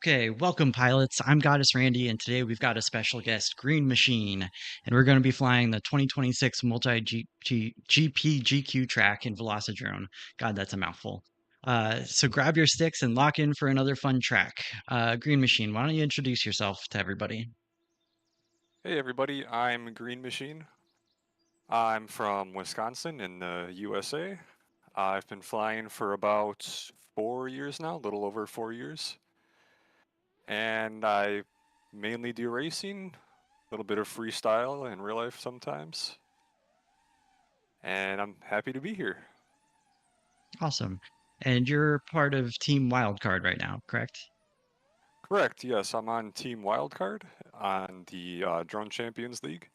Okay, welcome pilots. I'm Goddess Randy, and today we've got a special guest, Green Machine, and we're going to be flying the 2026 multi-GP track in Velocidrone. God, that's a mouthful. So grab your sticks and lock in for another fun track. Green Machine, why don't you introduce yourself to everybody? Hey everybody, I'm Green Machine. I'm from Wisconsin in the USA. I've been flying for about 4 years now, a little over 4 years. And I mainly do racing, a little bit of freestyle in real life sometimes. And I'm happy to be here. Awesome. And you're part of Team Wildcard right now, correct? Correct, yes, I'm on Team Wildcard on the Drone Champions League.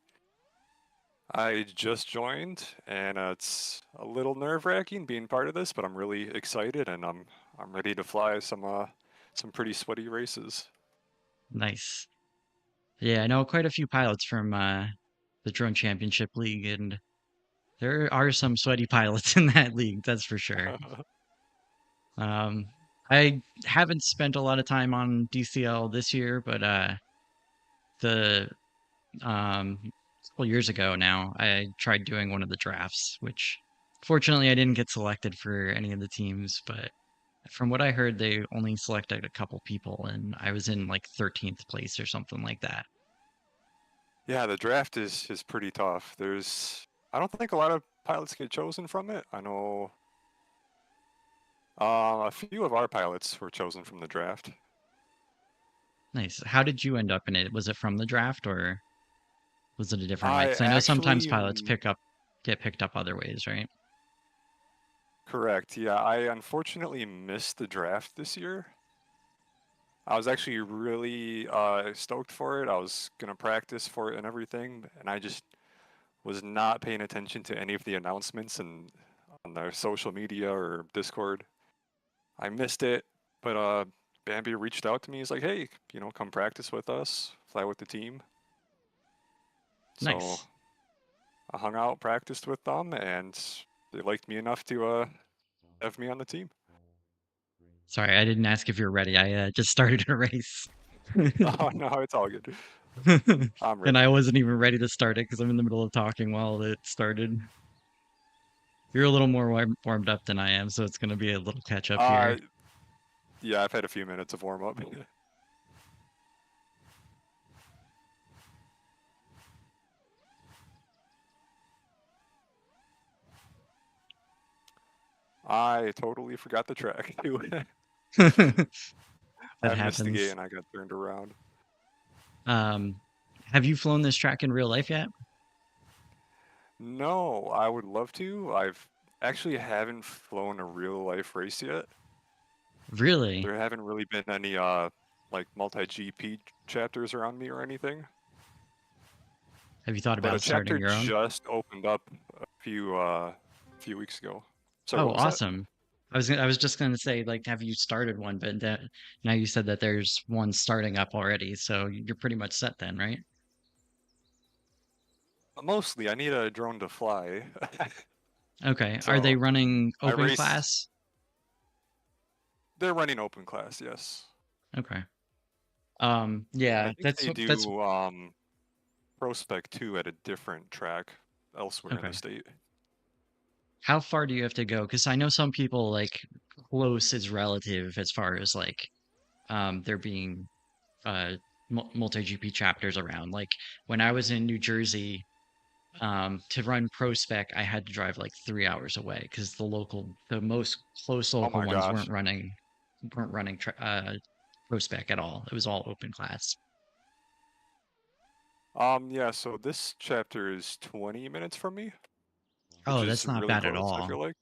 I just joined, and it's a little nerve-wracking being part of this, but I'm really excited, and I'm ready to fly some pretty sweaty races. Nice. Yeah, I know quite a few pilots from the Drone Championship League, and there are some sweaty pilots in that league, that's for sure. Um, I haven't spent a lot of time on DCL this year, but the a couple years ago now, I tried doing one of the drafts, which fortunately I didn't get selected for any of the teams, but from what I heard, they only selected a couple people, and I was in like 13th place or something like that. Yeah, the draft is pretty tough. I don't think a lot of pilots get chosen from it. I know a few of our pilots were chosen from the draft. Nice. How did you end up in it? Was it from the draft or was it a different way? I Because I know sometimes actually, pilots get picked up other ways, right? correct, yeah, I unfortunately missed the draft this year. I was actually really stoked for it. I was gonna practice for it and everything, and I just was not paying attention to any of the announcements and on their social media or Discord. I missed it, but Bambi reached out to me. He's like, "Hey, come practice with us, fly with the team." So Nice. I hung out, practiced with them, and they liked me enough to have me on the team. Sorry, I didn't ask if you're ready. I just started a race. Oh no, it's all good. I'm And ready. I wasn't even ready to start it because I'm in the middle of talking while it started. You're a little more warmed up than I am, so it's going to be a little catch up Uh, here. yeah, I've had a few minutes of warm up. I totally forgot the track too. That I missed the gate happens. and I got turned around. Um, have you flown this track in real life yet? No, I would love to. I've actually haven't flown a real life race yet. Really? There haven't really been any like multi GP chapters around me or anything. Have you thought But a about starting chapter your own? just opened up a few weeks ago. Sorry, Oh, what was that? awesome. I was just gonna say, like, have you started one? But now you said that there's one starting up already, so you're pretty much set then, right? Mostly, I need a drone to fly. Okay. Are they So running I open race. class? They're running open class, yes. Okay. I Yeah, think they that's do Prospect 2 at a different track elsewhere in the okay. state. How far do you have to go? Because I know some people like close is relative as far as like there being uh multi GP chapters around. Like when I was in New Jersey, to run pro spec, I had to drive like 3 hours away because the most close Oh local my ones gosh. weren't running pro spec at all. It was all open class. Yeah, so this chapter is 20 minutes from me, which Oh, is that's not really bad at close, I all. feel like.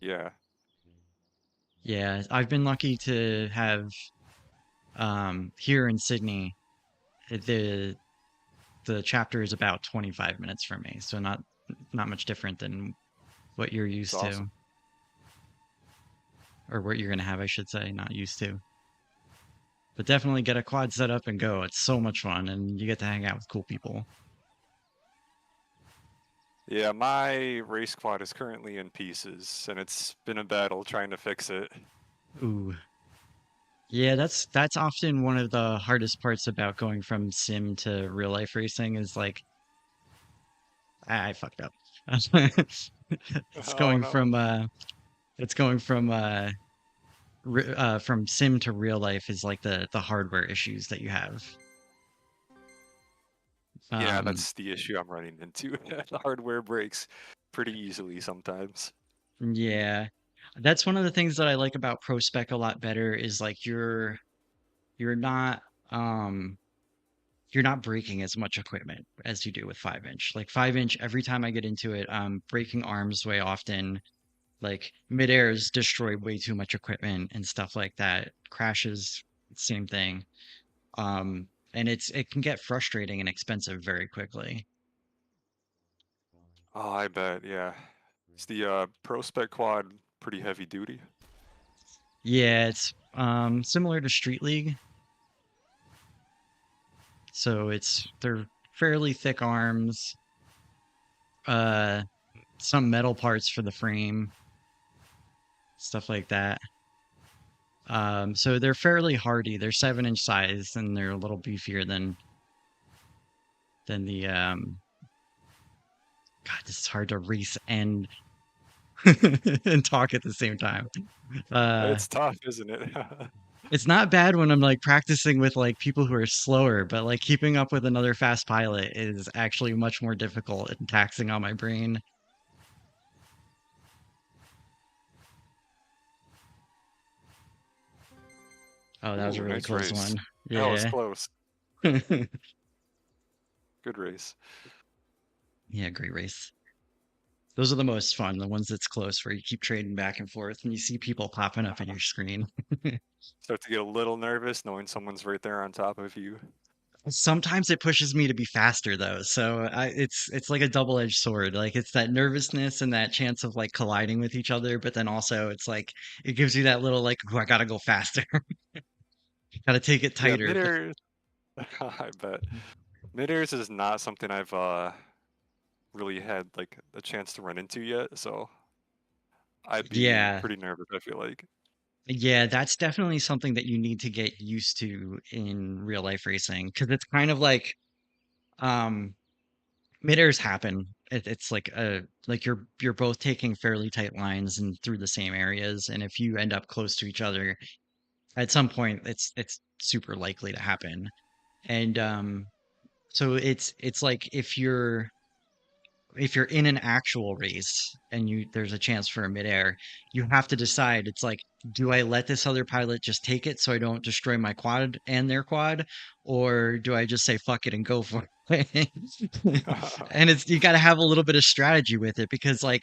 Yeah. Yeah, I've been lucky to have here in Sydney the chapter is about 25 minutes from me, so not much different than what you're It's used to, awesome. or what you're gonna have, I should say, not used to. But definitely get a quad set up and go. It's so much fun, and you get to hang out with cool people. Yeah, my race quad is currently in pieces, and it's been a battle trying to fix it. Ooh, Yeah, that's often one of the hardest parts about going from sim to real life racing is like I fucked up. It's Oh going no. from sim to real life is like the hardware issues that you have. Yeah, Um, that's the issue I'm running into. The hardware breaks pretty easily sometimes. yeah, that's one of the things that I like about Pro Spec a lot better is like you're not um you're not breaking as much equipment as you do with 5 inch. Like 5 inch, every time I get into it, breaking arms way often. Like mid-airs destroy way too much equipment and stuff like that. Crashes, same thing. And it can get frustrating and expensive very quickly. Oh, I bet, yeah. Is the Pro Spec quad pretty heavy duty? Yeah, it's similar to Street League. So they're fairly thick arms, uh some metal parts for the frame, stuff like that. So they're fairly hardy. They're 7 inch size and they're a little beefier than the God, this is hard to race and and talk at the same time. Uh, It's tough, isn't it? it's not bad when I'm like practicing with like people who are slower, but like keeping up with another fast pilot is actually much more difficult and taxing on my brain. Oh, that was a Ooh, really nice close race. one. That was Yeah. close. Good race. Yeah, great race. Those are the most fun, the ones that's close where you keep trading back and forth and you see people popping up in your screen. Start to get a little nervous knowing someone's right there on top of you. Sometimes it pushes me to be faster though, so it's like a double-edged sword. Like it's that nervousness and that chance of like colliding with each other, but then also it's like it gives you that little like, "Ooh, I gotta go faster, gotta take it Yeah, tighter." But mid-airs, I bet. Mid-airs is not something I've really had like a chance to run into yet, so I'd be yeah, pretty nervous, I feel like. yeah, that's definitely something that you need to get used to in real life racing because it's kind of like um mid-airs happen. It's like you're both taking fairly tight lines and through the same areas, and if you end up close to each other at some point it's super likely to happen. And so it's like if you're in an actual race and you there's a chance for a midair, you have to decide. It's like, do I let this other pilot just take it so I don't destroy my quad and their quad, or do I just say fuck it and go for it? And it's you got to have a little bit of strategy with it because like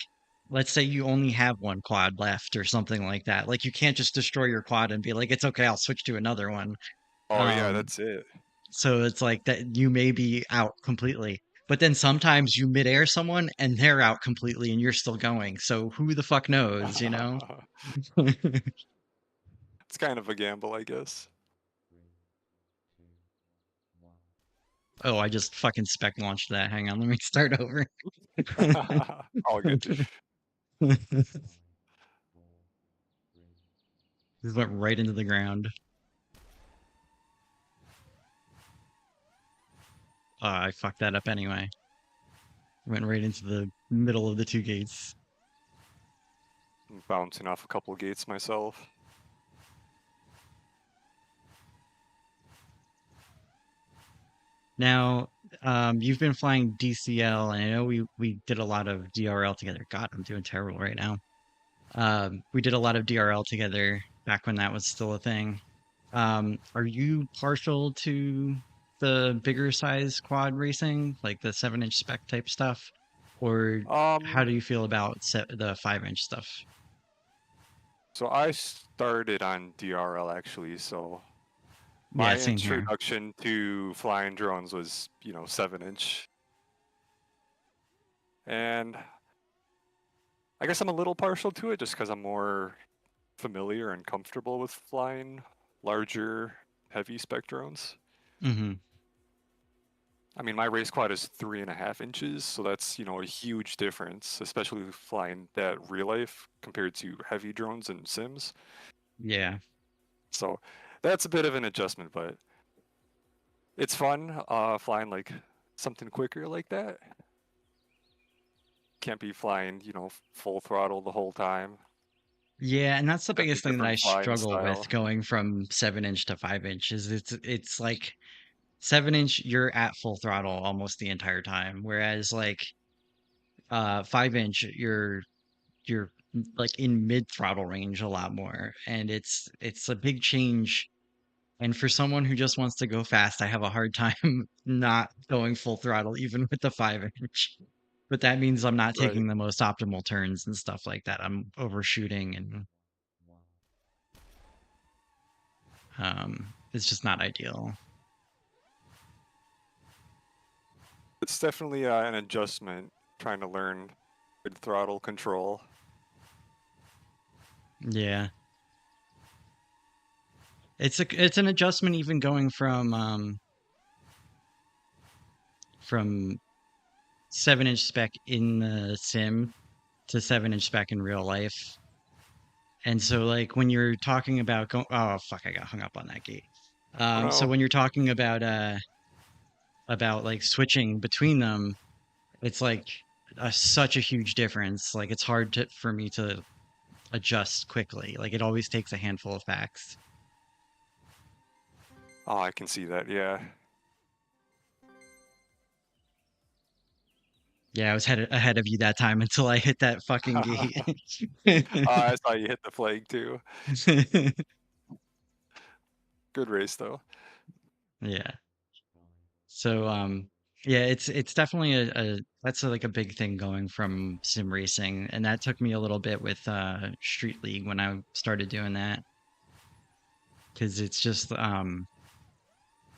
let's say you only have one quad left or something like that. Like you can't just destroy your quad and be like it's okay, I'll switch to another one. Oh yeah, Um, that's it. so it's like that you may be out completely. But then sometimes you midair someone and they're out completely and you're still going. So who the fuck knows, you know? It's kind of a gamble, I guess. Oh, I just fucking spec launched that. Hang on, let me start over. All good. This went right into the ground. I fucked that up anyway. Went right into the middle of the two gates. I'm bouncing off a couple gates myself. Now, you've been flying DCL, and I know we did a lot of DRL together. God, I'm doing terrible right now. We did a lot of DRL together back when that was still a thing. Are you partial to the bigger size quad racing, like the 7 inch spec type stuff, or how Um, do you feel about the 5 inch stuff? so I started on DRL actually, so Yeah, my same here. introduction to flying drones was, 7 inch. And I guess I'm a little partial to it just because I'm more familiar and comfortable with flying larger, heavy spec drones. Hmm. I mean, my race quad is 3.5 inches, so that's, a huge difference, especially flying that real life compared to heavy drones and sims. Yeah. So That's a bit of an adjustment, but it's fun flying like something quicker like that. Can't be flying, full throttle the whole time. Yeah, and that's the Definitely biggest thing that I different flying struggle style. with going from 7 inch to 5 inch is it's like 7 inch you're at full throttle almost the entire time, whereas like 5 inch you're like in mid throttle range a lot more, and it's a big change. And for someone who just wants to go fast, I have a hard time not going full throttle even with the 5 inch. But that means I'm not Right. taking the most optimal turns and stuff like that. I'm overshooting, and it's just not ideal. It's definitely an adjustment trying to learn good throttle control. Yeah. It's an adjustment even going from 7 inch spec in the sim to 7 inch spec in real life. And so like when you're talking about oh fuck, I got hung up on that gate. Oh So no. when you're talking about like switching between them, it's like such a huge difference. Like it's hard for me to adjust quickly. Like it always takes a handful of facts. Oh, I can see that. Yeah. Yeah, I was ahead of you that time until I hit that fucking gate. I saw you hit the flag too. Good race though. Yeah. So yeah, it's definitely a that's like a big thing going from sim racing, and that took me a little bit with Street League when I started doing that, because it's just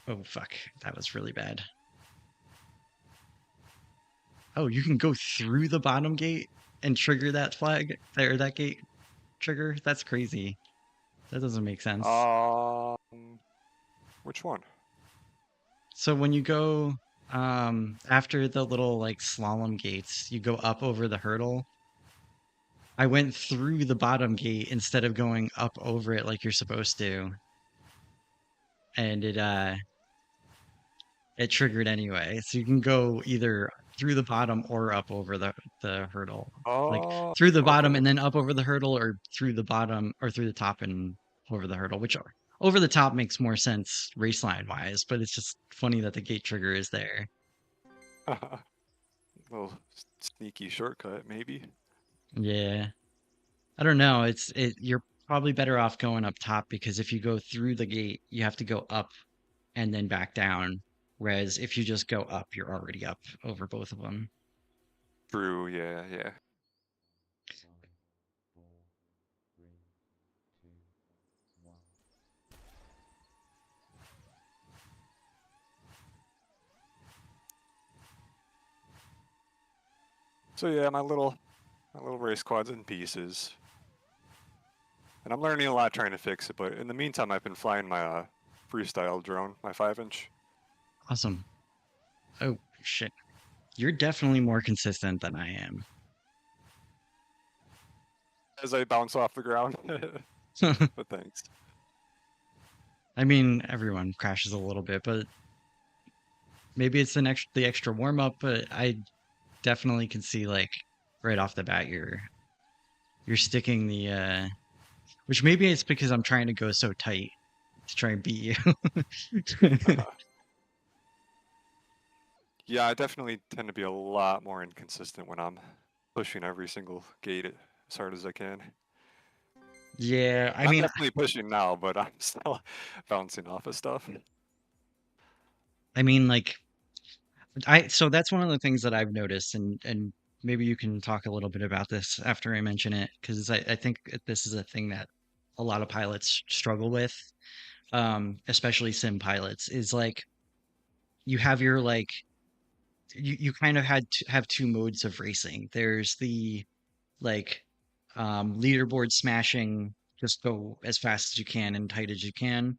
oh fuck, that was really bad. Oh, you can go through the bottom gate and trigger that flag or that gate trigger? That's crazy. That doesn't make sense. Which one? So when you go after the little like slalom gates, you go up over the hurdle. I went through the bottom gate instead of going up over it like you're supposed to, and it triggered anyway. So you can go either through the bottom or up over the hurdle. Like Oh, through the bottom okay. and then up over the hurdle, or through the bottom or through the top and over the hurdle, which are over the top makes more sense race line wise, but it's just funny that the gate trigger is there. Little sneaky shortcut, maybe. Yeah. I don't know. You're probably better off going up top, because if you go through the gate, you have to go up and then back down. Whereas if you just go up, you're already up over both of them. True. Yeah. Yeah. So yeah, my little race quad's in pieces, and I'm learning a lot trying to fix it. But in the meantime, I've been flying my freestyle drone, my 5 inch. Awesome. Oh shit. You're definitely more consistent than I am. As I bounce off the ground. But thanks. I mean, everyone crashes a little bit, but maybe it's the extra warm up, but I definitely can see like right off the bat you're sticking the which maybe it's because I'm trying to go so tight to try and beat you. Yeah, I definitely tend to be a lot more inconsistent when I'm pushing every single gate as hard as I can. Yeah, I And I'm mean, definitely pushing now, but I'm still bouncing off of stuff. like I so that's one of the things that I've noticed, and maybe you can talk a little bit about this after I mention it, because I think this is a thing that a lot of pilots struggle with, especially sim pilots, is like you have your like you kind of have two modes of racing. There's the like leaderboard smashing, just go as fast as you can and tight as you can,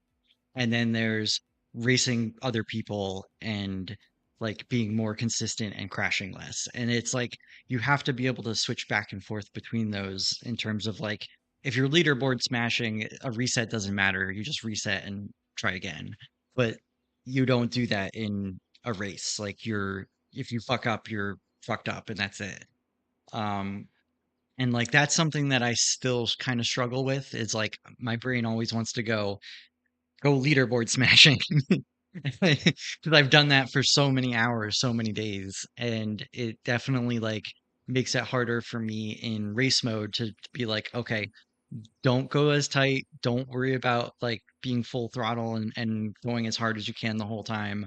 and then there's racing other people and like being more consistent and crashing less. And it's like you have to be able to switch back and forth between those in terms of like if you're leaderboard smashing, a reset doesn't matter. You just reset and try again. But you don't do that in a race. Like if you fuck up, you're fucked up and that's it. Um, and like that's something that I still kind of struggle with is like my brain always wants to go leaderboard smashing because I've done that for so many hours, so many days, and it definitely like makes it harder for me in race mode to be like, okay, don't go as tight. Don't worry about like being full throttle and going as hard as you can the whole time.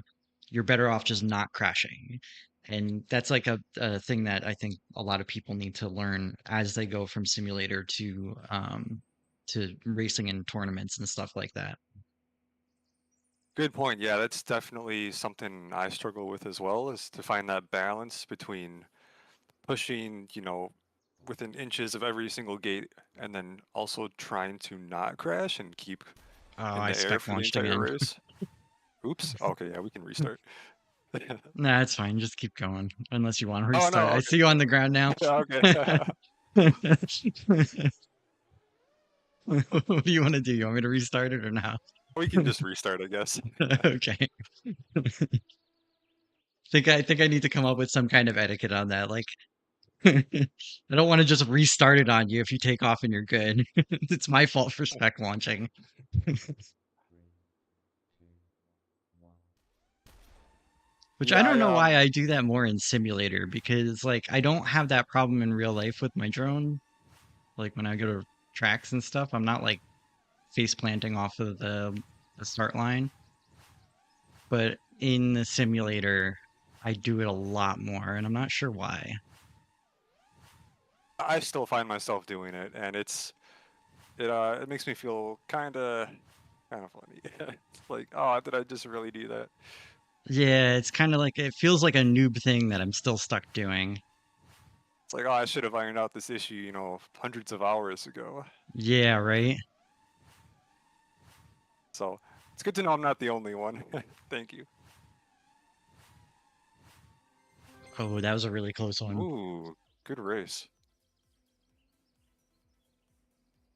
You're better off just not crashing. And that's like a thing that I think a lot of people need to learn as they go from simulator to racing in tournaments and stuff like that. Good point. Yeah, that's definitely something I struggle with as well, is to find that balance between pushing, within inches of every single gate and then also trying to not crash and keep Oh, in I the air spec for the launched entire again. race. Oops. Okay, yeah, we can restart. Nah, it's fine. Just keep going unless you want to Oh no, restart. I okay. see you on the ground now. Yeah, okay. What do you want to do? You want me to restart it or not? We can just restart, I guess. Okay. I think I need to come up with some kind of etiquette on that. Like I don't want to just restart it on you if you take off and you're good. It's my fault for spec launching. Which I Yeah, don't know why I do that more in simulator because like I don't have that problem in real life with my drone. Like when I go to tracks and stuff, I'm not like face planting off of the start line. But in the simulator, I do it a lot more, and I'm not sure why. I still find myself doing it, and it makes me feel kind of funny. It's like, oh, did I just really do that? Yeah, it's kind of like it feels like a noob thing that I'm still stuck doing. It's like, oh, I should have ironed out this issue, hundreds of hours ago. Yeah, right. So it's good to know I'm not the only one. Thank you. Oh, that was a really close one. Ooh, good race.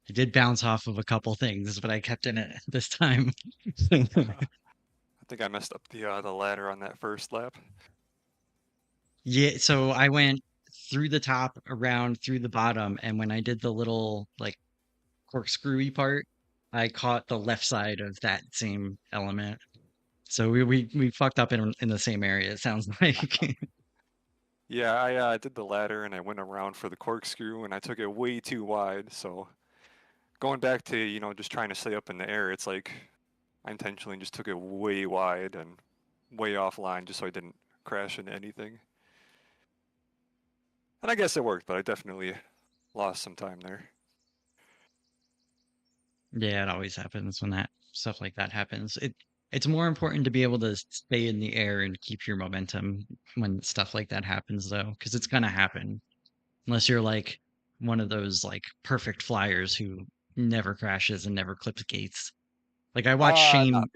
I did bounce off of a couple things, but I kept in it this time. I think I messed up the ladder on that first lap. Yeah, so I went through the top, around through the bottom, and when I did the little like corkscrewy part, I caught the left side of that same element. So we fucked up in the same area, it sounds like. Yeah, I did the ladder and I went around for the corkscrew and I took it way too wide. So going back to, just trying to stay up in the air, it's like I intentionally just took it way wide and way offline just so I didn't crash into anything. And I guess it worked, but I definitely lost some time there. Yeah, it always happens when that stuff like that happens. It's more important to be able to stay in the air and keep your momentum when stuff like that happens though, because it's gonna happen. Unless you're like one of those like perfect flyers who never crashes and never clips gates. Like Not me.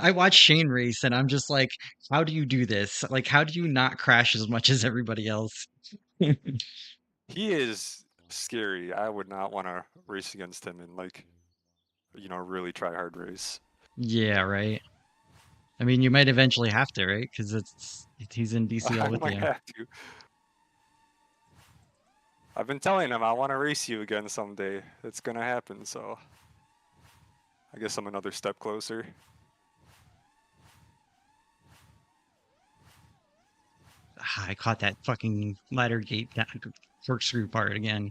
I watch Shane race and I'm just like, how do you do this? Like how do you not crash as much as everybody else? He is scary. I would not want to race against him and really try hard race. Yeah, right. I mean, you might eventually have to, right? Because he's in DCL I with might you. have to. I've been telling him I want to race you again someday. It's gonna happen, so I guess I'm another step closer. I caught that fucking ladder gate that corkscrew part again.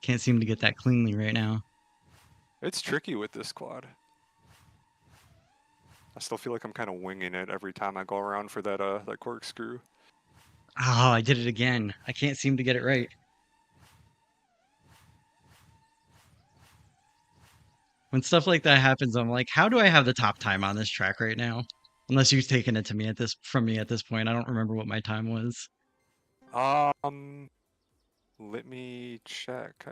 Can't seem to get that cleanly right now. It's tricky with this quad. I still feel like I'm kind of winging it every time I go around for that corkscrew. Oh, I did it again. I can't seem to get it right. When stuff like that happens, I'm like, how do I have the top time on this track right now? Unless you've taken it to me at this from me at this point. I don't remember what my time was. Um, Let me check.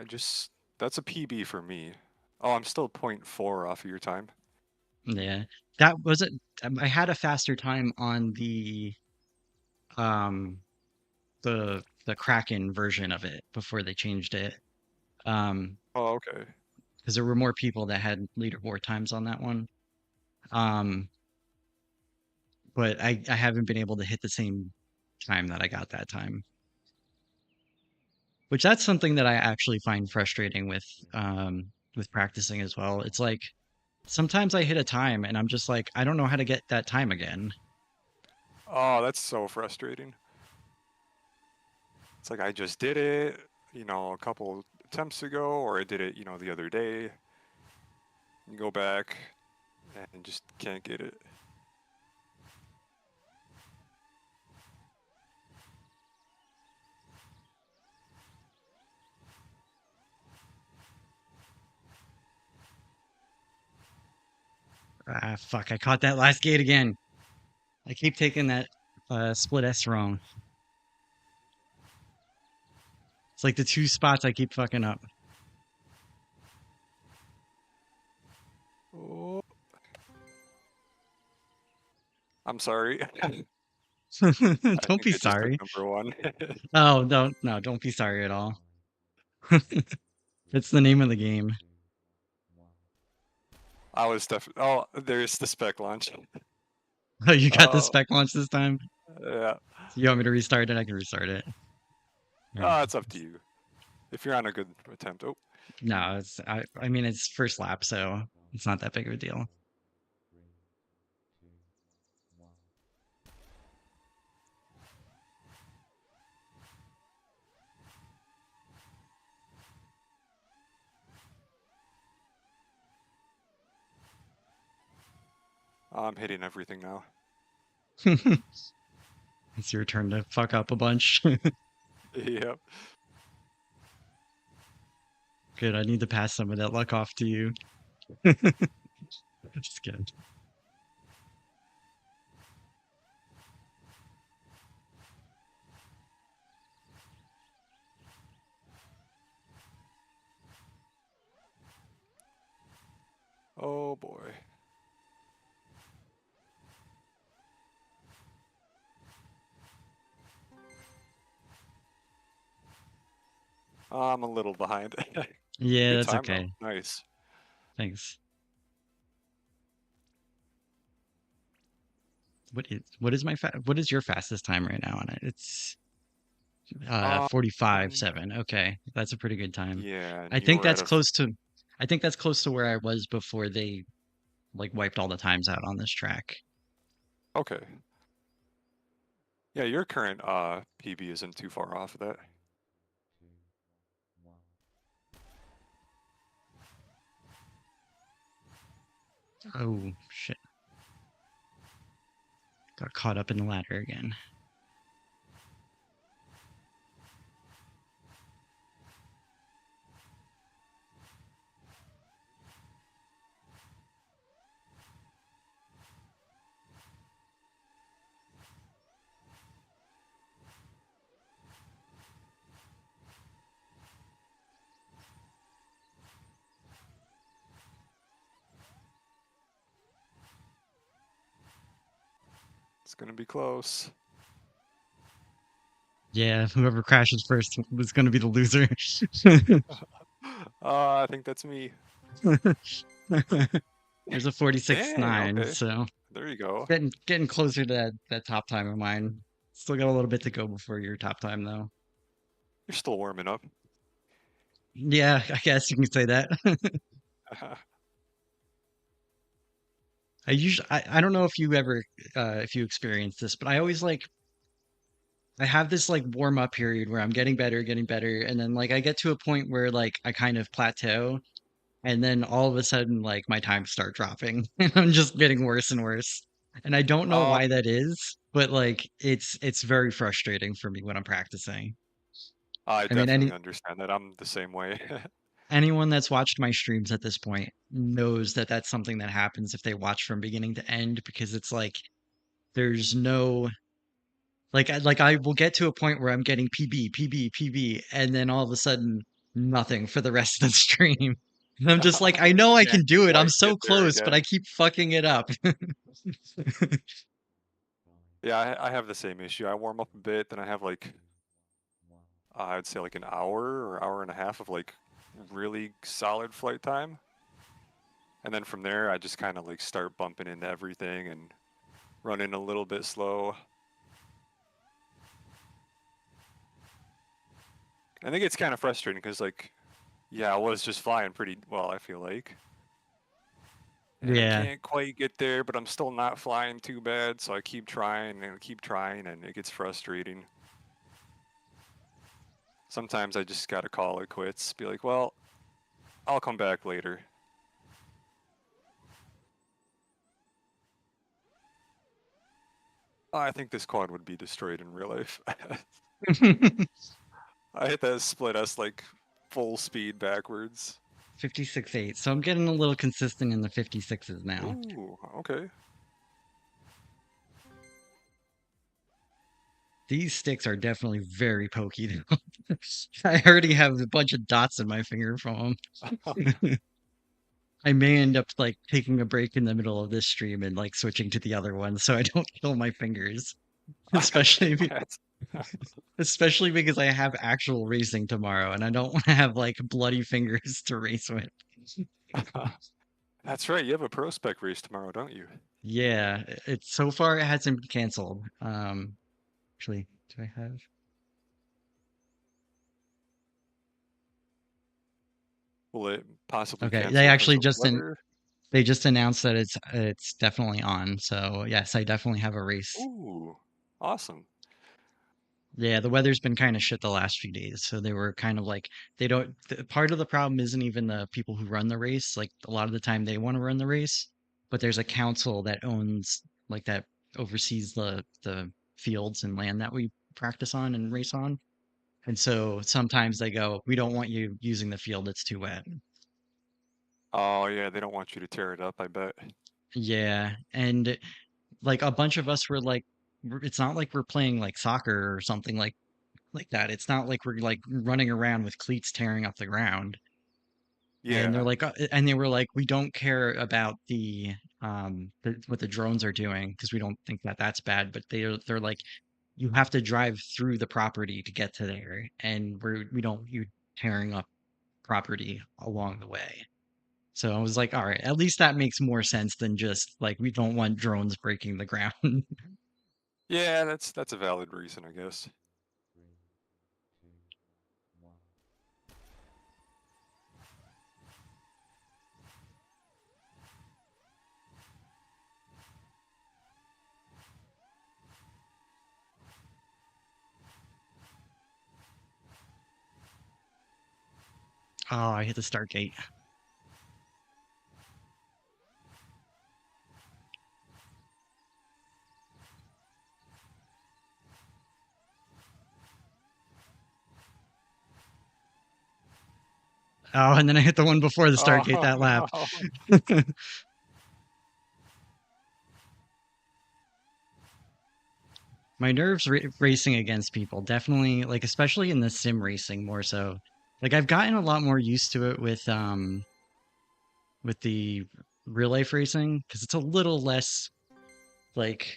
That's a PB for me. Oh, I'm still point 0.4 off of your time. Yeah. That was it. I had a faster time on um the Kraken version of it before they changed it. Um, Oh, okay. because there were more people that had leaderboard times on that one. Um, but I haven't been able to hit the same time that I got that time, which that's something that I actually find frustrating with practicing as well. It's like sometimes I hit a time and I'm just like, I don't know how to get that time again. Oh, that's so frustrating. It's like I just did it, a couple attempts ago, or I did it, the other day. You go back and just can't get it. Ah, fuck, I caught that last gate again. I keep taking that split S wrong. It's like the two spots I keep fucking up. Oh, I'm sorry. I Don't think be I just took sorry. number one. Oh, don't be sorry at all. It's the name of the game. I was Oh, there's the spec launch. Oh, you got the Oh, spec launch this time? yeah. You want me to restart it? I can restart it. Or- It's up to you. If you're on a good attempt. Oh, No, I mean it's first lap, so it's not that big of a deal. I'm hitting everything now. It's your turn to fuck up a bunch. Yep. Good, I need to pass some of that luck off to you. Just kidding. Oh boy. I'm a little behind. Yeah, Good that's time though. okay. Nice. Thanks. What is your fastest time right now on it? It's Um, 45.7. Okay. That's a pretty good time. yeah, and I you think were at that's a. close to I think that's close to where I was before they like wiped all the times out on this track. Okay. Yeah, your current PB isn't too far off of that. Oh shit. Got caught up in the ladder again. It's gonna be close. Yeah, whoever crashes first was going to be the loser. I think that's me. There's a Dang, 46.9, okay. so There you go. getting closer to that top time of mine. Still got a little bit to go before your top time though. You're still warming up. Yeah, I guess you can say that. I don't know if you ever if you experience this, but I always like I have this like warm up period where I'm getting better, and then like I get to a point where like I kind of plateau, and then all of a sudden like my times start dropping, and I'm just getting worse and worse. And I don't know why um, that is, but like it's very frustrating for me when I'm practicing. I I mean, definitely understand that. I'm the same way. anyone that's watched my streams at this point knows that that's something that happens if they watch from beginning to end because it's like there's no like I will get to a point where I'm getting PB, and then all of a sudden nothing for the rest of the stream. And I'm just like, I know I Can't can do it. I'm quite get so there close, but I again. keep fucking it up. Yeah, I have the same issue. I warm up a bit, then I have like I'd say like an hour or hour and a half of like really solid flight time. And then from there, I just kind of like start bumping into everything and running a little bit slow. I think it's kind of frustrating because, like, yeah, I was just flying pretty well, I feel like. And I Yeah. can't quite get there, but I'm still not flying too bad, so I keep trying and keep trying, and it gets frustrating. Sometimes I just gotta call it quits. Be like, well, I'll come back later. I think this quad would be destroyed in real life. I hit that split S like full speed backwards. 56.8. So I'm getting a little consistent in the 56s now. Ooh, okay. These sticks are definitely very pokey though. I already have a bunch of dots in my finger from them. I may end up like taking a break in the middle of this stream and like switching to the other one so I don't kill my fingers. I can Especially imagine. especially because I have actual racing tomorrow and I don't want to have like bloody fingers to race with. That's right. You have a pro spec race tomorrow, don't you? Yeah, it's so far it hasn't been canceled. Actually, do I have? Will it possibly Okay, they cancel because actually of weather? they just announced that it's definitely on. So yes, I definitely have a race. Ooh, awesome. Yeah, the weather's been kind of shit the last few days, so they were kind of like they don't. Part of the problem isn't even the people who run the race. Like a lot of the time, they want to run the race, but there's a council that owns like that oversees the fields and land that we practice on and race on. And so sometimes they go, "We don't want you using the field; it's too wet." Oh yeah, they don't want you to tear it up, I bet. Yeah, and like a bunch of us were like, it's not like we're playing like soccer or something like that. It's not like we're like running around with cleats tearing up the ground. And they're Yeah. like, and they were like, we don't care about what the drones are doing because we don't think that that's bad. But they're like, you have to drive through the property to get to there, and we don't want you tearing up property along the way. So I was like, all right, at least that makes more sense than just like we don't want drones breaking the ground. Yeah, that's a valid reason, I guess. Oh, I hit the start gate. Oh, and then I hit the one before the start gate Oh that lap. no. My nerves racing against people definitely like especially in the sim racing more so. Like I've gotten a lot more used to it with the real life racing because it's a little less like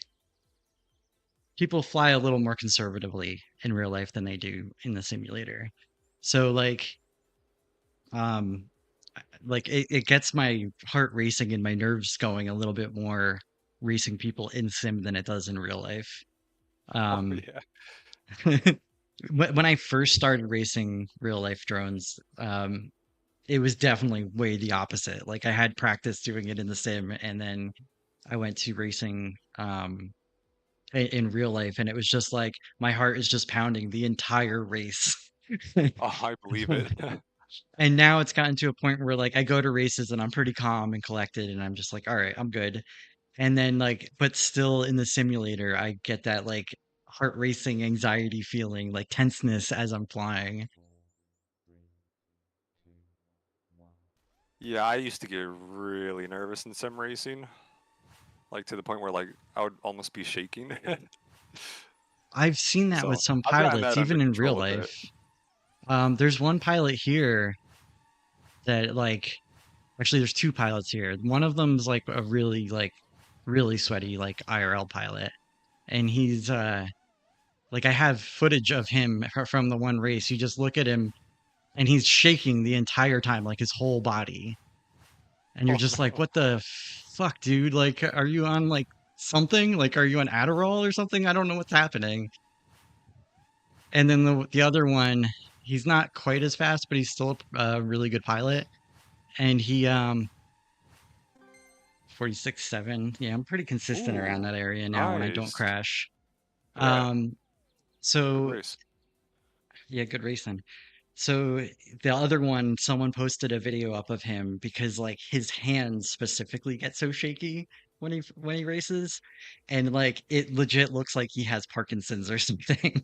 people fly a little more conservatively in real life than they do in the simulator. So um like it gets my heart racing and my nerves going a little bit more racing people in sim than it does in real life. Oh Um yeah. when I first started racing real life drones, it was definitely way the opposite. Like I had practice doing it in the sim, and then I went to racing in real life, and it was just like my heart is just pounding the entire race. Oh, I believe it. And now it's gotten to a point where like I go to races and I'm pretty calm and collected, and I'm just like, all right, I'm good. And then like, but still in the simulator, I get that like heart racing anxiety feeling, like tenseness as I'm flying. Yeah, I used to get really nervous in sim racing, like to the point where like I would almost be shaking. I've seen that with So some I've gotten pilots, that under even in real control a bit. life. There's one pilot here that like actually there's two pilots here. One of them's like a really sweaty like IRL pilot, and he's like I have footage of him from the one race. You just look at him and he's shaking the entire time, like his whole body. And you're Oh just like, no. what the fuck, dude? Like, are you on like something? Like, are you on Adderall or something? I don't know what's happening. And then the other one, he's not quite as fast, but he's still a really good pilot. And he 46.7. Yeah, I'm pretty consistent around Ooh, that area now when I don't nice. crash. Yeah, Um, good so race. yeah, good racing. So the other one, someone posted a video up of him because like his hands specifically get so shaky when he races, and like it legit looks like he has Parkinson's or something.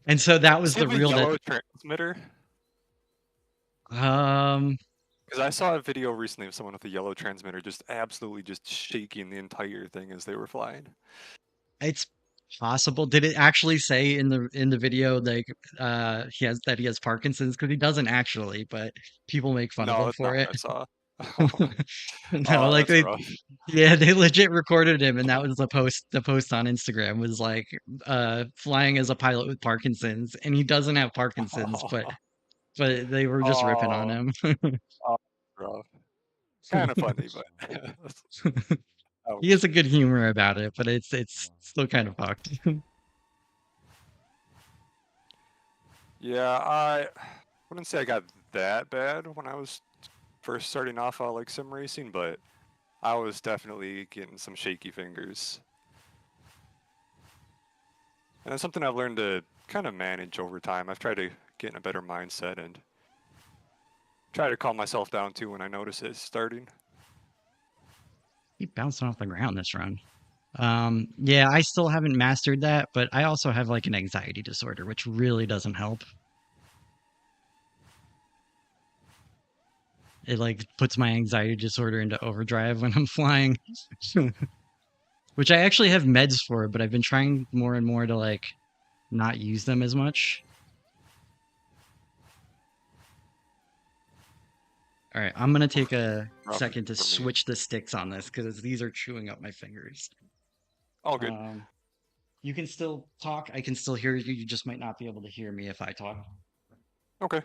And so that Does was he the have a reel that yellow transmitter? um Because I saw a video recently of someone with a yellow transmitter just absolutely just shaking the entire thing as they were flying. it's possible. Did it actually say in the video like he has Parkinson's? Because he doesn't actually, but people make fun of No, him that's for not what it. I saw. No, Oh, like that's they rough. yeah, they legit recorded him and that was the post on Instagram was like flying as a pilot with Parkinson's and he doesn't have Parkinson's, but they were just ripping on Oh, him. oh, rough. Kind of funny, but He has ouch. a good humor about it, but it's still kind of fucked. Yeah, I wouldn't say I got that bad when I was first starting off like sim racing, but I was definitely getting some shaky fingers. And that's something I've learned to kind of manage over time. I've tried to get in a better mindset and try to calm myself down too when I notice it's starting. Keep bouncing off the ground this run. Yeah, I still haven't mastered that, but I also have like an anxiety disorder, which really doesn't help. It like puts my anxiety disorder into overdrive when I'm flying, which I actually have meds for, but I've been trying more and more to like not use them as much. All right, I'm gonna take a Rough second to for me. switch the sticks on this because these are chewing up my fingers. All good. Um, you can still talk. I can still hear you. You just might not be able to hear me if I talk. Okay.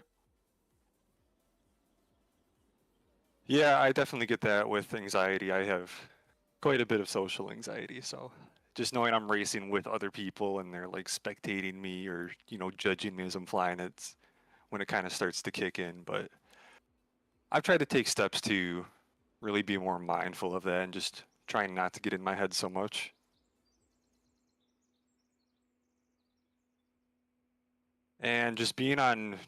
Yeah, I definitely get that with anxiety. I have quite a bit of social anxiety, so just knowing I'm racing with other people and they're like spectating me or, judging me as I'm flying, it's when it kind of starts to kick in. But I've tried to take steps to really be more mindful of that and just trying not to get in my head so much. And just being on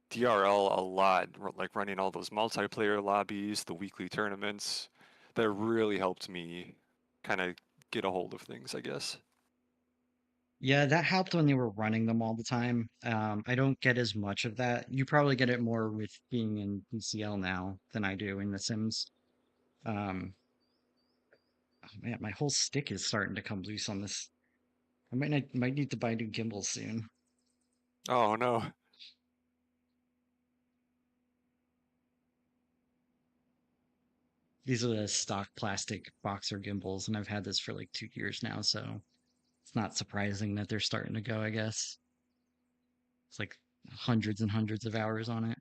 DRL a lot, like running all those multiplayer lobbies, the weekly tournaments, that really helped me kind of get a hold of things, I guess. Yeah, that helped when they were running them all the time. I don't get as much of that. You probably get it more with being in PCL now than I do in The Sims. Um, oh man, my whole stick is starting to come loose on this. Might need to buy new gimbals soon. Oh no. These are the stock plastic boxer gimbals, and I've had this for like 2 years now, so it's not surprising that they're starting to go, I guess. It's like hundreds and hundreds of hours on it.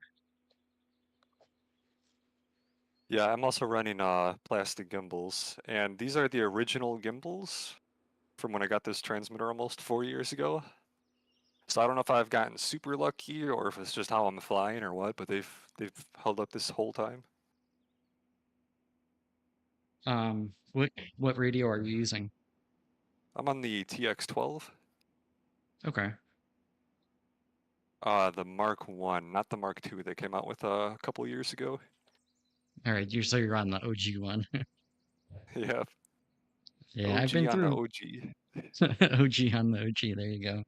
Yeah, I'm also running plastic gimbals, and these are the original gimbals from when I got this transmitter almost 4 years ago. So I don't know if I've gotten super lucky or if it's just how I'm flying or what, but they've held up this whole time. What radio are you using? I'm on the TX12, Okay. the Mark 1, not the Mark 2 that came out with a couple years ago. All right, you're on the OG one. Yeah, Yeah, I've OG been on the through OG. OG on the OG. There you go.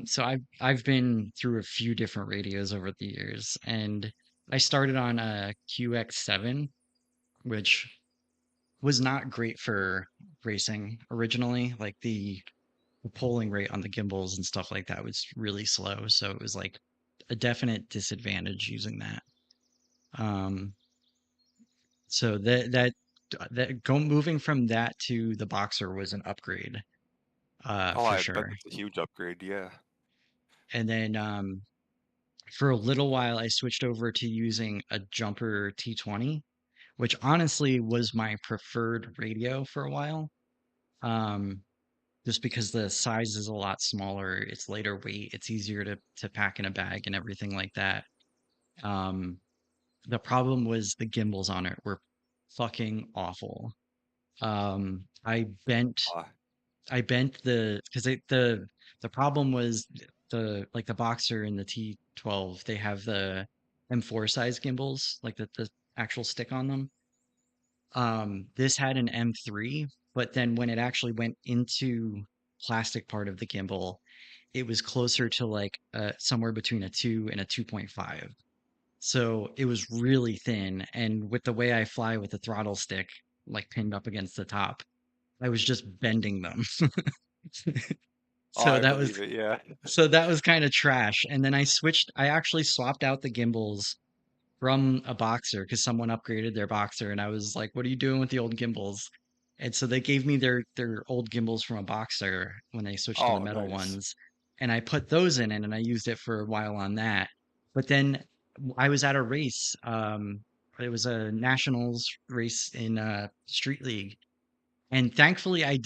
So I've been through a few different radios over the years, and I started on a QX7, which was not great for racing originally. Like the polling rate on the gimbals and stuff like that was really slow, so it was like a definite disadvantage using that. Um, so that go moving from that to the Boxer was an upgrade, Oh, for I bet sure. that's a huge upgrade, yeah. And then For a little while, I switched over to using a Jumper T20, which honestly was my preferred radio for a while. Um, just because the size is a lot smaller, it's lighter weight, it's easier to pack in a bag and everything like that. Um, the problem was the gimbals on it were fucking awful. Um, I bent Uh, I bent because the problem was the like the Boxer and the T12, they have the M4 size gimbals, like the actual stick on them. This had an M3, but then when it actually went into plastic part of the gimbal, it was closer to like somewhere between a 2 and a 2.5. So it was really thin, and with the way I fly with the throttle stick like pinned up against the top, I was just bending them. oh, So I that was believe it. Yeah. so that was kind of trash. And then I actually swapped out the gimbals from a Boxer because someone upgraded their Boxer, and I was like, "What are you doing with the old gimbals?" And so they gave me their old gimbals from a Boxer when they switched to the Oh, metal nice. ones, and I put those in it, and I used it for a while on that. But then I was at a race. It was a nationals race in Street League, and thankfully I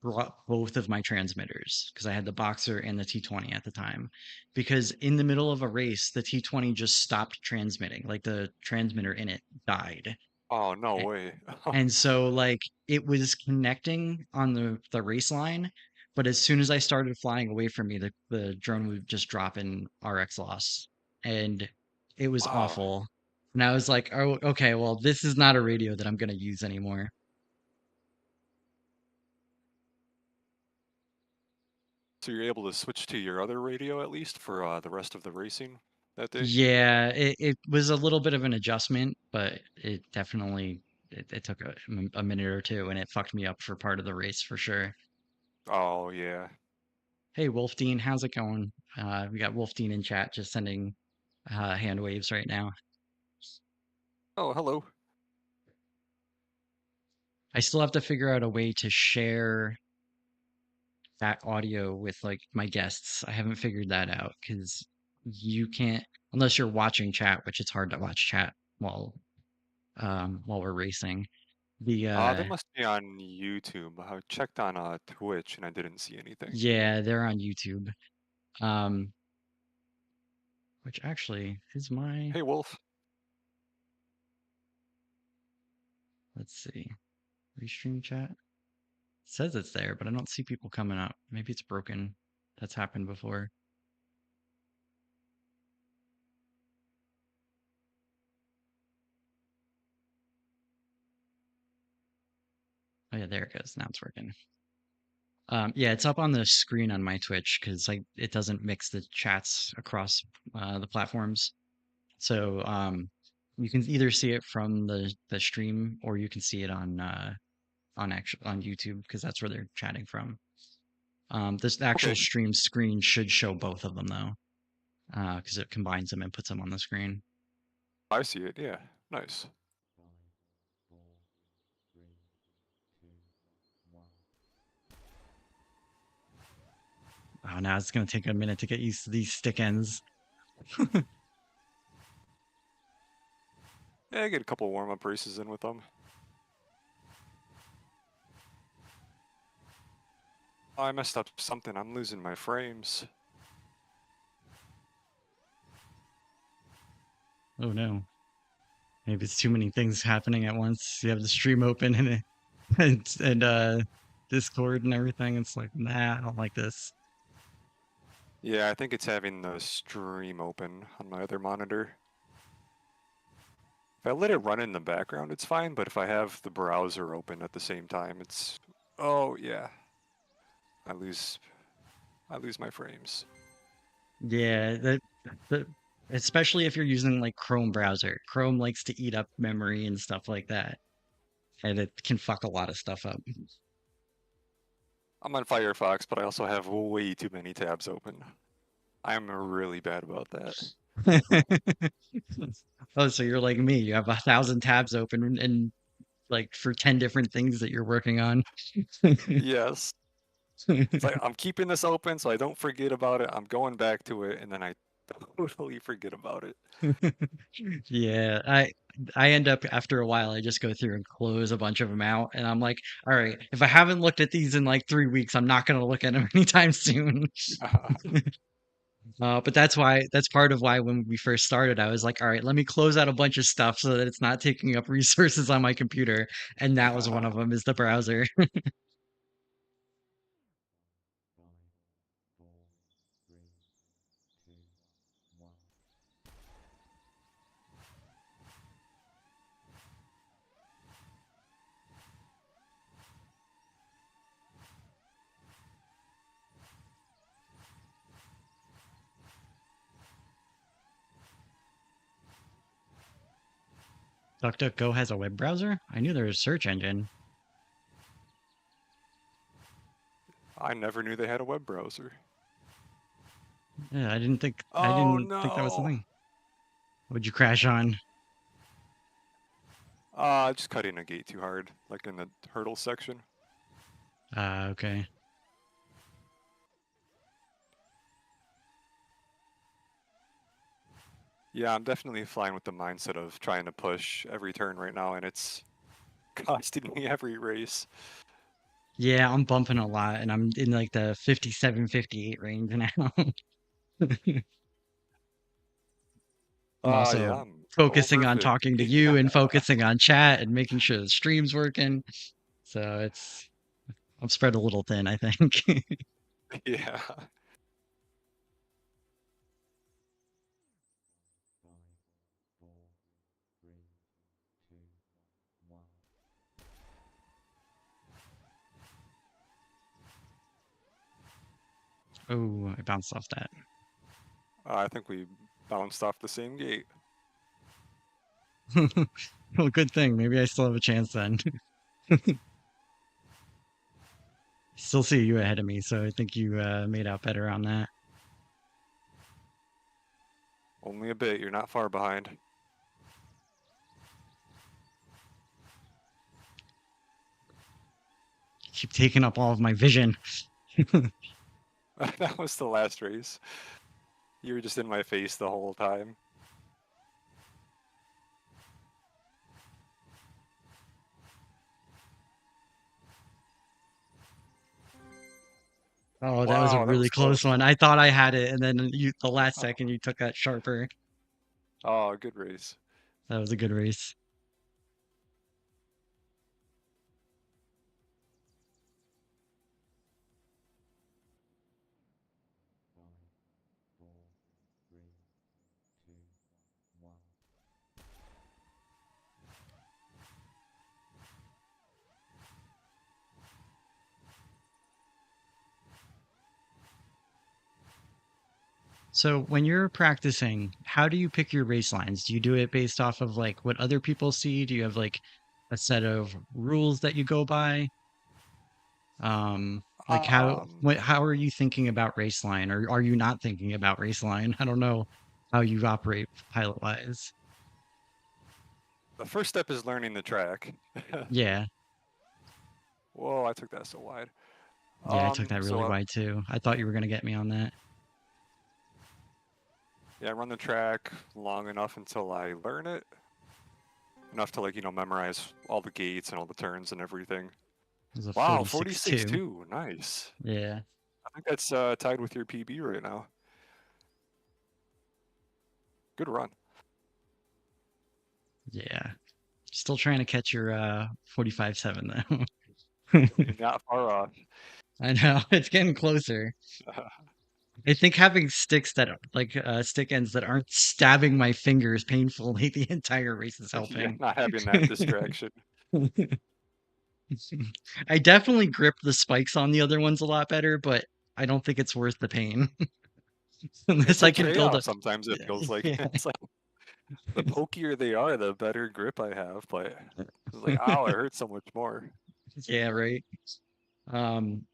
brought both of my transmitters because I had the Boxer and the T20 at the time. Because in the middle of a race, the T20 just stopped transmitting, like the transmitter in it died. Oh, no A- way. And so like it was connecting on the race line, but as soon as I started flying away from me, the drone would just drop in RX loss. And it was Wow. awful. And I was like, oh, okay, well, this is not a radio that I'm going to use anymore. So you're able to switch to your other radio at least for the rest of the racing that day? Yeah, it was a little bit of an adjustment, but it definitely it took a minute or two and it fucked me up for part of the race for sure. Oh, yeah. Hey Wolf Dean, how's it going? We got Wolf Dean in chat just sending hand waves right now. Oh, hello. I still have to figure out a way to share that audio with like my guests. I haven't figured that out because you can't unless you're watching chat, which it's hard to watch chat while we're racing. The They must be on YouTube. I checked on Twitch and I didn't see anything. Yeah, they're on YouTube. Um, which actually is my, Hey, Wolf. let's see, restream chat. It says it's there, but I don't see people coming up. Maybe it's broken. That's happened before. Oh yeah, there it goes. Now it's working. Yeah, it's up on the screen on my Twitch because like it doesn't mix the chats across the platforms. So you can either see it from the stream or you can see it on YouTube because that's where they're chatting from. This actual Okay, stream screen should show both of them though, because it combines them and puts them on the screen. I see it. Yeah, nice. Oh, now it's gonna take a minute to get used to these stick ends. Yeah, I get a couple warm-up races in with them. Oh, I messed up something. I'm losing my frames. Oh no, maybe it's too many things happening at once. You have the stream open and Discord and everything. It's like, nah, I don't like this. Yeah, I think it's having the stream open on my other monitor. If I let it run in the background, it's fine, but if I have the browser open at the same time, it's... Oh, yeah. I lose... I lose my frames. Yeah, the especially if you're using like Chrome browser. Chrome likes to eat up memory and stuff like that, and it can fuck a lot of stuff up. I'm on Firefox, but I also have way too many tabs open. I'm really bad about that. Oh, so you're like me. You have 1,000 tabs open and like for 10 different things that you're working on. Yes. It's like I'm keeping this open so I don't forget about it. I'm going back to it, and then I totally forget about it. Yeah, I end up after a while I just go through and close a bunch of them out and I'm like, all right, if I haven't looked at these in like 3 weeks, I'm not gonna look at them anytime soon. But that's part of why when we first started, I was like, all right, let me close out a bunch of stuff so that it's not taking up resources on my computer. And that was one of them is the browser. DuckDuckGo has a web browser? I knew there was a search engine. I never knew they had a web browser. Yeah, I Oh didn't think that was the no. thing. Would you crash on? Just cutting a gate too hard, like in the hurdle section. Okay. Yeah, I'm definitely flying with the mindset of trying to push every turn right now, and it's costing me every race. Yeah, I'm bumping a lot and I'm in like the 57, 58 range now. I'm Yeah, also I'm focusing over on talking to 50. you and focusing on chat and making sure the stream's working. So I'm spread a little thin, I think. Yeah. Oh, I bounced off that. I think we bounced off the same gate. Well, good thing. Maybe I still have a chance then. Still see you ahead of me, so I think you made out better on that. Only a bit, you're not far behind. Keep taking up all of my vision. That was the last race. You were just in my face the whole time. Oh, that was a Wow, that really was close close. one. I thought I had it, and then the last second, Oh, you took that sharper. oh, good race. That was a good race. So when you're practicing, how do you pick your race lines? Do you do it based off of like what other people see? Do you have like a set of rules that you go by? Like how are you thinking about race line, or are you not thinking about race line? I don't know how you operate pilot wise. The first step is learning the track. Yeah. Whoa, I took that so wide. Yeah, I took that So really wide too. I thought you were gonna get me on that. yeah, run the track long enough until I learn it. Enough to like, memorize all the gates and all the turns and everything. It was a Wow, 46 46 2. too. Nice. Yeah. I think that's tied with your PB right now. Good run. Yeah. Still trying to catch your 45-7 though. You're not far off. I know it's getting closer. I think having sticks that like stick ends that aren't stabbing my fingers painfully the entire race is Yeah, helping. not having that distraction. I definitely grip the spikes on the other ones a lot better, but I don't think it's worth the pain It's unless a I can build trade-off a sometimes it feels like. yeah. It's like the pokier they are, the better grip I have, but it's like, ow, it hurts so much more. Yeah, right. Um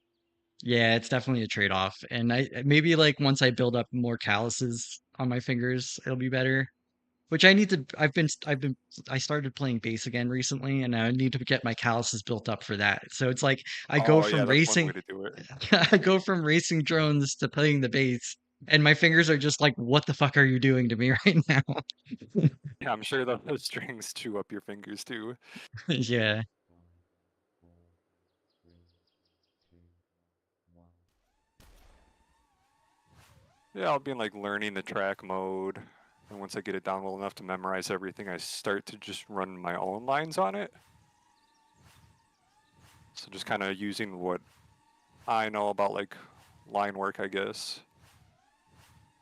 yeah, it's definitely a trade-off. And I maybe like once I build up more calluses on my fingers, it'll be better. Which I need to I started playing bass again recently and I need to get my calluses built up for that. So it's like I go Oh yeah, from that's one way racing to do it. I go from racing drones to playing the bass And my fingers are just like, what the fuck are you doing to me right now? Yeah, I'm sure those strings chew up your fingers too. Yeah. Yeah, I'll be in like learning the track mode. And once I get it down well enough to memorize everything, I start to just run my own lines on it. So just kind of using what I know about like line work, I guess,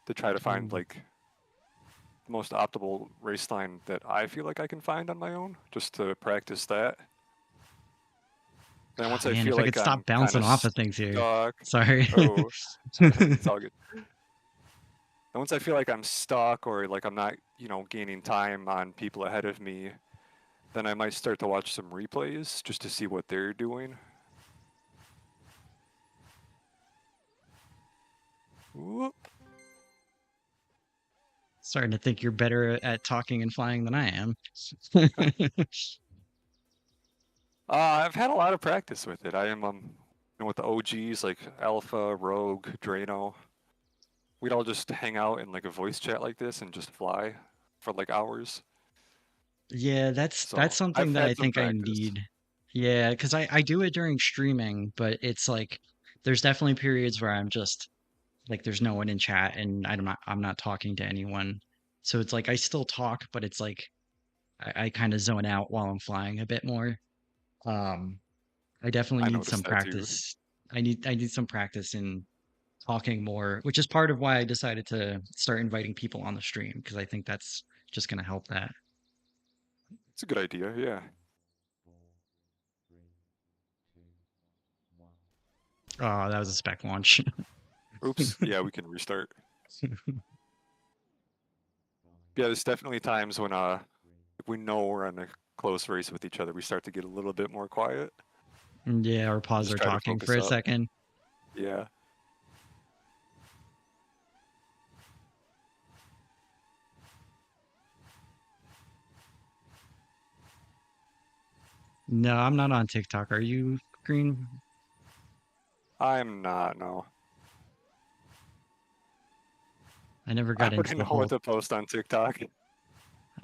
to try to find Ooh. like the most optimal race line that I feel like I can find on my own, just to practice that. Then Oh, once I man, feel if I like could I'm stop kind bouncing of off of things here. stuck, Sorry. oh, it's all good. And once I feel like I'm stuck or like I'm not, gaining time on people ahead of me, then I might start to watch some replays just to see what they're doing. Whoop. Starting to think you're better at talking and flying than I am. I've had a lot of practice with it. I am, with the OGs like Alpha, Rogue, Drano. We'd all just hang out in like a voice chat like this and just fly for like hours. Yeah, that's So I've something that I had some think I practice. need. Yeah, because I do it during streaming, but it's like there's definitely periods where I'm just like there's no one in chat and I'm not talking to anyone. So it's like I still talk, but it's like I kind of zone out while I'm flying a bit more. Um, I definitely I need some noticed that too. practice. I need some practice in talking more, which is part of why I decided to start inviting people on the stream because I think that's just going to help that. It's a good idea, yeah. Oh, that was a spec launch. Oops, yeah, we can restart. Yeah, there's definitely times when if we know we're in a close race with each other, we start to get a little bit more quiet Yeah, or and pause just our try to talking for focus a up. second. Yeah. No, I'm not on TikTok. Are you, Green? I'm not, no. I never I got into wouldn't the know what whole. to post on TikTok.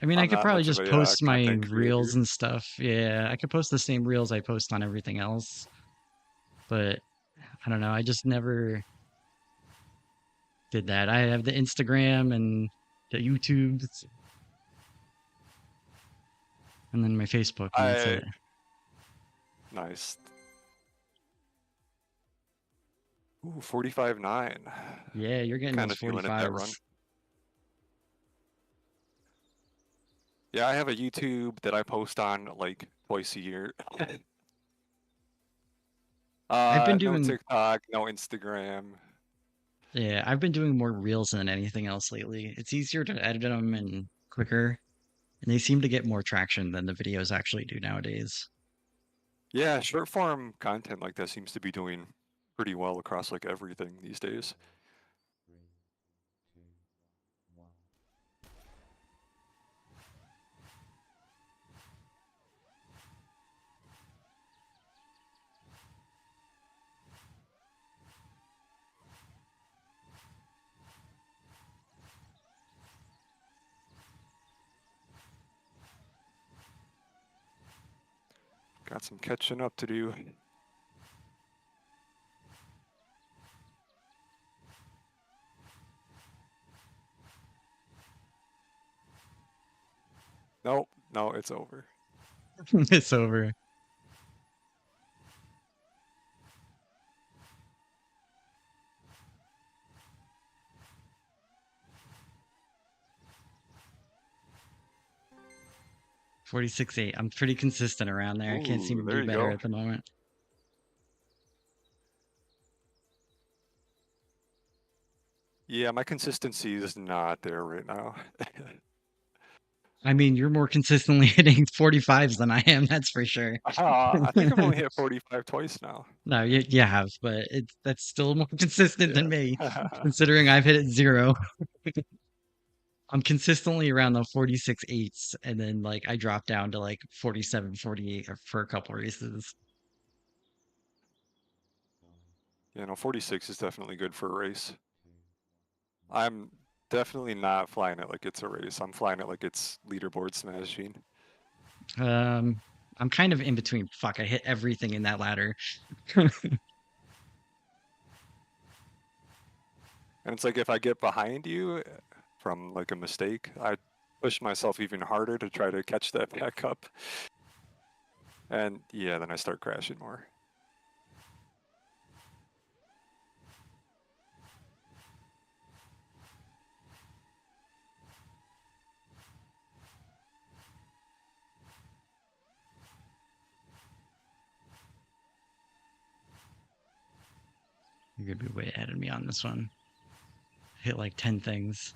I mean, I I'm could not probably much of just a post my content reels creator. and stuff. Yeah, I could post the same reels I post on everything else, but I don't know. I just never did that. I have the Instagram and the YouTube and then my Facebook, and that's I it. Nice. Ooh, 45.9. Yeah, you're getting Kind those of feeling it that run. 45s. Yeah, I have a YouTube that I post on like twice a year. I've been No doing, TikTok, no Instagram. yeah, I've been doing more reels than anything else lately. It's easier to edit them and quicker, and they seem to get more traction than the videos actually do nowadays. Yeah, short form content like that seems to be doing pretty well across like everything these days. Got some catching up to do. Nope, no, it's over. It's over. 46.8. I'm pretty consistent around there. I can't seem Ooh, to there do you better go. at the moment. Yeah, my consistency is not there right now. I mean, you're more consistently hitting 45s than I am, that's for sure. I think I've only hit 45 twice now. No, you have, but that's still more consistent than Yeah. me, considering I've hit it zero. I'm consistently around the 46 eights, and then like I drop down to like 47, 48 for a couple races. Yeah, no, 46 is definitely good for a race. I'm definitely not flying it like it's a race. I'm flying it like it's leaderboard smashing. Um, I'm kind of in between. Fuck, I hit everything in that ladder. And it's like if I get behind you from like a mistake, I push myself even harder to try to catch that back up. And yeah, then I start crashing more. You're gonna be way ahead of me on this one. Hit like 10 things.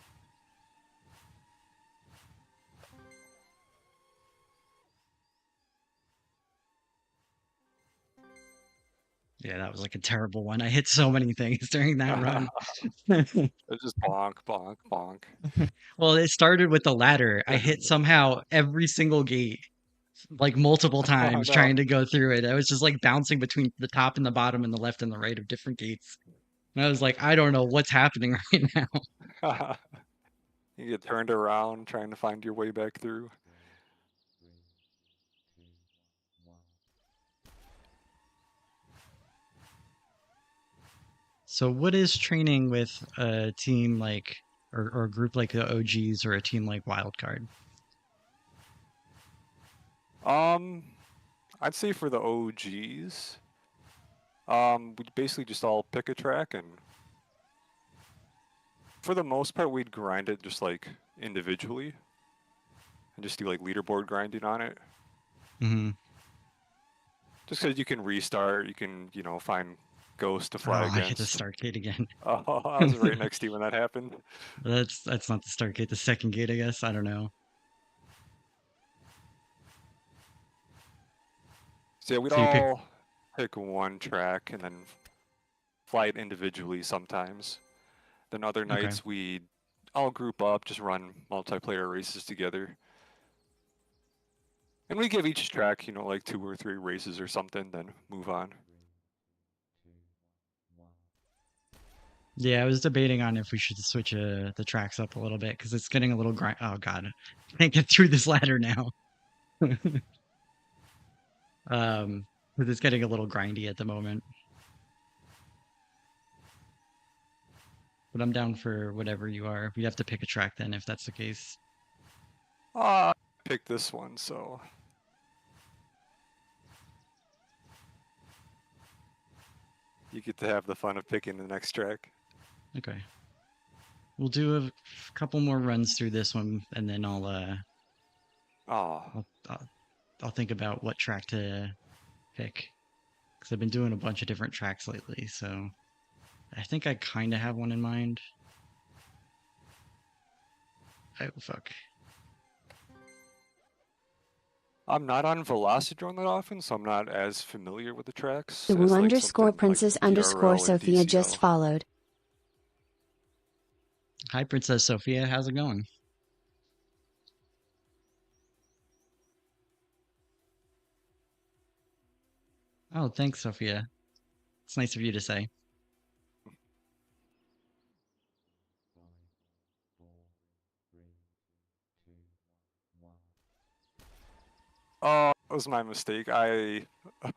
Yeah, that was like a terrible one. I hit so many things during that run. It's just bonk, bonk, bonk. Well, it started with the ladder. I hit somehow every single gate, like multiple Oh times no. trying to go through it. I was just like bouncing between the top and the bottom and the left and the right of different gates. And I was like, I don't know what's happening right now. You get turned around trying to find your way back through. So, what is training with a team like, or a group like the OGs or a team like Wildcard? Um, I'd say for the OGs, we basically just all pick a track, and for the most part, we'd grind it just like individually and just do like leaderboard grinding on it. Hmm. Just because you can restart, you can, find ghosts to Oh, fly I hit the against. start gate again. Oh, I was right next to you when that happened. That's not the start gate, the second gate, I guess. I don't know. So yeah, we'd So you pick, all pick one track and then fly it individually sometimes. Then other okay. nights we'd all group up, just run multiplayer races together. And we give each track, like 2 or 3 races or something, then move on. Yeah, I was debating on if we should switch the tracks up a little bit because it's getting a little grind. Oh God, I can't get through this ladder now. Because it's getting a little grindy at the moment. But I'm down for whatever you are. We have to pick a track then if that's the case. I picked this one, so you get to have the fun of picking the next track. Okay, we'll do a couple more runs through this one, and then Oh, I'll, I'll I'll think about what track to pick because I've been doing a bunch of different tracks lately. So I think I kind of have one in mind. Oh fuck. I'm not on Velocidrone that often, so I'm not as familiar with the The tracks will as like underscore something like princess underscore VRL or Sophia just DCL. followed. Hi, Princess Sophia. How's it going? Oh, thanks, Sophia. It's nice of you to say. Oh, that was my mistake. I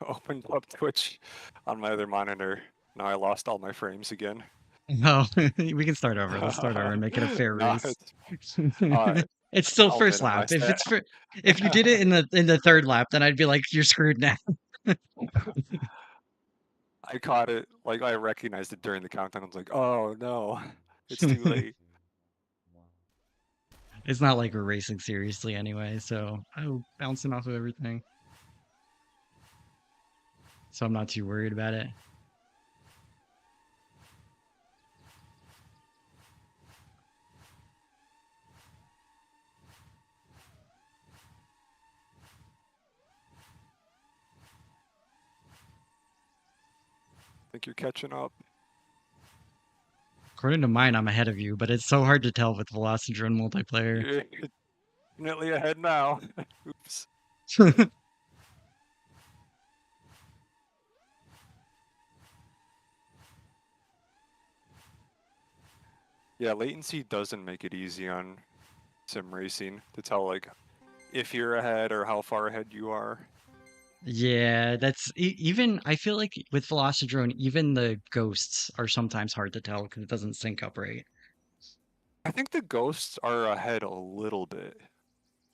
opened up Twitch on my other monitor. Now I lost all my frames again. No, we can start over. Let's start over and make it a fair No, race. uh, It's still I'll first lap. minimize that. If you did it in the third lap, then I'd be like, you're screwed now. I caught it, like I recognized it during the countdown. I was like, oh no, it's too late. It's not like we're racing seriously anyway, so I'm bouncing off of everything. So I'm not too worried about it. Think you're catching up. According to mine, I'm ahead of you, but it's so hard to tell with Velocidrone multiplayer. You're definitely ahead now. Oops. Yeah, latency doesn't make it easy on sim racing to tell like if you're ahead or how far ahead you are. Yeah, that's even I feel like with Velocidrone, even the ghosts are sometimes hard to tell because it doesn't sync up right. I think the ghosts are ahead a little bit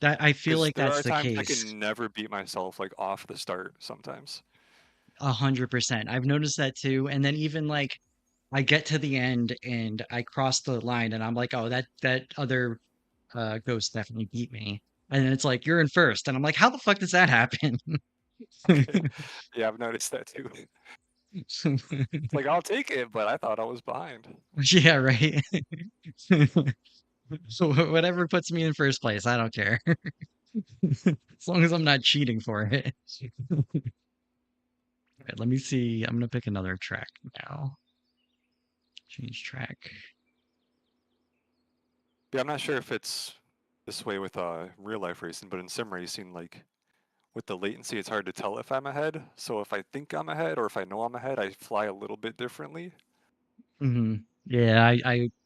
That I feel because like there that's are the times I case. can never beat myself like off the start sometimes. 100%. I've noticed that too. And then even like I get to the end and I cross the line and I'm like, oh, that other ghost definitely beat me. And then it's like you're in first, and I'm like, how the fuck does that happen? Okay. Yeah, I've noticed that too. It's like I'll take it, but I thought I was behind. Yeah, right. So whatever puts me in first place, I don't care. As long as I'm not cheating for it. Right, let me see. I'm gonna pick another track now. Change track. Yeah, I'm not sure if it's this way with real life racing, but in sim racing, like with the latency, it's hard to tell if I'm ahead. So if I think I'm ahead or if I know I'm ahead, I fly a little bit differently. Hmm. Yeah,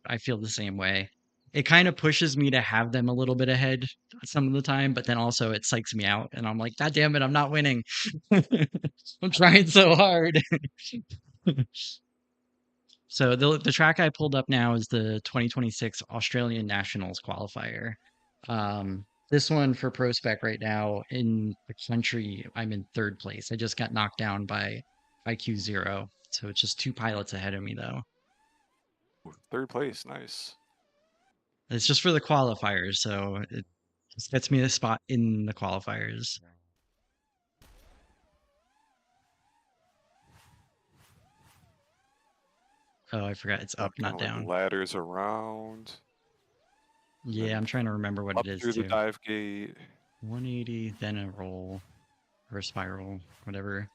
I feel the same way. It kind of pushes me to have them a little bit ahead some of the time, but then also it psychs me out, and I'm like, God damn it, I'm not winning. I'm trying so hard. So the track I pulled up now is the 2026 Australian Nationals qualifier. This one for Pro Spec right now in the country, I'm in third place. I just got knocked down by IQ zero, so it's just two pilots ahead of me though. Third place, nice. It's just for the qualifiers, so it just gets me a spot in the qualifiers. Oh, I forgot it's Yeah, up, kind not of like down. ladders around, Yeah, then I'm trying to remember what up it is through the too. dive gate. 180, then a roll or a spiral, whatever.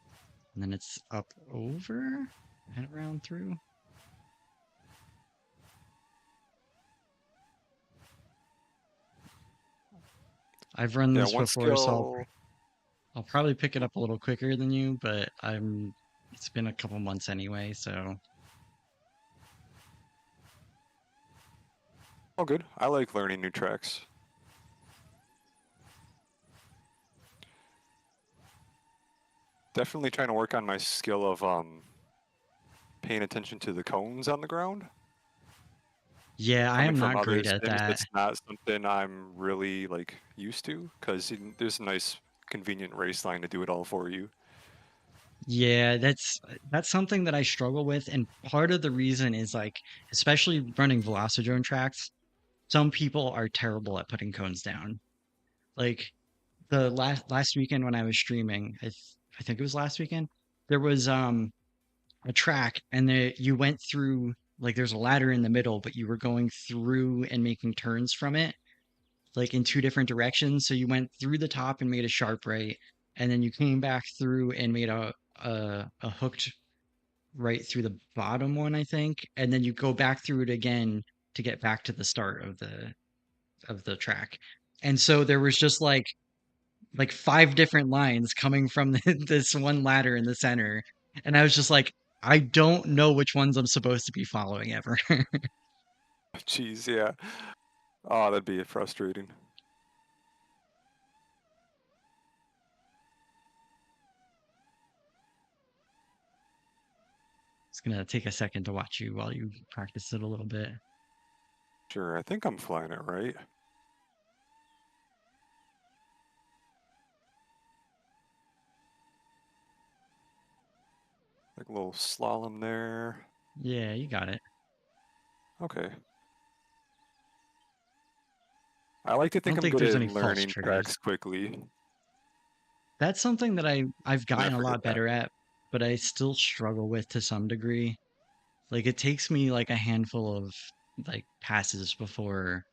And then it's up over and around through. I've run Yeah, this one before, so skill. I'll probably pick it Oh, up a little quicker than you, but it's been a couple months anyway, so all good. I like learning new tracks. Definitely trying to work on my skill of paying attention to the cones on the ground. yeah, I Coming am from not other great at sims, that. it's not something I'm really like used to because there's a nice convenient race line to do it all for you. Yeah, that's something that I struggle with, and part of the reason is like, especially running Velocidrone tracks, some people are terrible at putting cones down. Like the last weekend when I was streaming, I think it was last weekend, there was a track and you went through like there's a ladder in the middle, but you were going through and making turns from it like in two different directions. So you went through the top and made a sharp right, and then you came back through and made a hooked right through the bottom one, I think, and then you go back through it again to get back to the start of the track. And so there was just like five different lines coming from this one ladder in the center, and I was just like, I don't know which ones I'm supposed to be following ever. Jeez, yeah. Oh, that'd be frustrating. It's gonna take a second to watch you while you practice it a little bit. Sure, I think I'm flying it right. Like a little slalom there. Yeah, you got it. Okay. I like to I think don't I'm think good there's at any false learning triggers. tracks quickly. That's something that I've And I gotten a forget lot that. better at, but I still struggle with to some degree. Like it takes me like a handful of like passes before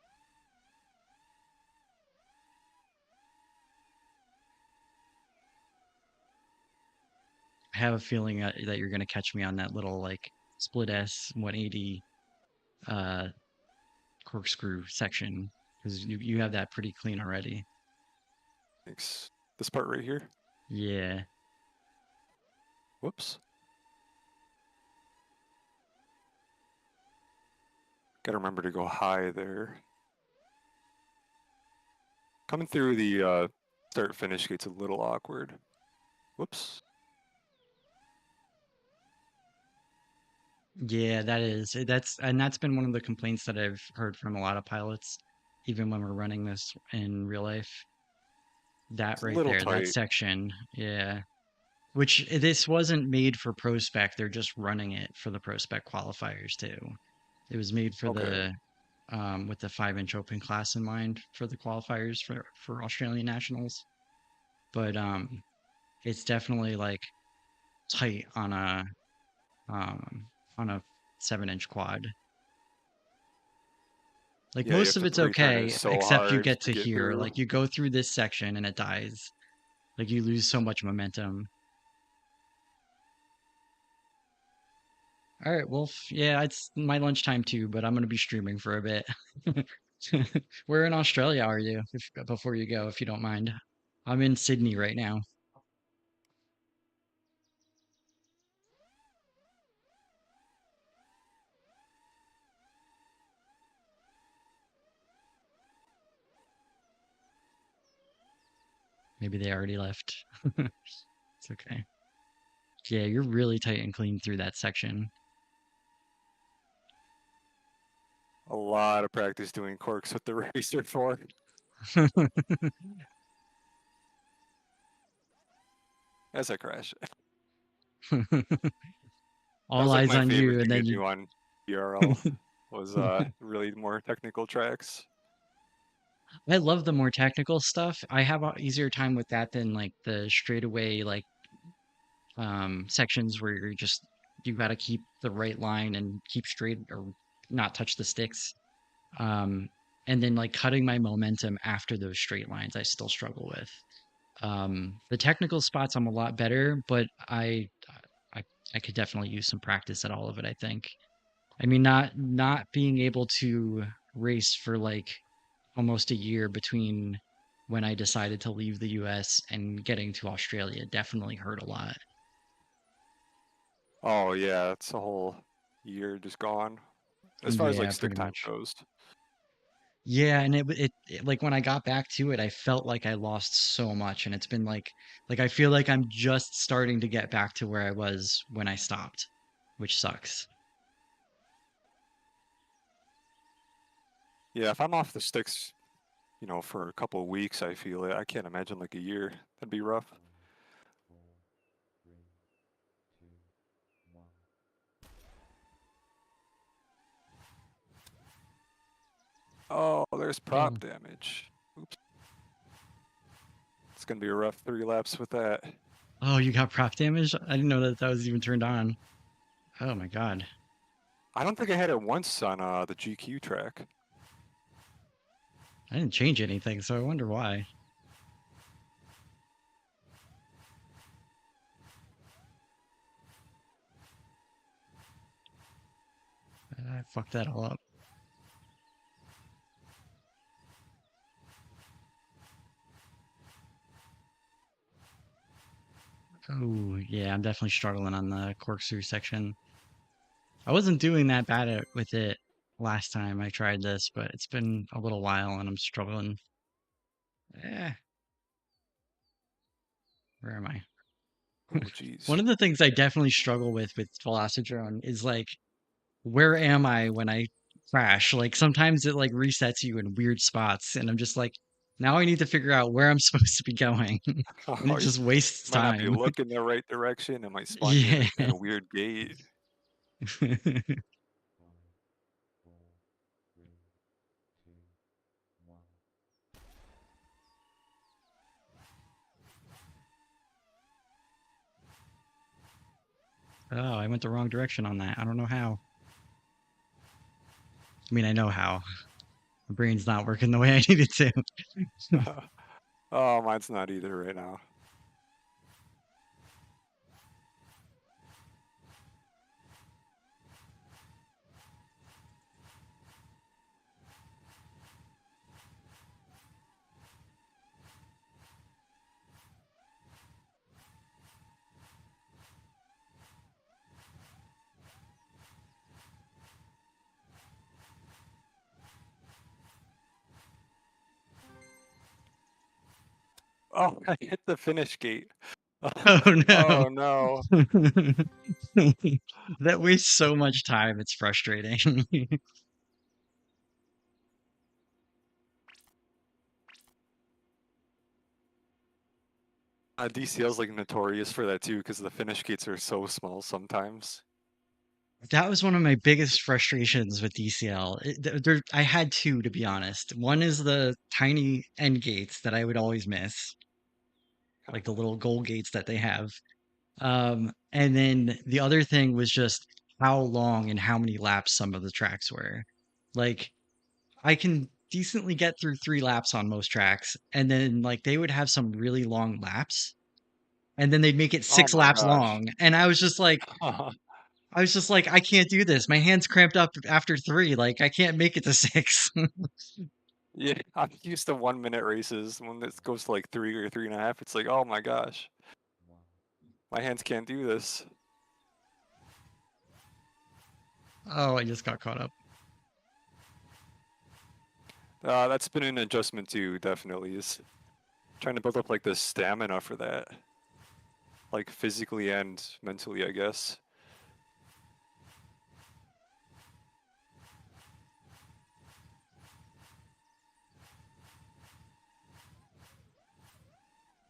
I have a feeling that you're gonna catch me on that little like split S 180 uh corkscrew section because you have that pretty clean already. Thanks. This part right here. Yeah. Whoops. Gotta remember to go high there. Coming through the start finish gate's a little awkward. Whoops. Yeah, that is. That's been one of the complaints that I've heard from a lot of pilots, even when we're running this in real life. That It's a right little there, that tight. section. Yeah. Which this wasn't made for Pro Spec. They're just running it for the Pro Spec qualifiers too. It was made for Okay. the with the 5-inch open class in mind for the qualifiers for Australian nationals. But it's definitely like tight um on a 7-inch quad. Like Yeah, you most have of to it's pre-turn it okay, so except you hard get to to get here. through. Like you go through this section and it dies. Like you lose so much momentum. All right, well, yeah, it's my lunchtime too, but I'm gonna be streaming for a bit. Where in Australia are you? Before you go, if you don't mind. I'm in Sydney right now. Maybe they already left. It's okay. Yeah, you're really tight and clean through that section. A lot of practice doing corks with the racer for. As I crash. That All was like eyes my on favorite you, and thing to then you. do on BRL was really more technical tracks. I love the more technical stuff. I have a easier time with that than like the straightaway like sections where you're just you got to keep the right line and keep straight or not touch the sticks. Um, and then like cutting my momentum after those straight lines, I still struggle with. The technical spots I'm a lot better, but I I could definitely use some practice at all of it, I think. I mean, not being able to race for like almost a year between when I decided to leave the US and getting to Australia definitely hurt a lot. Oh yeah, it's a whole year just gone. As far as like Yeah, stick pretty time much. goes. Yeah, and like when I got back to it, I felt like I lost so much, and it's been like I feel like I'm just starting to get back to where I was when I stopped, which sucks. Yeah, if I'm off the sticks, for a couple of weeks, I feel it. I can't imagine like a year. That'd be rough. Oh, there's prop Oh, damage. Oops. It's gonna be a rough 3 laps with that. oh, you got prop damage? I didn't know that that was even turned on. Oh my God. I don't think I had it once on the GQ track. I didn't change anything, so I wonder why. I fucked that all up. Oh, yeah, I'm definitely struggling on the corkscrew section. I wasn't doing that bad with it last time I tried this, but it's been a little while and I'm struggling. Eh, where am I? Oh, jeez. One of the things I definitely struggle with Velocidrone is like, where am I when I crash? Like sometimes it like resets you in weird spots, and I'm just like, now I need to figure out where I'm supposed to be going, and it Oh, you just wastes might not be time. looking the right direction. It might spawn you in Yeah. a weird gate. Oh, I went the wrong direction on that. I don't know how. I mean, I know how. My brain's not working the way I need it to. Oh, mine's not either right now. Oh, I hit the finish gate. Oh no. Oh no. That wastes so much time. It's frustrating. DCL's like notorious for that too, because the finish gates are so small sometimes. That was one of my biggest frustrations with DCL. I had two, to be honest. One is the tiny end gates that I would always miss, like the little gold gates that they have. And then the other thing was just how long and how many laps some of the tracks were. Like, I can decently get through 3 laps on most tracks, and then like they would have some really long laps, and then they'd make it Oh six my laps gosh. long. And I was just like, I can't do this. My hands cramped up after three. Like, I can't make it to six. Yeah, I'm used to 1 minute races. When this goes to like 3 or 3.5, it's like, oh my gosh, my hands can't do this. Oh, I just got caught up. That's been an adjustment too, definitely. Is trying to build up like the stamina for that, like physically and mentally, I guess.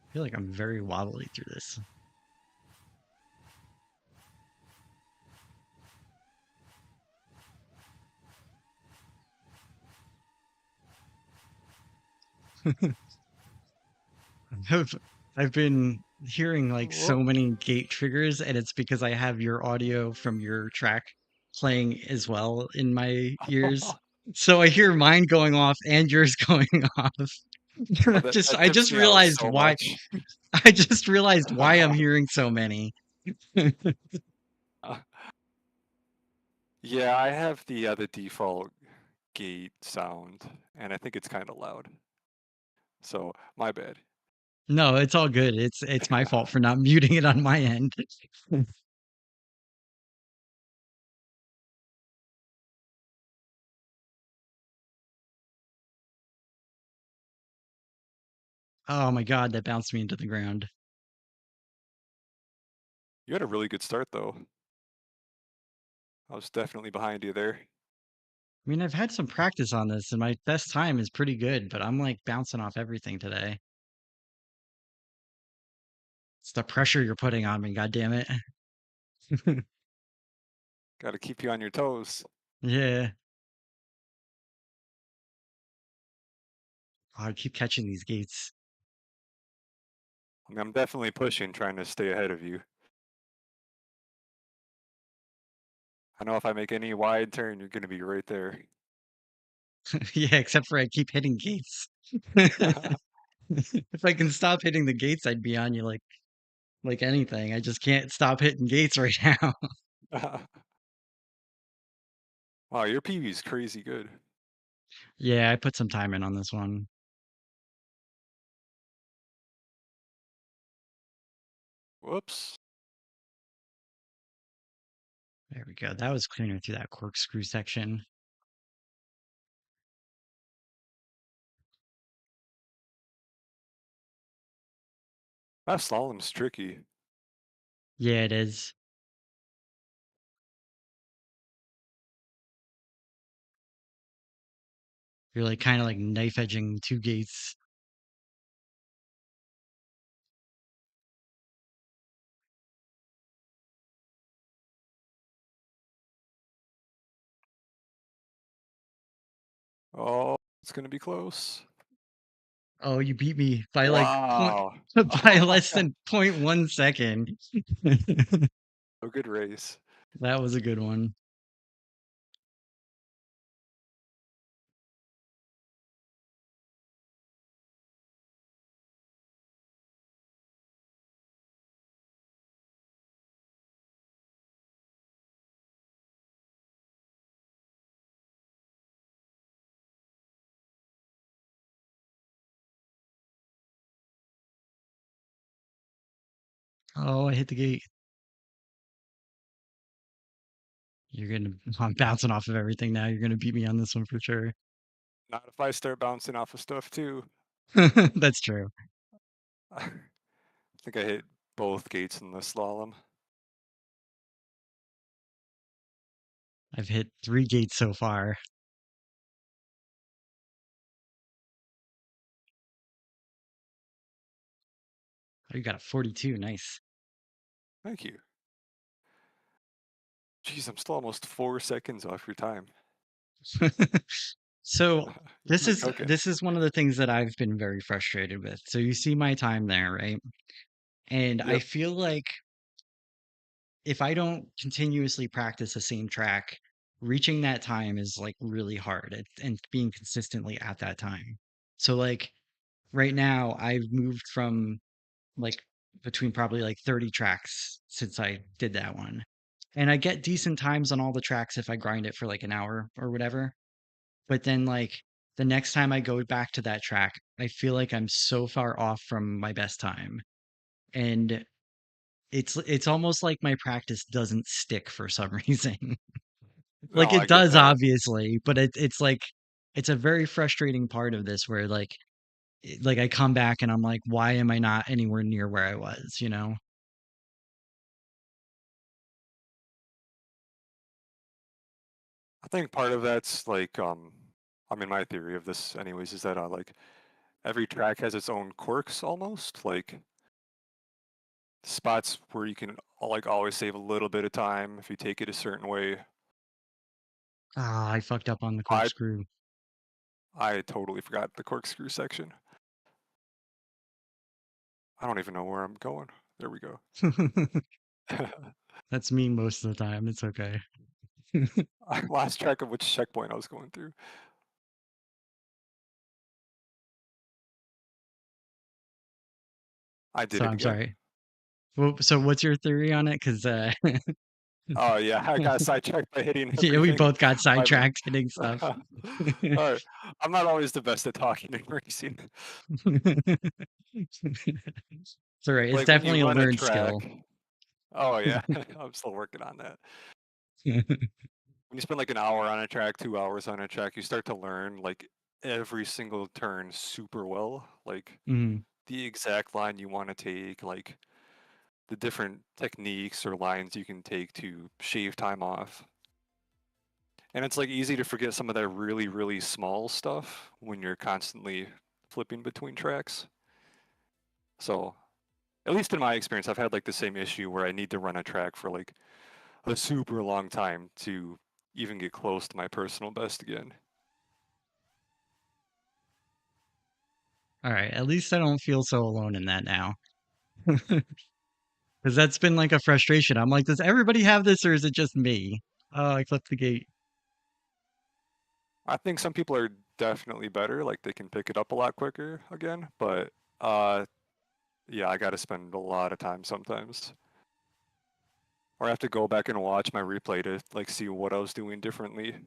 I feel like I'm very wobbly through this. I've I've been hearing like Whoop. so many gate triggers, and it's because I have your audio from your track playing as well in my ears. So I hear mine going off and yours going off. Oh, that Just that I tips just me out realized so why much. I just realized why I'm hearing so many. Yeah, I have the default gate sound, and I think it's kind of loud. So my bad. No, it's all good. It's my fault for not muting it on my end. Oh my god, that bounced me into the ground. You had a really good start though. I was definitely behind you there. I mean, I've had some practice on this, and my best time is pretty good, but I'm like bouncing off everything today. It's the pressure you're putting on me, god damn it. Got to keep you on your toes. Yeah. Oh, I keep catching these gates. I mean, I'm definitely pushing, trying to stay ahead of you. I know if I make any wide turn, you're going to be right there. Yeah, except for I keep hitting gates. If I can stop hitting the gates, I'd be on you like anything. I just can't stop hitting gates right now. Wow, your PB is crazy good. Yeah, I put some time in on this one. Whoops. There we go. That was cleaner through that corkscrew section. That slalom's tricky. Yeah, it is. You're like kind of like knife edging two gates. Oh, it's going to be close. Oh, you beat me by like point Wow. by Oh my less God. than 0.1 second. A good race. That was a good one. Oh, I hit the gate. I'm bouncing off of everything now. You're gonna beat me on this one for sure. Not if I start bouncing off of stuff too. That's true. I think I hit both gates in the slalom. I've hit 3 gates so far. Oh, you got a 42. Nice. Thank you. Jeez, I'm still almost 4 seconds off your time. So You've been cooking. this is one of the things that I've been very frustrated with. So you see my time there, right? And I Yep. feel like if I don't continuously practice the same track, reaching that time is like really hard and being consistently at that time. So like right now I've moved from like between probably like 30 tracks since I did that one. And I get decent times on all the tracks if I grind it for like an hour or whatever. But then like the next time I go back to that track, I feel like I'm so far off from my best time. And it's almost like my practice doesn't stick for some reason. Like No, I it get does that. obviously, but it's like it's a very frustrating part of this where like I come back and I'm like, why am I not anywhere near where I was, you know? I think part of that's like, I mean, my theory of this, anyways, is that like every track has its own quirks almost. Like spots where you can like always save a little bit of time if you take it a certain way. Ah, I fucked up on the I corkscrew. I totally forgot the corkscrew section. I don't even know where I'm going. There we go. That's me most of the time. It's okay. I lost track of which checkpoint I was going through. I did So it I'm again. sorry. Well, so what's your theory on it? Because Oh yeah, I got sidetracked by hitting yeah, we everything. both got My bad. sidetracked hitting stuff. All right, I'm not always the best at talking and racing. It's all right. It's Like when you definitely a run a learned track. skill. Oh yeah, I'm still working on that. When you spend like an hour on a track, 2 hours on a track, you start to learn like every single turn super well. Like Mhm. the exact line you want to take, like the different techniques or lines you can take to shave time off. And it's like easy to forget some of that really, really small stuff when you're constantly flipping between tracks. So, at least in my experience, I've had like the same issue where I need to run a track for like a super long time to even get close to my personal best again. All right. At least I don't feel so alone in that now. Because that's been like a frustration. I'm like, does everybody have this or is it just me? Oh, I clipped the gate. I think some people are definitely better, like they can pick it up a lot quicker again, but uh yeah, I got to spend a lot of time sometimes. Or I have to go back and watch my replay to like see what I was doing differently.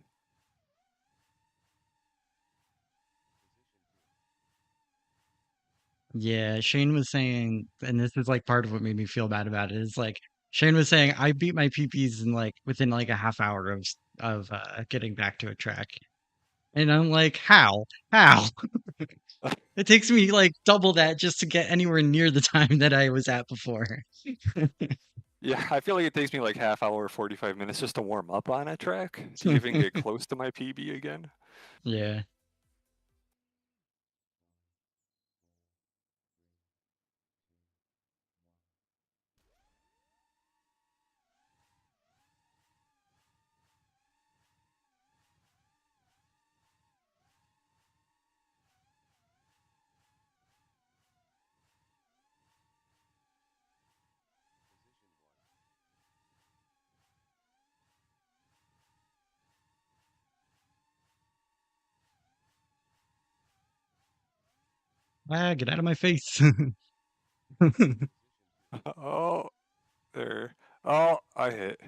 Yeah, Shane was saying, and this is like part of what made me feel bad about it, is like Shane was saying I beat my PPs in like within like a half hour of getting back to a track. And I'm like, how? How? It takes me like double that just to get anywhere near the time that I was at before. Yeah, I feel like it takes me like half hour, 45 minutes just to warm up on a track to even get close to my PB again. Yeah. Ah, get out of my face. Oh, there. Oh, I hit.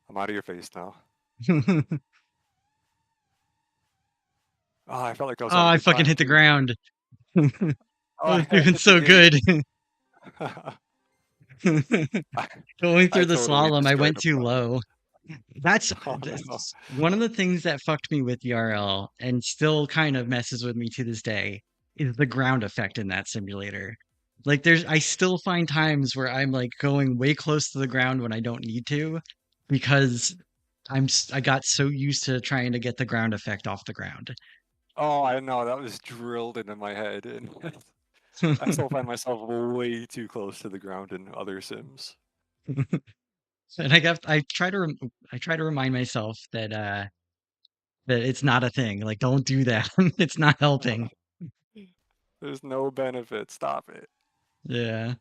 I'm out of your face now. Oh, I felt like I was Oh, on a I good fucking time hit the too. ground. I Oh, was I doing hit the so gate. good. I, Going I through the totally slalom, I destroyed went him too though. low. Oh no. That's one of the things that fucked me with ERL and still kind of messes with me to this day is the ground effect in that simulator. Like I still find times where I'm like going way close to the ground when I don't need to because I got so used to trying to get the ground effect off the ground. Oh, I know that was drilled into my head, and I still find myself way too close to the ground in other sims. And I try to remind myself that that it's not a thing. Like don't do that. It's not helping. There's no benefit. Stop it. Yeah.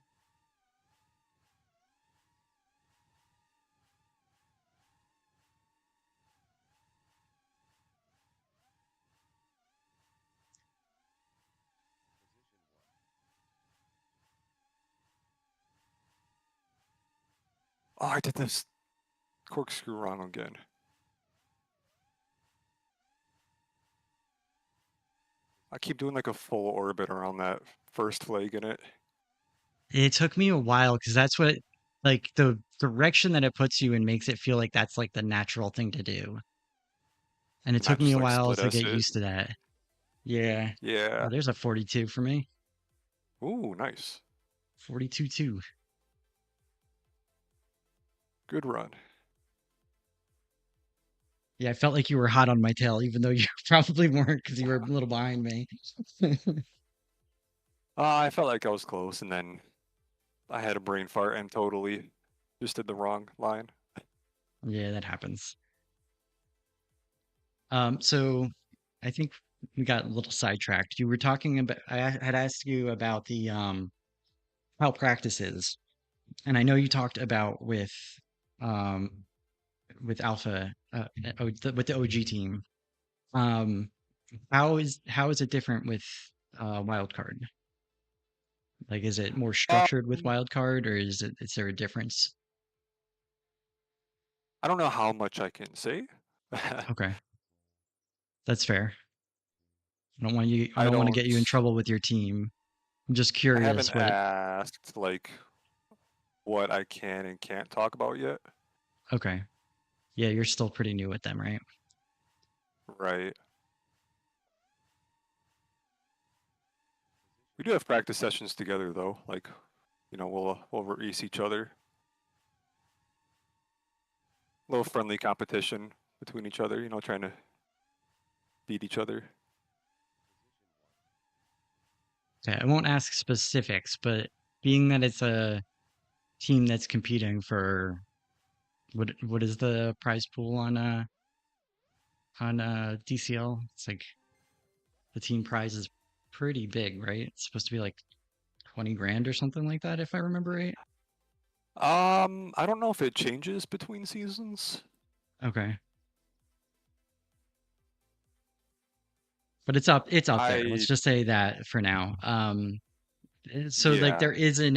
Oh, I did this corkscrew wrong again. I keep doing like a full orbit around that first flag in it. It took me a while because that's what like the direction that it puts you in makes it feel like that's like the natural thing to do. And it took Not me just a like while split to get S it. used to that. Yeah. Yeah. Oh, there's a 42 for me. Ooh, nice. 42 2. Good run. Yeah, I felt like you were hot on my tail, even though you probably weren't because you were a little behind me. I felt like I was close, and then I had a brain fart and totally just did the wrong line. Yeah, that happens. So I think we got a little sidetracked. You were talking about, had asked you about the how practice is, and I know you talked about um with Alpha with the OG team. Um, how is it different with Wildcard? Like, is it more structured with Um, Wildcard, or is there a difference? I don't know how much I can say. Okay, that's fair. I I don't want to don't. get you in trouble with your team. I'm just I curious haven't what it. asked like what I can and can't talk about yet. Okay, yeah, you're still pretty new with them, right? Right. We do have practice sessions together though. Like, we'll race each other. A little friendly competition between each other. Trying to beat each other. Okay, I won't ask specifics, but being that it's a team that's competing for what is the prize pool on DCL? It's like the team prize is pretty big, right? It's supposed to be like 20 grand or something like that, if I remember right. I don't know if it changes between seasons. Okay. But it's up there. Let's I just say that for now. So like Yeah. there is an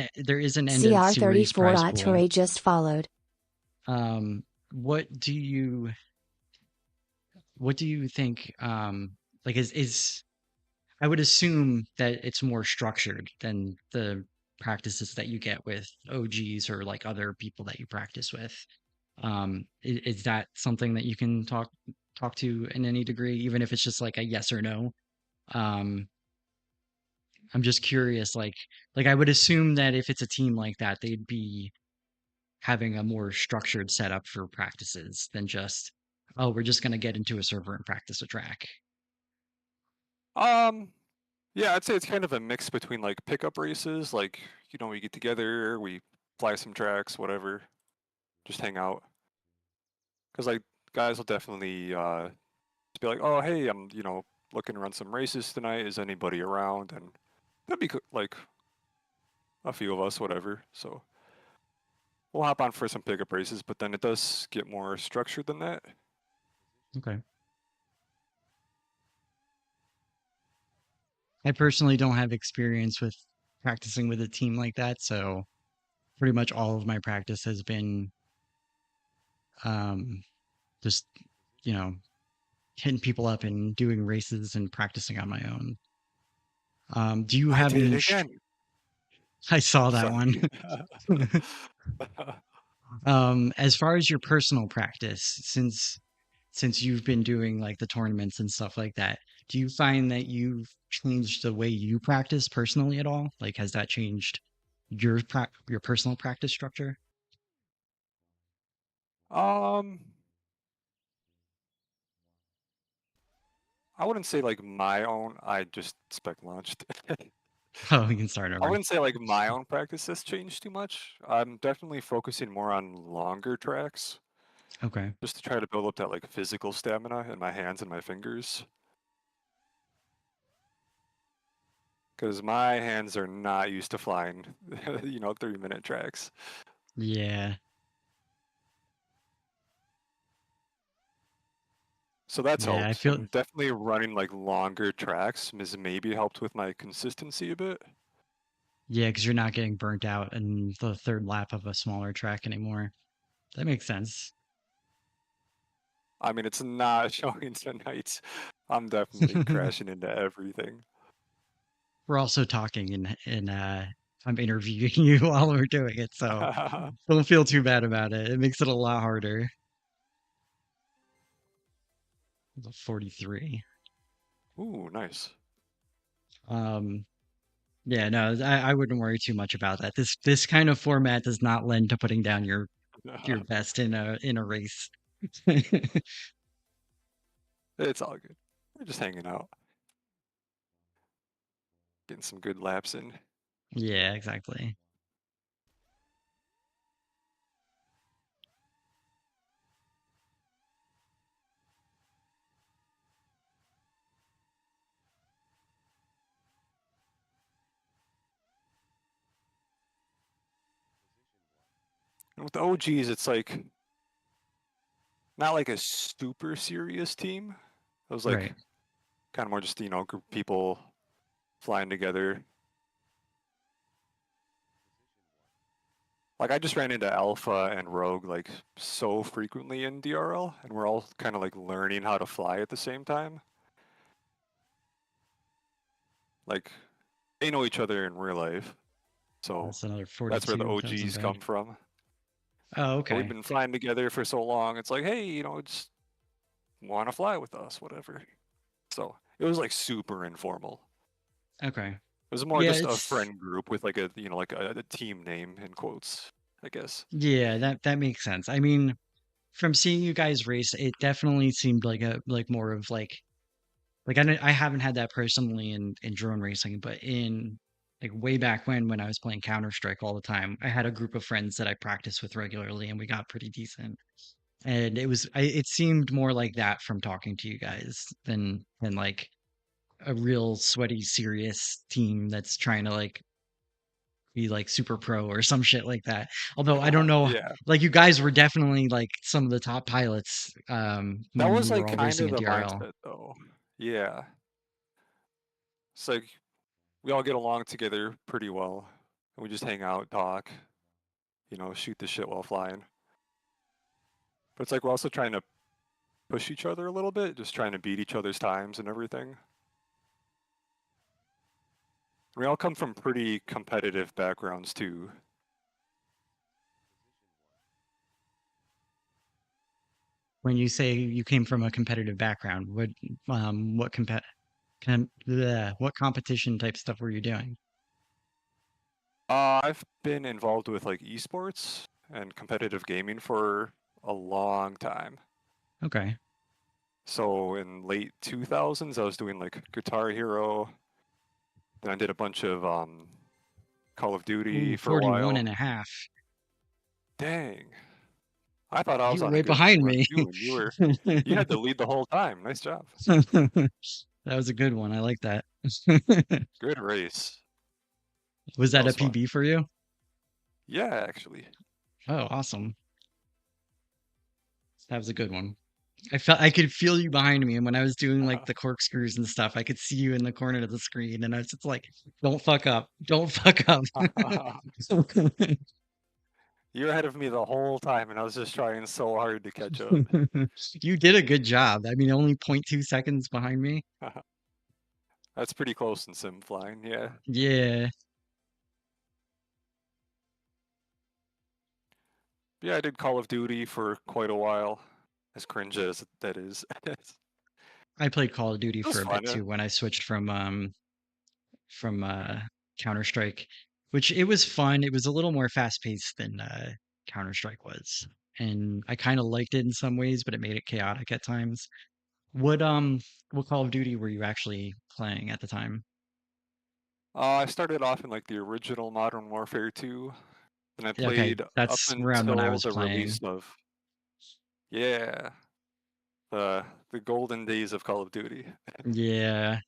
end of series prize pool. CR34.Tori just followed. Um, what do you what do you think like is I would assume that it's more structured than the practices that you get with OGs or like other people that you practice with. Is that something that you can talk to in any degree, even if it's just like a yes or no? Um, I'm just curious, like I would assume that if it's a team like that, they'd be having a more structured setup for practices than just, oh, we're just gonna get into a server and practice a track. Um, yeah, I'd say it's kind of a mix between like pickup races, like, we get together, we fly some tracks, whatever, just hang out. Because like guys will definitely just be like, oh hey, I'm looking to run some races tonight. Is anybody around? And that'd be like a few of us, whatever. So we'll hop on for some pickup races, but then it does get more structured than that. Okay. I personally don't have experience with practicing with a team like that, so pretty much all of my practice has been um, just you know hitting people up and doing races and practicing on my own. Do you I have did it any? again. I saw that one. Sorry. As far as your personal practice, since since you've been doing like the tournaments and stuff like that, do you find that you've changed the way you practice personally at all? Like, has that changed your personal practice structure? Um, I wouldn't say like my own. I just spec launched. Oh, we can start I over. wouldn't say like my own practice has changed too much. I'm definitely focusing more on longer tracks, Okay. just to try to build up that like physical stamina in my hands and my fingers. Because my hands are not used to flying, 3-minute tracks. Yeah. So that's Yeah, I helped. feel And definitely running like longer tracks has maybe helped with my consistency a bit. yeah, because you're not getting burnt out in the third lap of a smaller track anymore. That makes sense. I mean, it's not showing tonight. I'm definitely crashing into everything. We're also talking and I'm interviewing you while we're doing it, so don't feel too bad about it. It makes it a lot harder. 43. Ooh, nice. Um, yeah, no, I wouldn't worry too much about that. This kind of format does not lend to putting down your best in a race. It's all good. We're just hanging out, getting some good laps in. Yeah, exactly. And with the OGs, it's like not like a super serious team. It was like Right. kind of more just, group of people flying together. Like I just ran into Alpha and Rogue like so frequently in DRL, and we're all kind of like learning how to fly at the same time. Like they know each other in real life, so That's another that's where the 42. That wasn't OGs bad. come from. Oh, But we've okay. been flying together for so long. It's like, hey, just want to fly with us, whatever. So it was like super informal. Okay. It was more Yeah, just a it's friend group with like a team name in quotes, I guess. yeah, that makes sense. I mean, from seeing you guys race, it definitely seemed like a like more of like I haven't had that personally in drone racing, but in like way back when I was playing Counter Strike all the time, I had a group of friends that I practiced with regularly, and we got pretty decent. And it seemed more like that from talking to you guys than like a real sweaty, serious team that's trying to like be like super pro or some shit like that. Although I don't know, Yeah, like you guys were definitely like some of the top pilots that when was we were like all kind racing of in the DRL. mindset though. Yeah, it's like we all get along together pretty well, and we just hang out, talk, shoot the shit while flying. But it's like we're also trying to push each other a little bit, just trying to beat each other's times and everything. We all come from pretty competitive backgrounds too. When you say you came from a competitive background, what competition type stuff were you doing? I've been involved with like esports and competitive gaming for a long time. Okay. So in late 2000s, I was doing like Guitar Hero. Then I did a bunch of Call of Ooh, Duty for a 41 while. and a half. Dang, I thought I You was were on a right good behind run me. too, and you had the lead the whole time. Nice job. That was a good one. I like that. Good race. Was That that a was fun. PB for you? Yeah, actually. Oh, awesome. That was a good one. I could feel you behind me, and when I was doing like the corkscrews and stuff, I could see you in the corner of the screen, and I was just like, "Don't fuck up! Don't fuck up!" You were ahead of me the whole time, and I was just trying so hard to catch up. You did a good job. I mean, only 0.2 seconds behind me. That's pretty close in sim flying, yeah. Yeah. Yeah, I did Call of Duty for quite a while. as cringe as that is. It I played Call of Duty was for a bit fun. too when I switched from Counter-Strike, which it was fun. It was a little more fast-paced than Counter-Strike was. And I kind of liked it in some ways, but it made it chaotic at times. What um what Call of Duty were you actually playing at the time? I started off in like the original Modern Warfare 2, and I Yeah, okay, played up that's around when I until was the release playing. of, yeah, the golden days of Call of Duty. Yeah.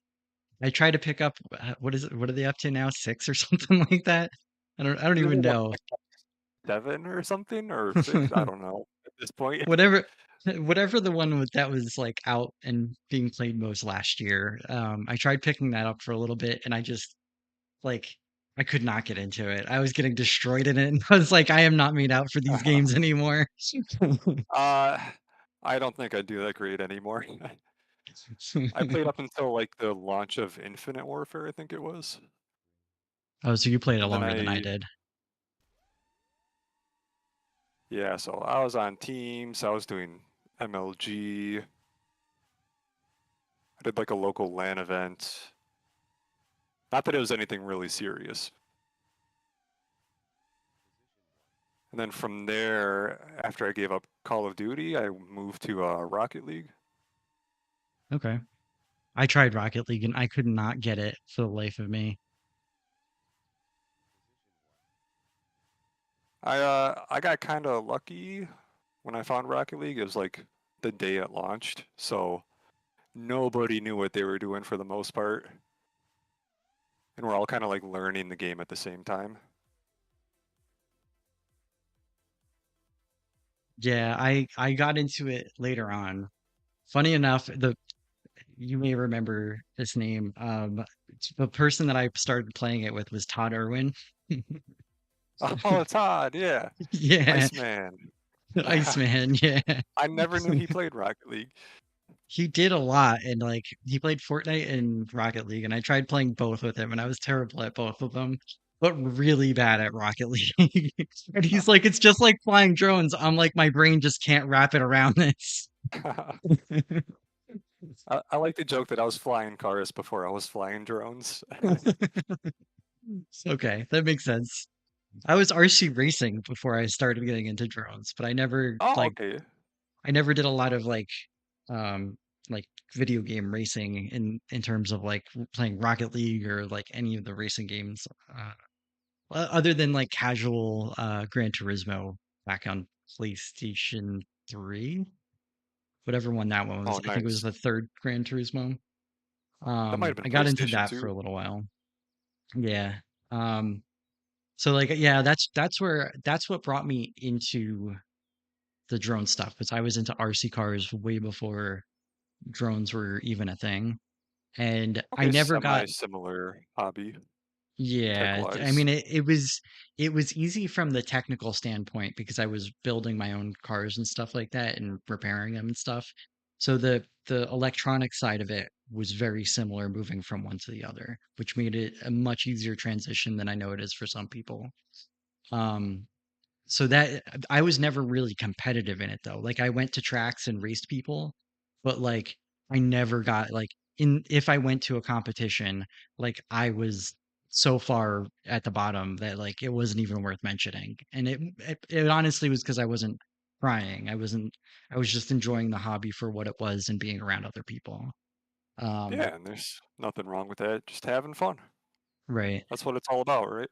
I tried to pick up what is it? What are they up to now? 6 or something like that? I don't They're even what, know. like 7 or something or 6? I don't know at this point. Whatever whatever the one that was like out and being played most last year. I tried picking that up for a little bit and I just like I could not get into it. I was getting destroyed in it and I was like, I am not made out for these games anymore. Uh, I don't think I do that great anymore. I played up until like the launch of Infinite Warfare, I think it was, Oh, so you played it and then longer than I did. yeah, so I was on teams. I was doing MLG. I did like a local LAN event. Not that it was anything really serious. And then from there, after I gave up Call of Duty, I moved to Rocket League. Okay. I tried Rocket League and I could not get it for the life of me. I got kind of lucky when I found Rocket League. It was like the day it launched, so nobody knew what they were doing for the most part, and we're all kind of like learning the game at the same time. Yeah, I got into it later on. Funny enough, the you may remember his name. The person that I started playing it with was Todd Irwin. Oh, Todd, yeah, Yeah, Iceman. Iceman. Yeah, I never knew he played Rocket League. he did a lot, and like he played Fortnite and Rocket League, and I tried playing both with him, and I was terrible at both of them, but really bad at Rocket League. And he's like, it's just like flying drones. I'm like, my brain just can't wrap it around this. I like to joke that I was flying cars before I was flying drones. Okay, that makes sense. I was RC racing before I started getting into drones, but Oh, okay. I never did a lot of um like video game racing in terms of like playing Rocket League or like any of the racing games other than like casual Gran Turismo back on PlayStation 3, whatever one that one was. Oh, I think it was nice. the third Gran Turismo. That might have I been got into PlayStation that for 2. a little while. Yeah. Um so like yeah, that's what brought me into the drone stuff because I was into RC cars way before drones were even a thing. And I Okay, never got semi-similar hobby, yeah, I tech-wise. mean it was easy from the technical standpoint because I was building my own cars and stuff like that and repairing them and stuff. So the electronic side of it was very similar moving from one to the other, which made it a much easier transition than I know it is for some people. Um, So that I was never really competitive in it though. Like I went to tracks and raced people, but like I never got like in if I went to a competition, like I was so far at the bottom that like it wasn't even worth mentioning. And it honestly was because I wasn't trying. I was just enjoying the hobby for what it was and being around other people. Um, Yeah, and there's nothing wrong with that. Just having fun. right. That's what it's all about, right?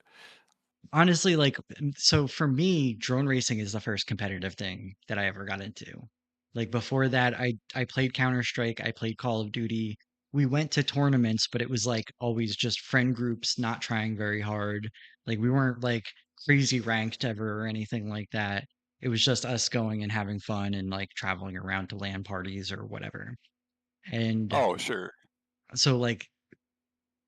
Honestly, like, so for me, drone racing is the first competitive thing that I ever got into. Like before that, I played Counter-Strike, I played Call of Duty. We went to tournaments, but it was like always just friend groups not trying very hard. Like we weren't like crazy ranked ever or anything like that. It was just us going and having fun and like traveling around to LAN parties or whatever. And Oh, sure. so like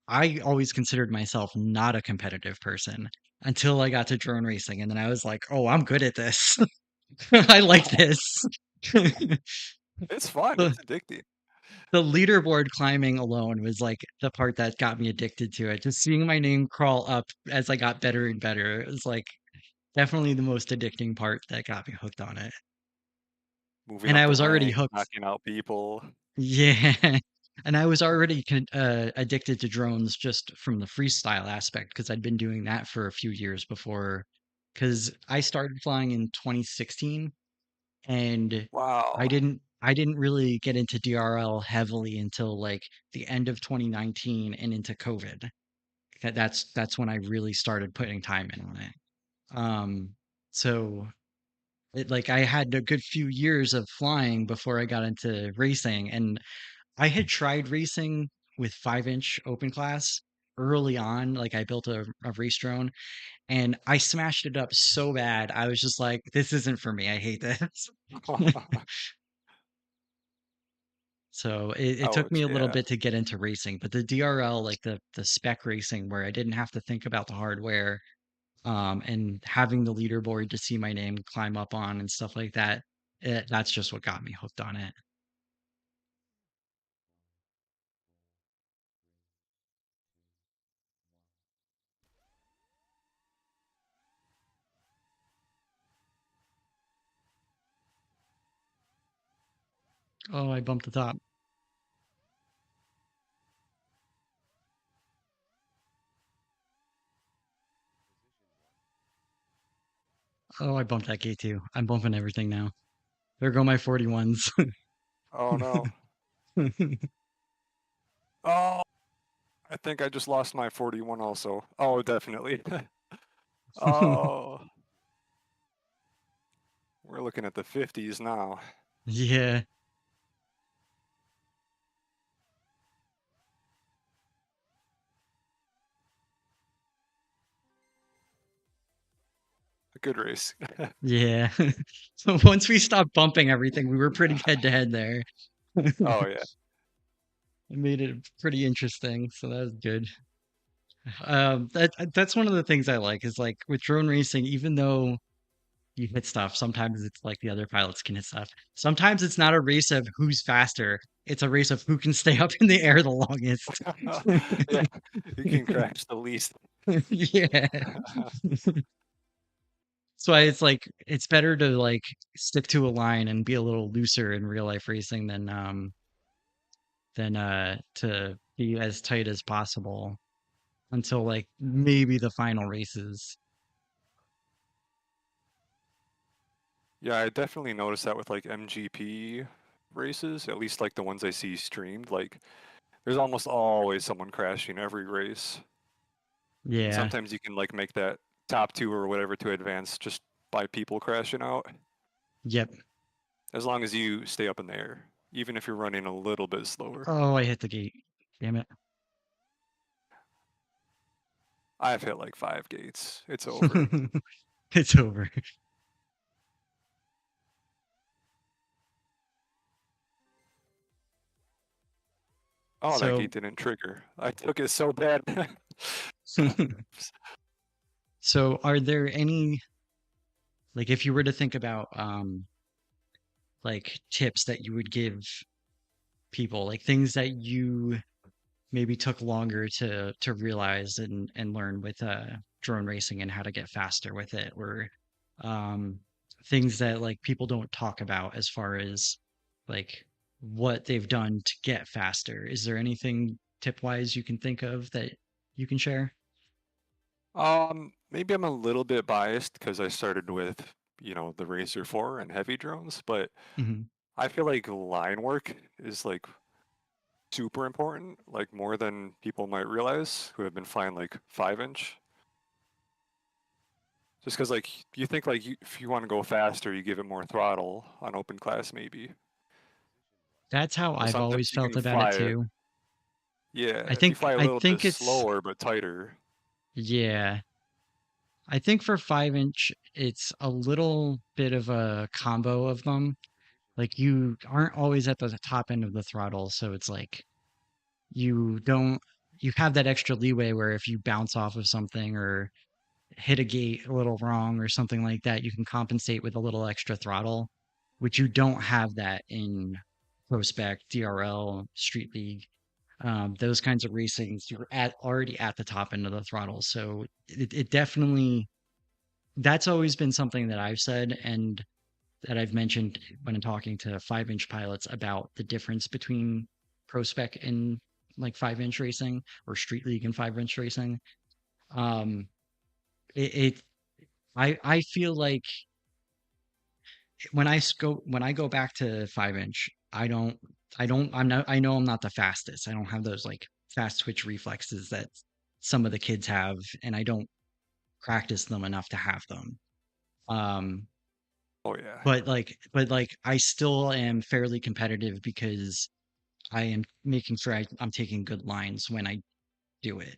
I always considered myself not a competitive person until I got to drone racing, and then I was like, "Oh, I'm good at this. I like this." It's fun. The It's addicting. the leaderboard climbing alone was like the part that got me addicted to it. Just seeing my name crawl up as I got better and better. It was like definitely the most addicting part that got me hooked on it. moving And up I the was already ranks, hooked. knocking out people. Yeah. And I was already addicted to drones just from the freestyle aspect because I'd been doing that for a few years before. Because I started flying in 2016, and Wow. I didn't really get into DRL heavily until like the end of 2019 and into COVID. That's when I really started putting time in on it. Um, so like I had a good few years of flying before I got into racing, and I had tried racing with 5-inch open class early on. Like I built a race drone and I smashed it up so bad. I was just like, this isn't for me. I hate this. So it took me Ouch, a little yeah. bit to get into racing, but the DRL, like the spec racing where I didn't have to think about the hardware, and having the leaderboard to see my name climb up on and stuff like that, that's just what got me hooked on it. Oh, I bumped the top. Oh, I bumped that gate too. I'm bumping everything now. There go my 41s. Oh no. Oh, I think I just lost my 41 also. Oh, definitely. Oh, we're looking at the 50s now. Yeah, A good race. yeah. So once we stopped bumping everything, we were pretty head to head there. Oh It yeah. made it pretty interesting, so that was good. That's one of the things I like is like with drone racing, even though you hit stuff, sometimes it's like the other pilots can hit stuff. Sometimes it's not a race of who's faster, it's a race of who can stay up in the air the longest. Yeah, you can crash the least. Yeah. So it's like it's better to like stick to a line and be a little looser in real life racing than to be as tight as possible until like maybe the final races. Yeah, I definitely noticed that with like MGP races, at least like the ones I see streamed, like there's almost always someone crashing every race. And Yeah. sometimes you can like make that top two or whatever to advance just by people crashing out, Yep. as long as you stay up in the air, even if you're running a little bit slower. Oh, I hit the gate. Damn it. I've hit like 5 gates. It's over. It's over. Oh, that So gate didn't trigger. I took it so bad. so are there any like if you were to think about like tips that you would give people, like things that you maybe took longer to realize and learn with drone racing and how to get faster with it, or um things that like people don't talk about as far as like what they've done to get faster. Is there anything tip wise you can think of that you can share? Maybe I'm a little bit biased because I started with, the Racer 4 and heavy drones, but Hmm. I feel like line work is like super important, like more than people might realize who have been flying like 5-inch. Just because like you think like if you want to go faster, you give it more throttle on open class maybe. That's how But I've always sometimes you felt can about it fly it. too. Yeah, if you fly a I little bit think it's slower but tighter. yeah. I think for 5-inch, it's a little bit of a combo of them. Like you aren't always at the top end of the throttle, so it's like you don't you have that extra leeway where if you bounce off of something or hit a gate a little wrong or something like that, you can compensate with a little extra throttle, which you don't have that in Pro Spec, DRL, Street League. Those kinds of racings, you're at already at the top end of the throttle. So it definitely that's always been something that I've said. And that I've mentioned when I'm talking to 5-inch pilots about the difference between pro spec and like 5-inch racing or street league and 5-inch racing. Um, it I feel like when I go back to 5-inch, I know I'm not the fastest. I don't have those like fast twitch reflexes that some of the kids have, and I don't practice them enough to have them. Um, Oh yeah. but I still am fairly competitive because I am making sure I'm taking good lines when I do it.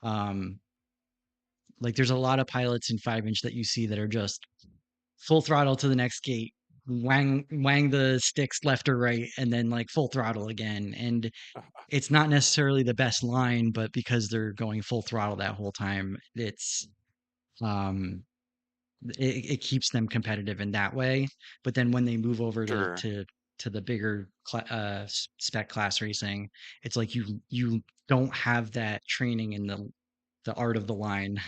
Um, like there's a lot of pilots in 5-inch that you see that are just full throttle to the next gate, wang the sticks left or right, and then like full throttle again. And it's not necessarily the best line, but because they're going full throttle that whole time, um it keeps them competitive in that way. But then when they move over Sure. to the bigger spec class racing, it's like you don't have that training in the art of the line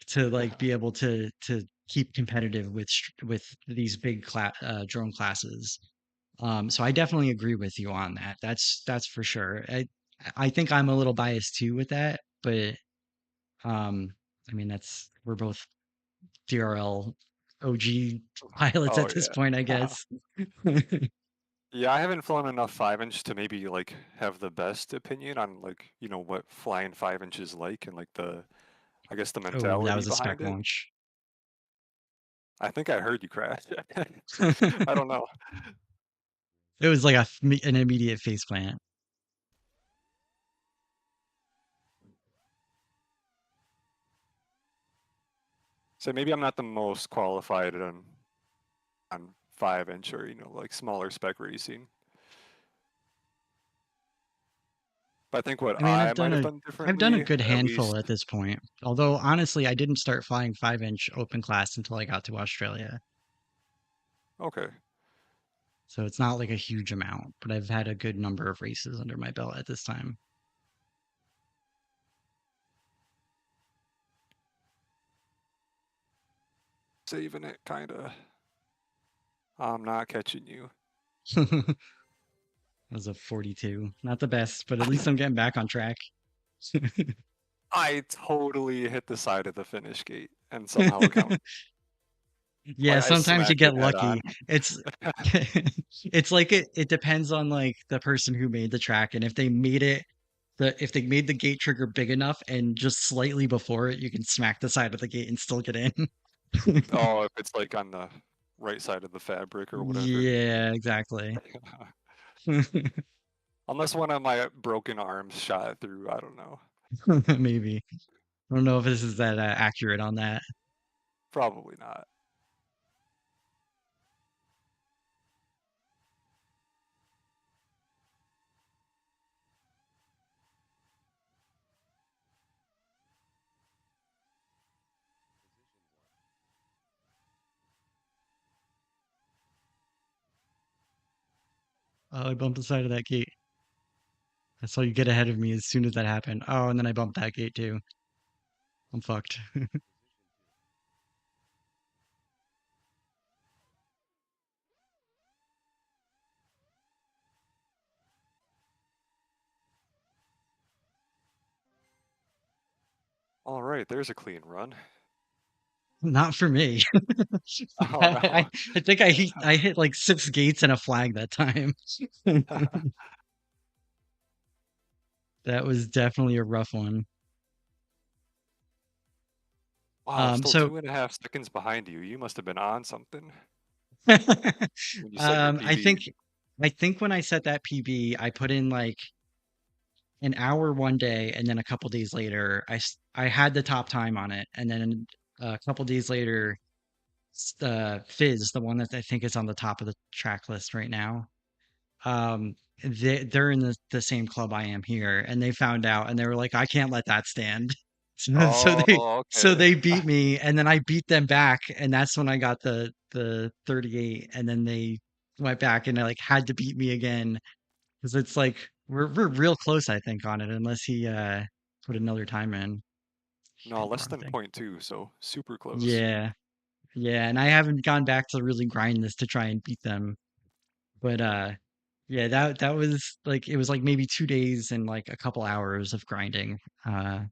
to like be able to keep competitive with these big drone classes. So I definitely agree with you on that. That's for sure. I think I'm a little biased too with that, but um, I mean that's we're both DRL OG pilots Oh at this point, I yeah. guess. Yeah, I haven't flown enough 5-inch to maybe like have the best opinion on like, what flying 5-inch is like and like I guess the Oh, that mentality was a spec behind it. launch. I think I heard you crash. I don't know. It was like an immediate face plant. So maybe I'm not the most qualified on 5-inch or like smaller spec racing. But I think what I mean, I might have done I've done a differently, good at handful least. at this point. Although honestly, I didn't start flying 5-inch open class until I got to Australia. Okay. So it's not like a huge amount, but I've had a good number of races under my belt at this time. Saving it, kinda. I'm not catching you. That was a 42. Not the best, but at least I'm getting back on track. I totally hit the side of the finish gate and somehow it counted. Yeah, Like I sometimes you smacked get it head on. lucky. It's it's like it depends on like the person who made the track and if they made the gate trigger big enough and just slightly before it, you can smack the side of the gate and still get in. Oh, if it's like on the right side of the fabric or whatever. Yeah, exactly. Unless one of my broken arms shot it through, I don't know. Maybe. I don't know if this is that accurate on that. Probably not. Oh, I bumped the side of that gate. I saw you get ahead of me as soon as that happened. Oh, and then I bumped that gate too. I'm fucked. All right, there's a clean run. Not for me. Oh I, no. I I think I hit like 6 gates and a flag that time. That was definitely a rough one. Wow, still So 2.5 seconds behind you. You must have been on something when you set your I PB. think when I set that PB, I put in like an hour one day, and then a couple days later, I had the top time on it, and then a couple days later, Fizz, the one that I think is on the top of the track list right now. They're in the same club I am here, and they found out, and they were like, I can't let that stand. Oh, So okay. they beat me, and then I beat them back, and that's when I got the 38, and then they went back and they like had to beat me again because it's like we're real close, I think, on it, unless he put another time in. He No, did the less wrong than thing. point 0.2, so super close. Yeah. Yeah, and I haven't gone back to really grind this to try and beat them. But yeah, that was like it was like maybe 2 days and like a couple hours of grinding uh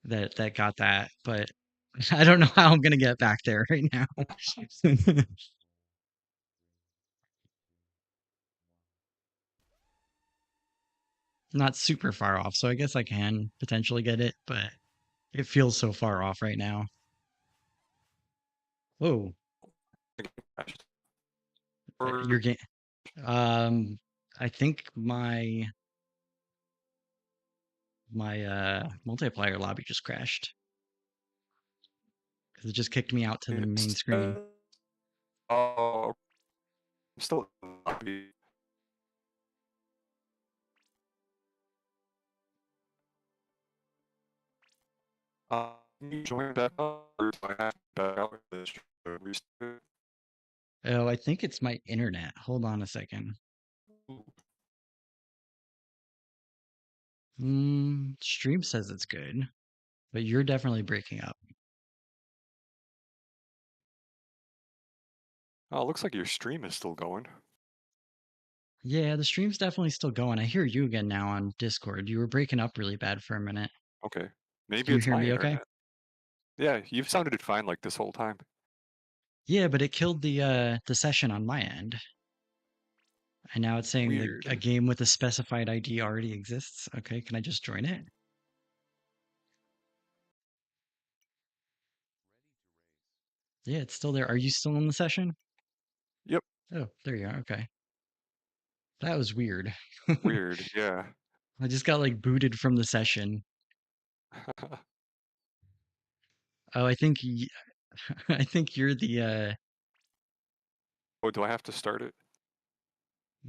that got that. But I don't know how I'm gonna get back there right now. Not super far off, so I guess I can potentially get it, but it feels so far off right now. Whoa, you're Or getting um I think my multiplayer lobby just crashed because it just kicked me out to the main it's screen. oh, I'm still in the lobby. Can you join back up, or do I have to back out with this? Restart? Oh, I think it's my internet. Hold on a second. Ooh. Stream says it's good, but you're definitely breaking up. Oh, it looks like your stream is still going. Yeah, the stream's definitely still going. I hear you again now on Discord. You were breaking up really bad for a minute. Okay. Can Maybe you it's hear my me okay? internet. Yeah, you've sounded fine like this whole time. Yeah, but it killed the session on my end. And now it's saying that a Weird. game with a specified ID already exists. Okay, can I just join it? Yeah, it's still there. Are you still in the session? Yep. Oh, there you are. Okay. That was weird. Weird. Yeah. I just got like booted from the session. Oh, I think you're the Oh, do I have to start it?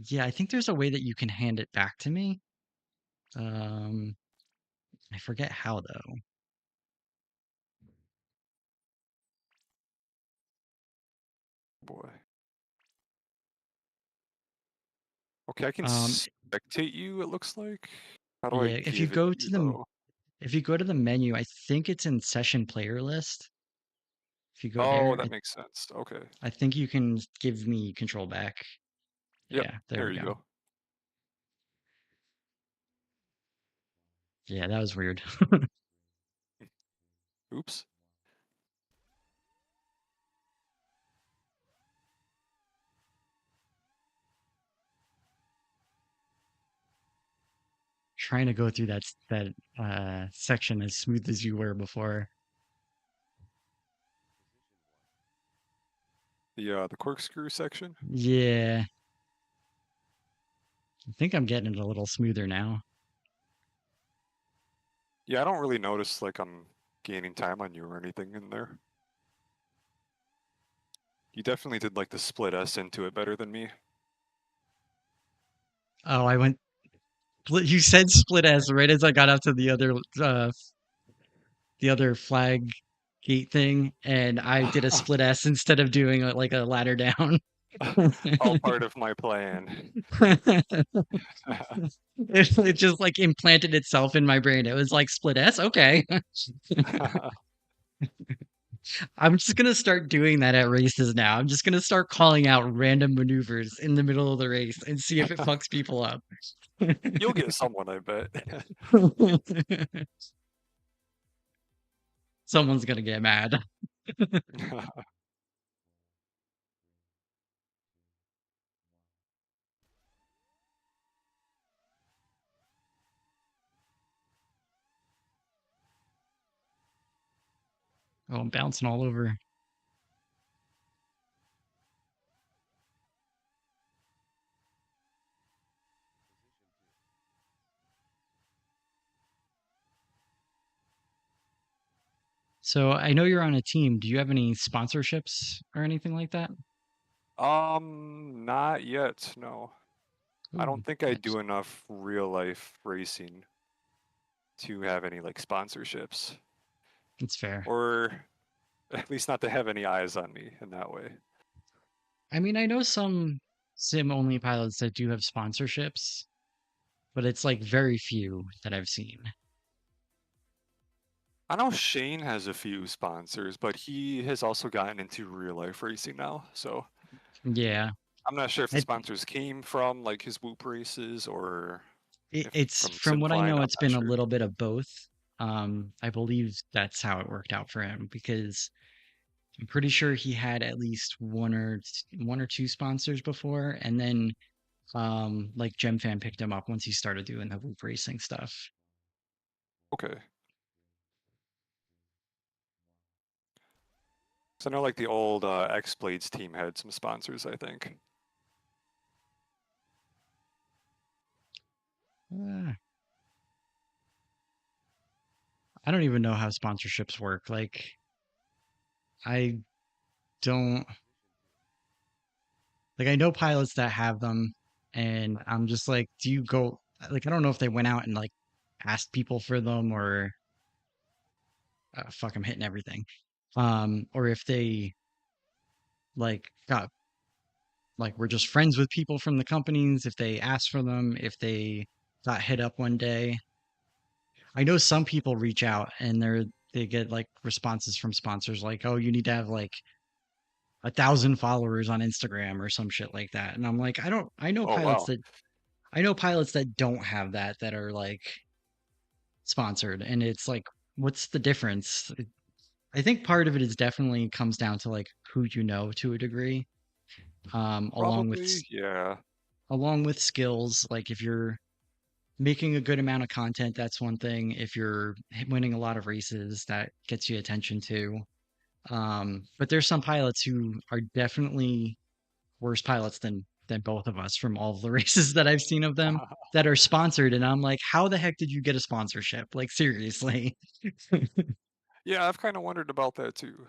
yeah, I think there's a way that you can hand it back to me. Um, I forget how though. Boy. Okay, I can Um, spectate you, it looks like. How do I yeah, give it to you, though? if you go to the menu, I think it's in session player list. If you go Oh, there, that makes sense. Okay. I think you can give me control back. Yep. Yeah, there There we you go. go. Yeah, that was weird. Oops. Trying to go through that section as smooth as you were before. The corkscrew section. Yeah, I think I'm getting it a little smoother now. Yeah, I don't really notice like I'm gaining time on you or anything in there. You definitely did like the split S into it better than me. Oh, you said split S right as I got up to the other flag gate thing, and I did a split S instead of doing like a ladder down. All part of my plan. It just like implanted itself in my brain. It was like split S. Okay, I'm just gonna start doing that at races now. I'm just gonna start calling out random maneuvers in the middle of the race and see if it fucks people up. You'll get someone, I bet. Someone's gonna get mad. Oh, I'm bouncing all over. So I know you're on a team. Do you have any sponsorships or anything like that? Not yet, no. I Ooh, don't think I nice. do enough real life racing to have any like sponsorships, That's fair. or at least not to have any eyes on me in that way. I mean, I know some sim only pilots that do have sponsorships, but it's like very few that I've seen. I know Shane has a few sponsors, but he has also gotten into real life racing now. So Yeah. I'm not sure if the I, sponsors came from like his Whoop races or if it's from from what I Simflying. know, I'm it's not been a sure. little bit of both. I believe that's how it worked out for him because I'm pretty sure he had at least one or two sponsors before, and then like GemFan picked him up once he started doing the loop racing stuff. Okay. So I know like the old X Blades team had some sponsors, I think. Uh, I don't even know how sponsorships work. Like I don't like I know pilots that have them, and I'm just like, do you go like I don't know if they went out and like asked people for them or fuck, I'm hitting everything. Or if they like got like were just friends with people from the companies, if they asked for them, if they got hit up one day. I know some people reach out and they get like responses from sponsors like, "Oh, you need to have like 1,000 followers on Instagram or some shit like that." And I'm like, I don't. Oh wow. I know pilots that don't have that that are like sponsored, and it's like, what's the difference? I think part of it is definitely comes down to like who you know to a degree, along with Probably, yeah. along with skills. Like if you're making a good amount of content, that's one thing. If you're winning a lot of races, that gets you attention too. But there's some pilots who are definitely worse pilots than both of us from all of the races that I've seen of them that are sponsored, and I'm like, how the heck did you get a sponsorship? Like seriously. Yeah, I've kind of wondered about that too.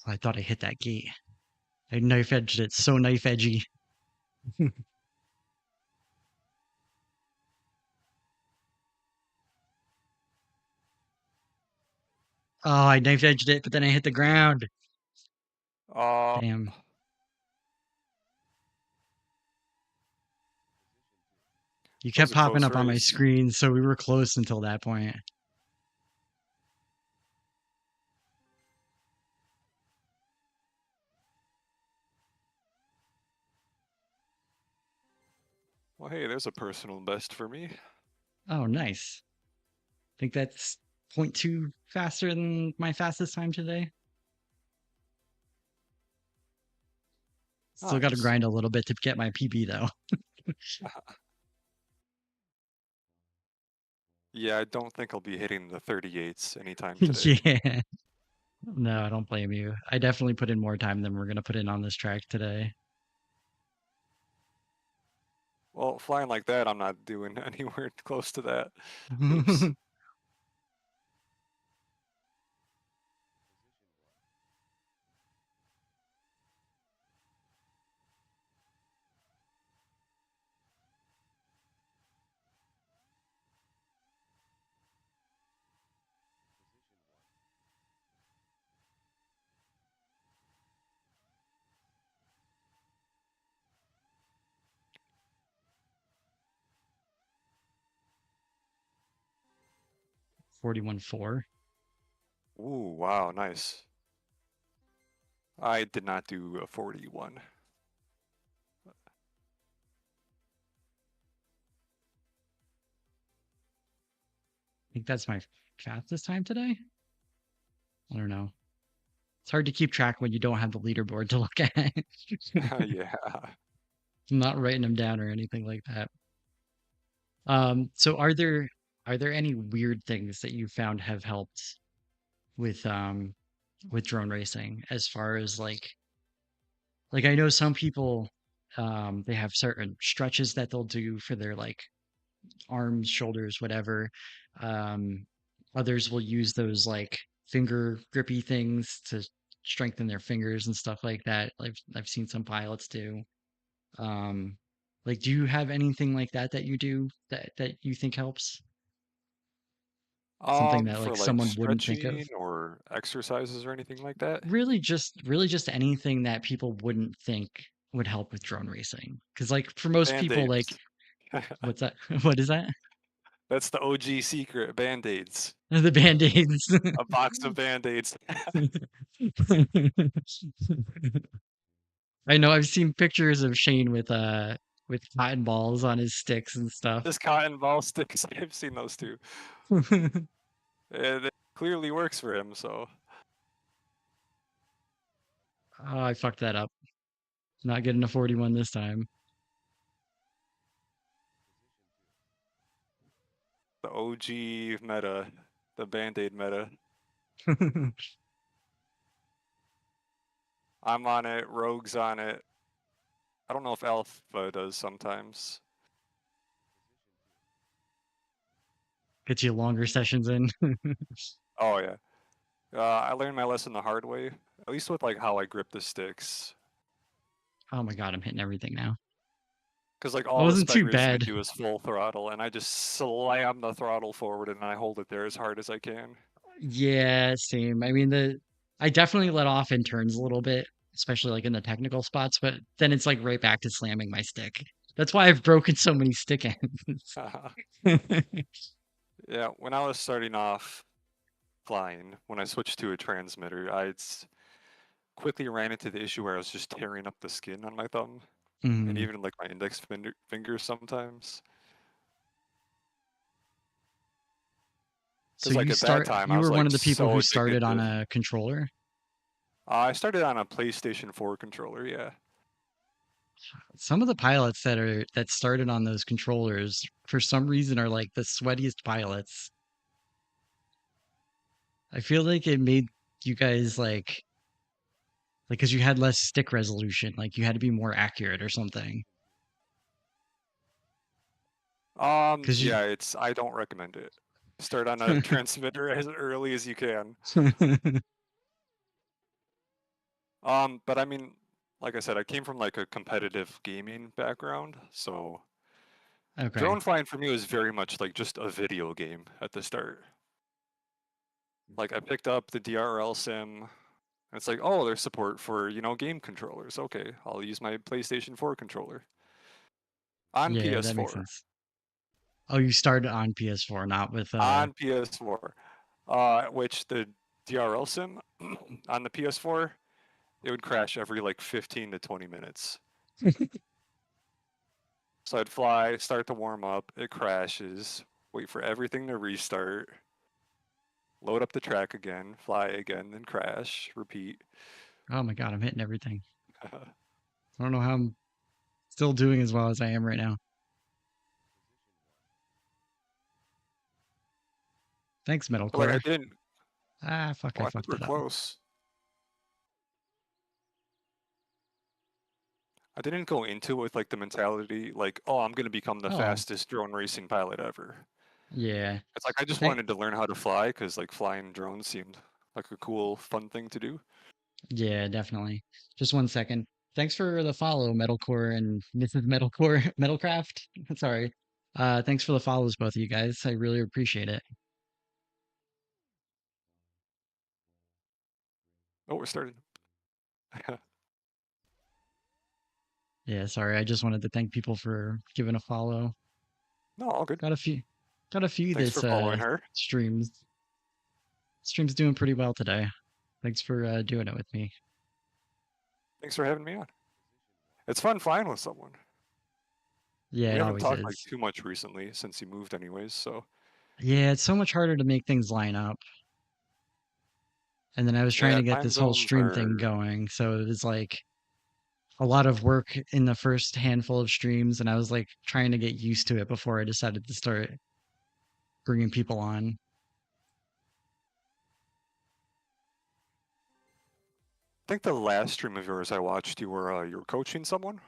I thought I hit that gate. I knife edged it, so knife edgy. Oh, I knife edged it, but then I hit the ground. Uh, Damn. You that was kept a popping close up on my race. screen, so we were close until that point. Well, hey, there's a personal best for me. Oh, nice. Think that's point 0.2 faster than my fastest time today. Still got to Nice. grind a little bit to get my PB though. Yeah, I don't think I'll be hitting the 38s anytime today. Yeah. No, I don't blame you. I definitely put in more time than we're gonna put in on this track today. Well, flying like that, I'm not doing anywhere close to that. Oops. 41.4. Ooh, wow, nice. I did not do a 41. I think that's my fastest time today. I don't know. It's hard to keep track when you don't have the leaderboard to look at. Yeah. I'm not writing them down or anything like that. So are there any weird things that you found have helped with with drone racing as far as like I know some people they have certain stretches that they'll do for their like arms, shoulders, whatever. Um Others will use those like finger grippy things to strengthen their fingers and stuff like that. Like I've seen some pilots do. Um like do you have anything like that that you do that you think helps? Something that For like like someone wouldn't think of. stretching or exercises or anything like that? Really just anything that people wouldn't think would help with drone racing. Because like for most people, like Band-Aids. what's that? What is that? That's the OG secret, Band-Aids. The band-aids. A box of Band-Aids. I know I've seen pictures of Shane with cotton balls on his sticks and stuff. Just cotton ball sticks. I've seen those too. It clearly works for him, so. Oh, I fucked that up. Not getting a 41 this time. The OG meta. The Band-Aid meta. I'm on it, Rogue's on it. I don't know if Alpha does sometimes. Get you longer sessions in. Oh yeah. I learned my lesson the hard way, at least with like how I grip the sticks. Oh my god, I'm hitting everything now. Because like It all the wasn't spec too racing I bad. do is full throttle, and I just slam the throttle forward and I hold it there as hard as I can. Yeah, same. I mean, I definitely let off in turns a little bit, especially like in the technical spots, but then it's like right back to slamming my stick. That's why I've broken so many stick ends. Yeah, when I was starting off flying, when I switched to a transmitter, I quickly ran into the issue where I was just tearing up the skin on my thumb, and Mm. even like my index fingers sometimes. So Because like you at that start, time, I you was were one like of the people so who addicted started on to. a controller. I started on a PlayStation 4 controller, yeah. Some of the pilots that started on those controllers for some reason are like the sweatiest pilots. I feel like it made you guys like because you had less stick resolution, like you had to be more accurate or something. Because you, Yeah, I don't recommend it. Start on a transmitter as early as you can. But I mean, like I said, I came from like a competitive gaming background, so okay, drone flying for me was very much like just a video game at the start. Like I picked up the DRL sim, and it's like, oh, there's support for, game controllers. Okay, I'll use my PlayStation 4 controller on yeah, that makes PS4. sense. Oh, you started on PS4, not with On PS4, which the DRL sim on the PS4, it would crash every like 15 to 20 minutes. So I'd fly, start to warm up, it crashes, wait for everything to restart, load up the track again, fly again, then crash, repeat. Oh my god, I'm hitting everything. I don't know how I'm still doing as well as I am right now. Thanks, But like I Metalcore. didn't, Ah, fuck, I well, I think fucked we're it up. close. I didn't go into it with like the mentality like, oh, I'm gonna become the Oh, fastest drone racing pilot ever. yeah. It's like I just Thank, wanted to learn how to fly because like flying drones seemed like a cool, fun thing to do. yeah, definitely. Just 1 second. Thanks for the follow, Metalcore and Mrs. Metalcore, Metalcraft. Sorry. Thanks for the follows, both of you guys. I really appreciate it. Oh, we're starting. Yeah, sorry. I just wanted to thank people for giving a follow. No, all good. Got a few, got a few Thanks this for following her. streams. Stream's doing pretty well today. Thanks for doing it with me. Thanks for having me on. It's fun flying with someone. Yeah, We it haven't always talked like is. too much recently since you moved anyways, so Yeah, it's so much harder to make things line up. And then I was trying yeah, to get time this whole zones stream thing are going, so it was like a lot of work in the first handful of streams, and I was like trying to get used to it before I decided to start bringing people on. I think the last stream of yours I watched you were coaching someone?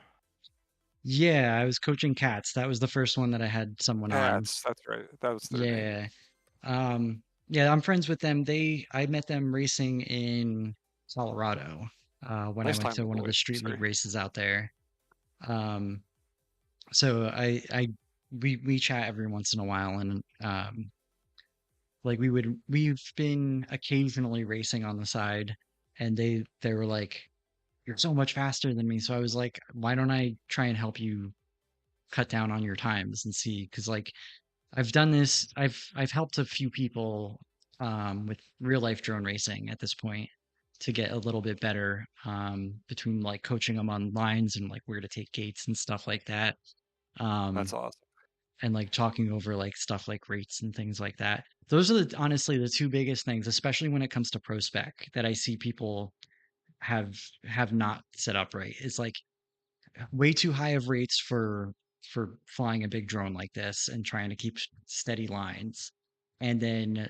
Yeah, I was coaching cats. That was the first one that I had someone on. Cats, that's right. That was their name. Yeah. Yeah, I'm friends with them. I met them racing in Colorado, when I Nice went time to one of away. the street league Sorry. races out there. Um, so we chat every once in a while, and Like we've been occasionally racing on the side, and they were like, "You're so much faster than me." So I was like, "Why don't I try and help you cut down on your times and see?" Because like I've done this. I've helped a few people with real life drone racing at this point to get a little bit better between like coaching them on lines and like where to take gates and stuff like that. That's Um, awesome. and like talking over like stuff like rates and things like that. Those are honestly the two biggest things, especially when it comes to pro spec that I see people have have not set up right. It's like way too high of rates for flying a big drone like this and trying to keep steady lines, and then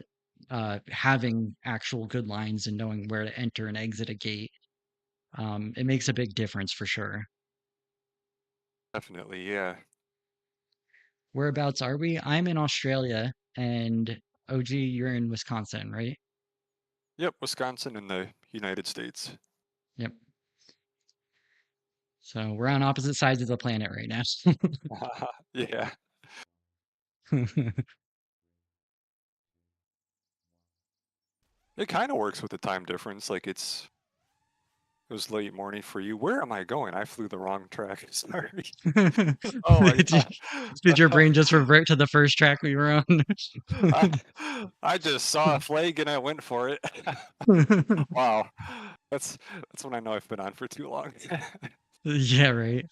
having actual good lines and knowing where to enter and exit a gate. It makes a big difference for sure. Definitely, yeah. Whereabouts are we? I'm in Australia, and OG, you're in Wisconsin, right? Yep, Wisconsin in the United States. Yep. So we're on opposite sides of the planet right now. Yeah. It kind of works with the time difference. Like it was late morning for you. Where am I going? I flew the wrong track. Sorry. Oh my did, did your God. brain just revert to the first track we were on? I, I just saw a flag and I went for it. Wow. That's when I know I've been on for too long. Yeah, right.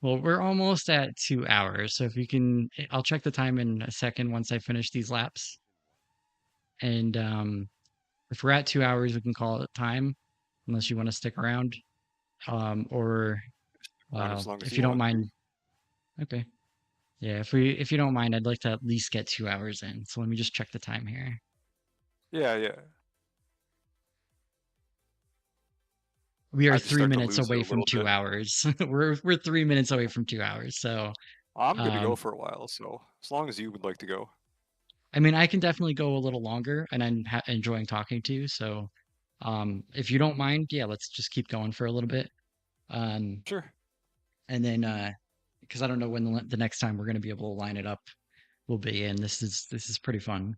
Well, we're almost at 2 hours. So if you can, I'll check the time in a second once I finish these laps. And if we're at 2 hours, we can call it time, unless you want to stick around. Or Around as long as if you you don't want to. mind, okay. Yeah, if you don't mind, I'd like to at least get 2 hours in. So let me just check the time here. Yeah, yeah. We are I just three start to minutes lose it away a from little two bit. hours. We're 3 minutes away from 2 hours. So I'm good to go um, for a while, so as long as you would like to go. I mean, I can definitely go a little longer, and I'm enjoying talking to you. So, if you don't mind, yeah, let's just keep going for a little bit. Um, Sure. and then, because I don't know when the next time we're going to be able to line it up will be, and this is pretty fun.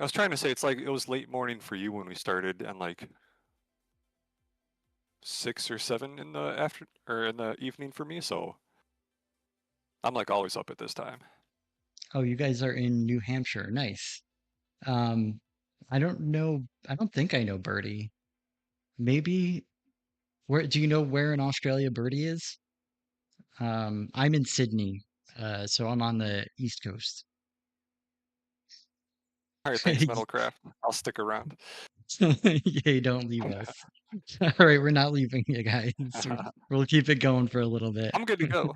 I was trying to say it's like it was late morning for you when we started and like 6 or 7 in the after or in the evening for me, so I'm like always up at this time. Oh, you guys are in New Hampshire. Nice. Um, I don't know. I don't think I know Birdie. Maybe where do you know where in Australia Birdie is? I'm in Sydney, so I'm on the East Coast. All right, thanks, Metalcraft. I'll stick around. Yay, don't leave us. All right, we're not leaving you guys. We'll keep it going for a little bit. I'm good to go.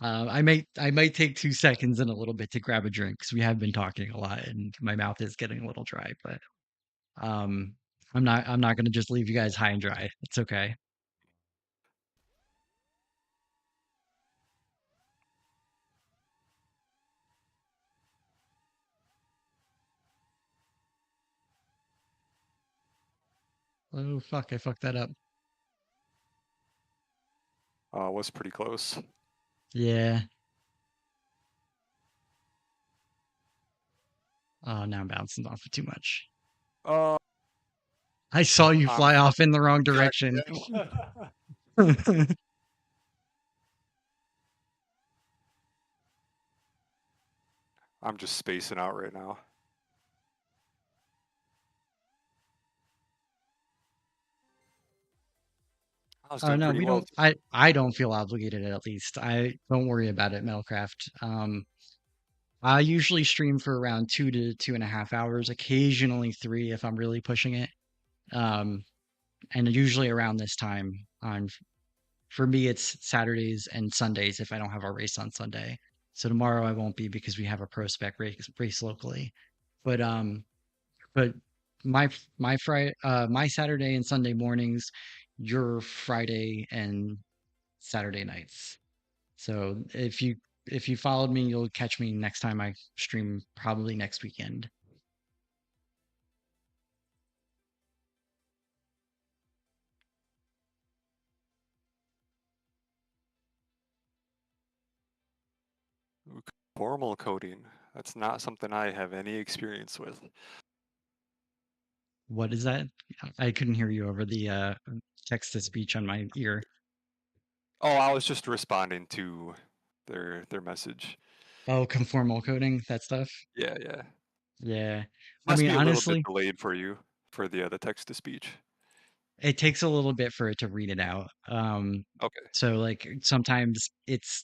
I might take 2 seconds in a little bit to grab a drink because we have been talking a lot and my mouth is getting a little dry. But um, I'm not gonna just leave you guys high and dry. It's okay. Oh fuck, I fucked that up. Was pretty close. Yeah. Oh, now I'm bouncing off it too much. Uh, I saw you I'm fly fucking off in the wrong track direction. again. I'm just spacing out right now. I was Oh doing no, pretty we well don't. too. I don't feel obligated. At least I don't worry about it, Melcraft. I usually stream for around 2 to 2.5 hours, occasionally three if I'm really pushing it. Um, and usually around this time on for me it's Saturdays and Sundays if I don't have a race on Sunday. So tomorrow I won't be because we have a pro spec race locally. But but my my Saturday and Sunday mornings, your Friday and Saturday nights. So if you followed me, you'll catch me next time I stream, probably next weekend. Formal coding. That's not something I have any experience with. What is that? I couldn't hear you over the text to speech on my ear. Oh, I was just responding to their message. Oh, conformal coding, that stuff. Yeah, yeah. Yeah. I Must mean, be a little bit honestly, delayed for you for the text to speech. it takes a little bit for it to read it out. Okay. So like sometimes it's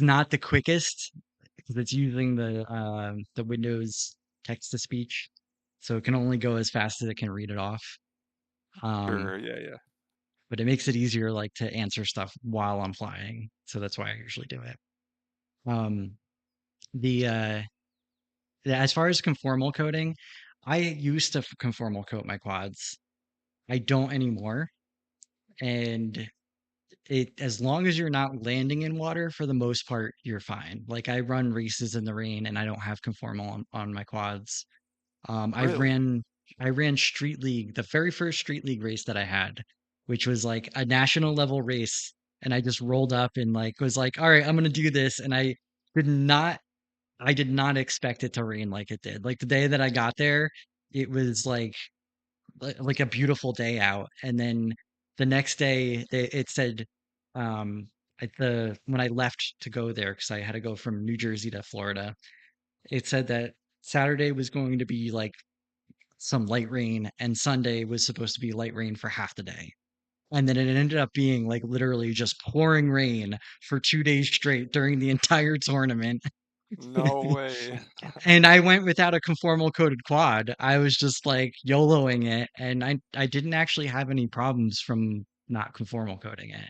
not the quickest because it's using the Windows text to speech, so it can only go as fast as it can read it off. Um, Sure. Yeah, yeah. but it makes it easier like to answer stuff while I'm flying, so that's why I usually do it. Um, the as far as conformal coding, I used to conformal coat my quads. I don't anymore, and it as long as you're not landing in water, for the most part, you're fine. Like I run races in the rain and I don't have conformal on my quads. I Really? ran street league, the very first street league race that I had, which was like a national level race, and I just rolled up and like was like, all right, I'm gonna do this. And did not I did not expect it to rain like it did. Like the day that I got there, it was like a beautiful day out, and then the next day it said at the when I left to go there because I had to go from New Jersey to Florida, it said that Saturday was going to be like some light rain and Sunday was supposed to be light rain for half the day. And then it ended up being like literally just pouring rain for 2 days straight during the entire tournament. No way. And I went without a conformal coated quad. I was just like YOLOing it, and I didn't actually have any problems from not conformal coating it.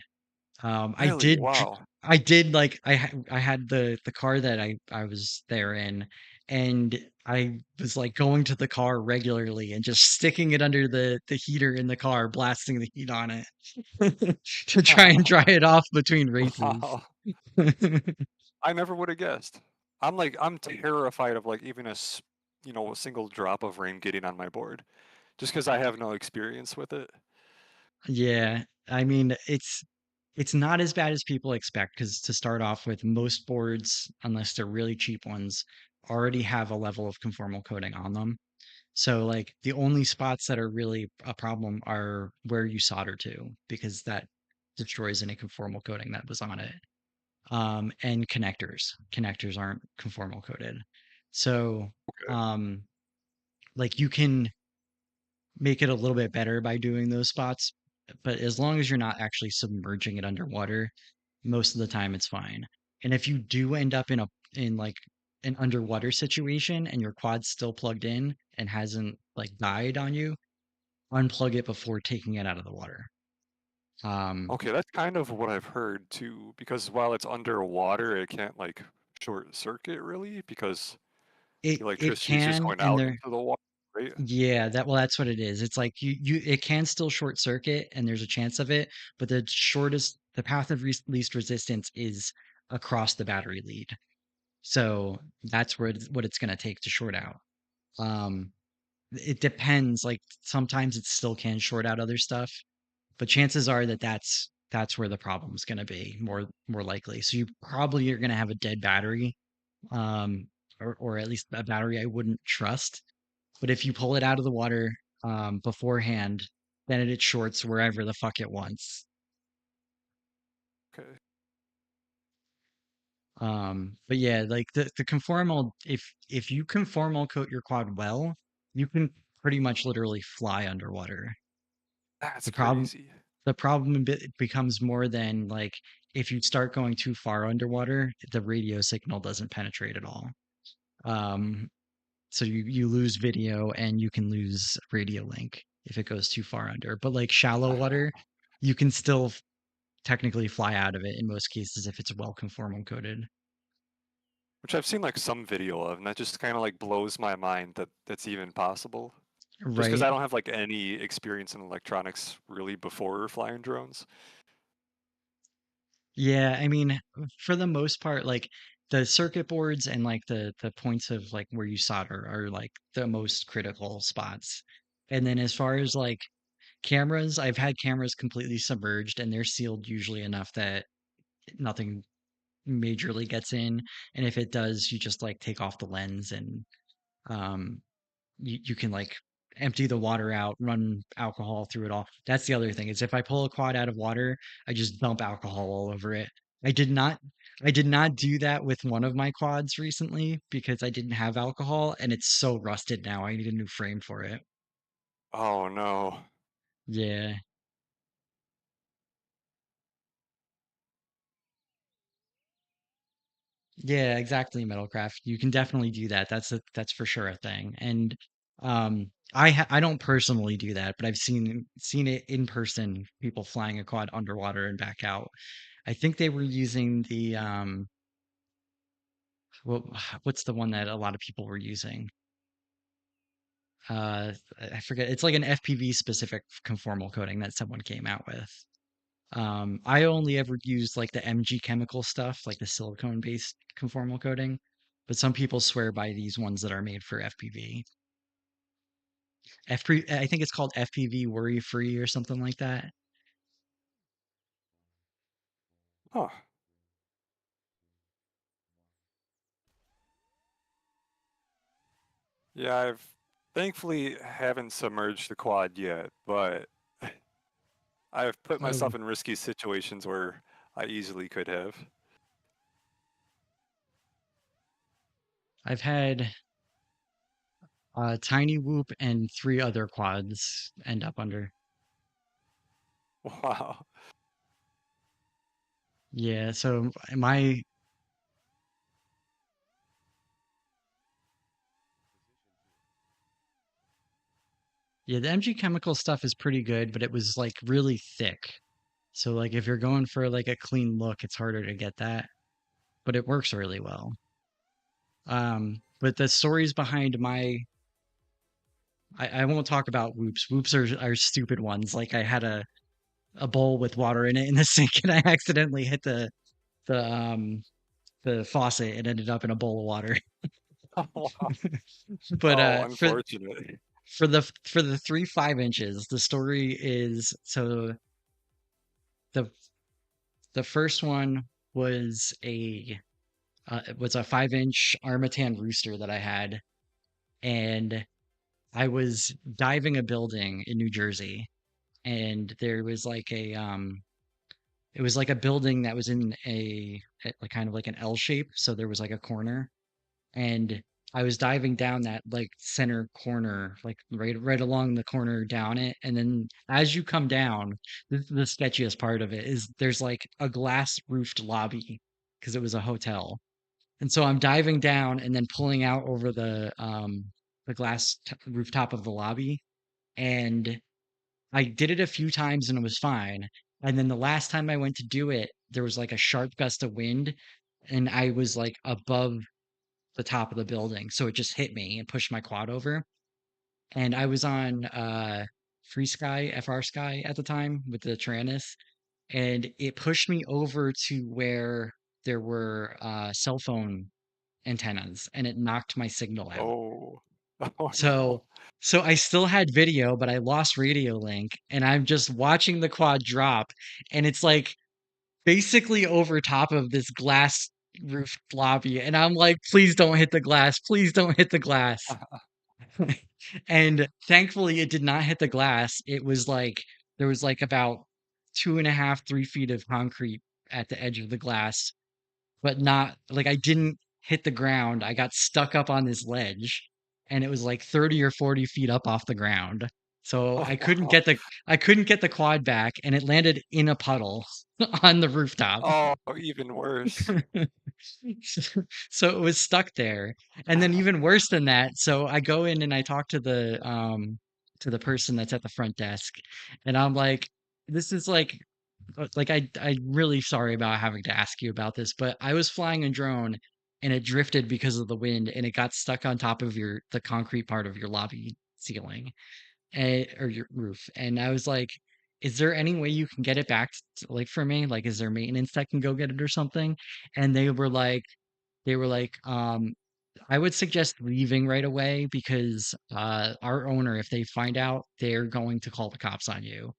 I Really? did Wow. I did like I had the car that I was there in, and I was like going to the car regularly and just sticking it under the heater in the car, blasting the heat on it to try and dry it off between races. Wow. I never would have guessed. I'm terrified of like even a single drop of rain getting on my board, just because I have no experience with it. Yeah, I mean, it's not as bad as people expect because to start off with, most boards, unless they're really cheap ones, already have a level of conformal coating on them. So like the only spots that are really a problem are where you solder to, because that destroys any conformal coating that was on it. And connectors. Connectors aren't conformal coated. So Okay. um like you can make it a little bit better by doing those spots. But as long as you're not actually submerging it underwater, most of the time it's fine. And if you do end up in like an underwater situation and your quad's still plugged in and hasn't like died on you, unplug it before taking it out of the water. Um, Okay, that's kind of what I've heard too, because while it's underwater, it can't like short circuit really because the it electricity is just can, going and out there, into the water, right? yeah, that's what it is. It's like you it can still short circuit and there's a chance of it, but the path of least resistance is across the battery lead. So that's what it's going to take to short out. Um, it depends. Like sometimes it still can short out other stuff, but chances are that that's where the problem is going to be more likely. So you probably are going to have a dead battery, um, or at least a battery I wouldn't trust. But if you pull it out of the water beforehand, then it shorts wherever the fuck it wants. Okay. But yeah, like the conformal, if you conformal coat your quad well, you can pretty much literally fly underwater. That's The problem crazy. becomes more than like if you start going too far underwater, the radio signal doesn't penetrate at all. Um, so you lose video and you can lose radio link if it goes too far under. But like shallow water, you can still technically fly out of it in most cases if it's well conformal coated. Which I've seen like some video of, and that just kind of like blows my mind that that's even possible. Just because I Right. don't have like any experience in electronics really before flying drones. Yeah, I mean, for the most part, like the circuit boards and like the points of like where you solder are like the most critical spots. And then as far as like cameras, I've had cameras completely submerged and they're sealed usually enough that nothing majorly gets in, and if it does, you just like take off the lens and um you can like empty the water out, run alcohol through it all. That's the other thing is if I pull a quad out of water, I just dump alcohol all over it. I did not I did not do that with one of my quads recently because I didn't have alcohol and it's so rusted now. I need a new frame for it. Oh no. Yeah. Yeah, exactly, Metalcraft. You can definitely do that. That's for sure a thing. And I don't personally do that, but I've seen it in person, people flying a quad underwater and back out. I think they were using the what what's the one that a lot of people were using? I forget. It's like an FPV specific conformal coating that someone came out with. I only ever used like the MG chemical stuff, like the silicone based conformal coating, but some people swear by these ones that are made for FPV. I think it's called FPV worry free or something like that. Huh. Yeah, I've thankfully haven't submerged the quad yet, but I've put Oh, myself in risky situations where I easily could have. I've had Tiny Whoop and three other quads end up under. Wow. Yeah, so my yeah, the MG chemical stuff is pretty good, but it was like really thick. So like if you're going for like a clean look, it's harder to get that, but it works really well. But the stories behind I won't talk about whoops. Whoops are stupid ones. Like I had a bowl with water in it in the sink and I accidentally hit the the faucet and ended up in a bowl of water. Wow. But Oh, unfortunate. for the 3 5 inches, the story is so the the first one was a 5 inch Armatan rooster that I had, and I was diving a building in New Jersey, and there was like it was like a building that was in like kind of like an L shape, so there was like a corner, and I was diving down that like center corner, like right along the corner down it, and then as you come down, the sketchiest part of it is there's like a glass roofed lobby because it was a hotel, and so I'm diving down and then pulling out over the glass rooftop of the lobby, and I did it a few times and it was fine. And then the last time I went to do it, there was like a sharp gust of wind and I was like above the top of the building. So it just hit me and pushed my quad over. And I was on Free Sky, FR Sky at the time with the Tyrannus, and it pushed me over to where there were cell phone antennas and it knocked my signal out. Oh. Oh no. So so I still had video, but I lost radio link and I'm just watching the quad drop and it's like basically over top of this glass roof lobby and I'm like, please don't hit the glass. Please don't hit the glass. And thankfully it did not hit the glass. It was like there was like about 2.5, 3 feet of concrete at the edge of the glass, but not like I didn't hit the ground. I got stuck up on this ledge and it was like 30 or 40 feet up off the ground. So Oh wow. I couldn't get the quad back and it landed in a puddle on the rooftop. Oh, even worse. So it was stuck there. And then even worse than that, so I go in and I talk to the person that's at the front desk and I'm like, this is like I'm really sorry about having to ask you about this, but I was flying a drone and it drifted because of the wind and it got stuck on top of the concrete part of your lobby ceiling or your roof. And I was like, is there any way you can get it back like for me? Like, is there maintenance that can go get it or something? And they were like, I would suggest leaving right away because our owner, if they find out, they're going to call the cops on you.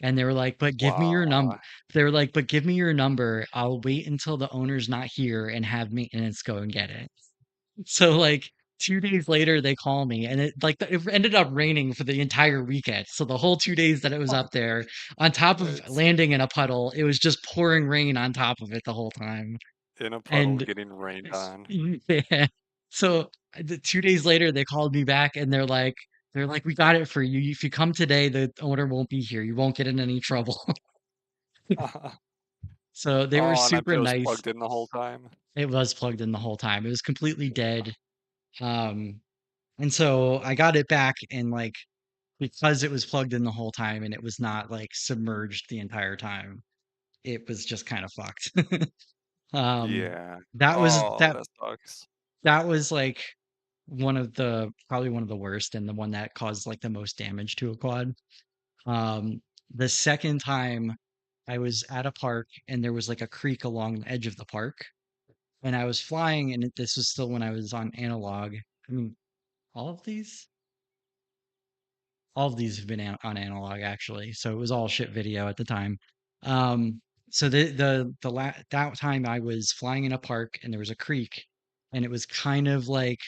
And they were like, "But give me your number." Wow. They were like, "But give me your number. I'll wait until the owner's not here and have maintenance go and get it." So like 2 days later, they call me, and it ended up raining for the entire weekend. So the whole 2 days that it was up there, on top of It's landing in a puddle, it was just pouring rain on top of it the whole time. in a puddle And getting rained on. yeah, so the 2 days later, they called me back, and they're like, "We got it for you. If you come today, the owner won't be here. You won't get in any trouble." So they were Oh, and super it was nice. plugged in the whole time? It was plugged in the whole time. It was completely dead. Um, and so I got it back, and like because it was plugged in the whole time and it was not like submerged the entire time, it was just kind of fucked. Um, Yeah. that was Oh, that that sucks. that was like probably one of the worst and the one that caused like the most damage to a quad. Um, the second time I was at a park and there was like a creek along the edge of the park, and I was flying, and this was still when I was on analog. I mean, all of these, all of these have been on analog actually, so it was all shit video at the time. Um, so that time I was flying in a park and there was a creek, and it was kind of like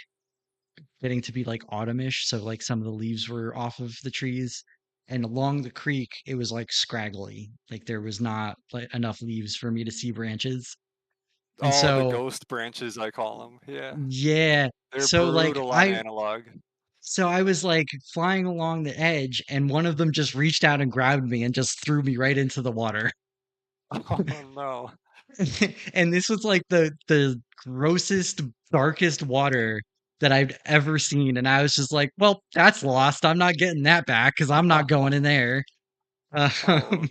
getting to be like autumnish, so like some of the leaves were off of the trees. And along the creek, it was like scraggly, like there was not like enough leaves for me to see branches. And Oh, the so ghost branches, I call them. Yeah. yeah, They're so like brutal on I analog. so I was like flying along the edge, and one of them just reached out and grabbed me and just threw me right into the water. Oh, no. And this was like the grossest, darkest water that I've ever seen. And I was just like, well, that's lost. I'm not getting that back because I'm not going in there. Oh, Um,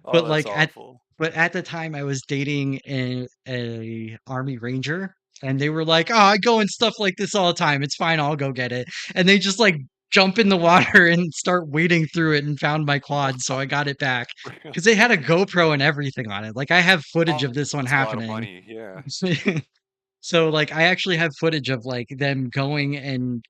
oh, but that's like at awful. but at the time I was dating a army ranger, and they were like, "Oh, I go in stuff like this all the time. It's fine. I'll go get it." And they just like jump in the water and start wading through it and found my quad, so I got it back because they had a GoPro and everything on it. Like I have footage of Oh, this one that's a lot of happening. money, yeah. So like I actually have footage of like them going and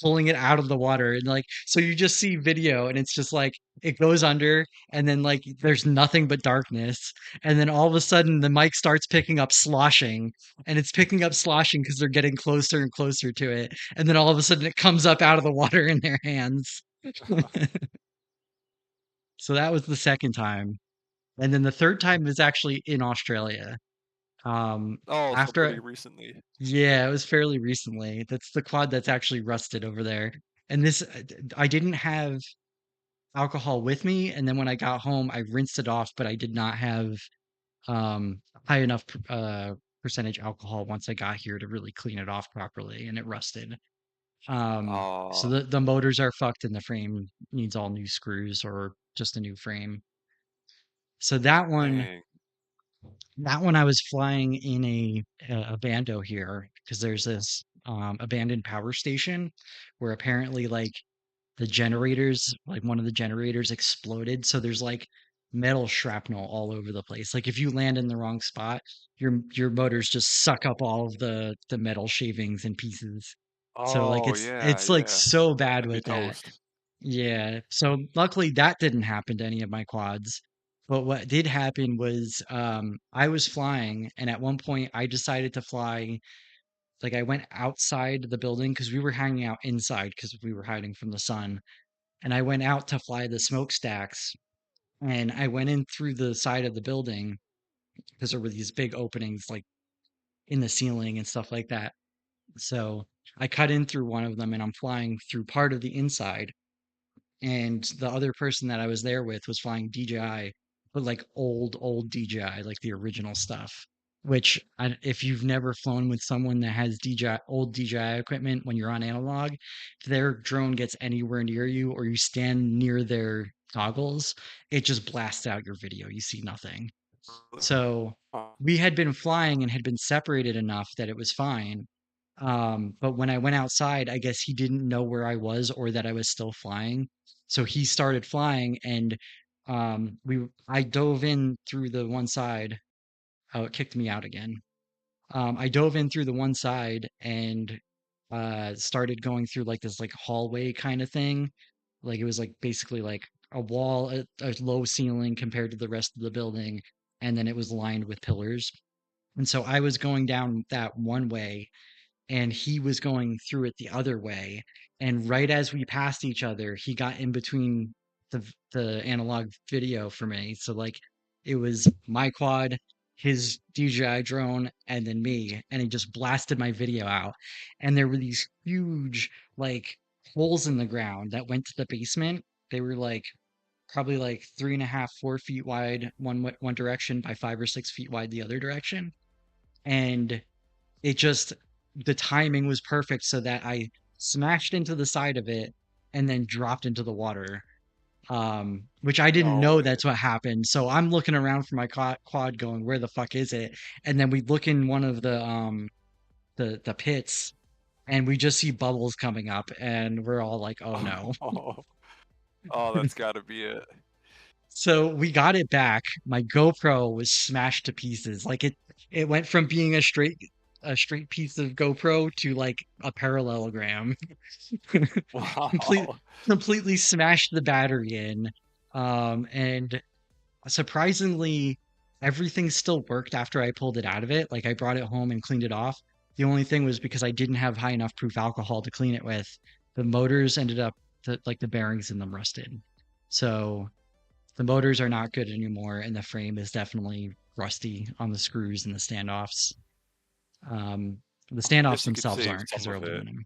pulling it out of the water, and like so you just see video, and it's just like it goes under, and then like there's nothing but darkness, and then all of a sudden the mic starts picking up sloshing, and it's picking up sloshing because they're getting closer and closer to it, and then all of a sudden it comes up out of the water in their hands. So that was the second time. And then the third time was actually in Australia. Oh, so pretty After recently. Yeah, it was fairly recently. That's the quad that's actually rusted over there. And I didn't have alcohol with me, and then when I got home, I rinsed it off, but I did not have high enough percentage alcohol once I got here to really clean it off properly, and it rusted. So Oh, the motors are fucked, and the frame needs all new screws or just a new frame. So dang. that one I was flying in a bando here because there's this abandoned power station where apparently like the generators, like one of the generators exploded. So there's like metal shrapnel all over the place. Like if you land in the wrong spot, your motors just suck up all of the metal shavings and pieces. So like Oh, yeah, it's like yeah. so bad That'd be with that. toast. Yeah. So luckily that didn't happen to any of my quads. But what did happen was I was flying, and at one point I decided to fly, like I went outside the building because we were hanging out inside because we were hiding from the sun. And I went out to fly the smokestacks, and I went in through the side of the building because there were these big openings like in the ceiling and stuff like that. So I cut in through one of them, and I'm flying through part of the inside, and the other person that I was there with was flying DJI, but like old DJI, like the original stuff. Which, if you've never flown with someone that has DJI old DJI equipment when you're on analog, if their drone gets anywhere near you or you stand near their goggles, it just blasts out your video. You see nothing. So Oh, we had been flying and had been separated enough that it was fine. But when I went outside, I guess he didn't know where I was or that I was still flying. So he started flying, and I dove in through the one side. Oh, it kicked me out again. I dove in through the one side and started going through like this like hallway kind of thing. Like it was like basically like a wall, a low ceiling compared to the rest of the building, and then it was lined with pillars. And so I was going down that one way and he was going through it the other way. And right as we passed each other, he got in between the analog video for me. So like it was my quad, his DJI drone, and then me, and he just blasted my video out. And there were these huge like holes in the ground that went to the basement. They were like probably like 3.5, 4 feet wide one direction by 5 or 6 feet wide the other direction. And it just the timing was perfect so that I smashed into the side of it and then dropped into the water. Which I didn't No know way. that's what happened. So I'm looking around for my quad going, where the fuck is it? And then we look in one of the pits and we just see bubbles coming up and we're all like, oh no. Oh, oh, that's got to be it. So we got it back. My GoPro was smashed to pieces. Like it went from being a straight piece of GoPro to like a parallelogram. Complete Wow. completely smashed the battery in. And surprisingly everything still worked after I pulled it out of it. Like I brought it home and cleaned it off. The only thing was because I didn't have high enough proof alcohol to clean it with, the motors ended up like the bearings in them rusted. So the motors are not good anymore, and the frame is definitely rusty on the screws and the standoffs. Um, the I standoffs guess you could themselves save aren't because some they're of it. aluminum.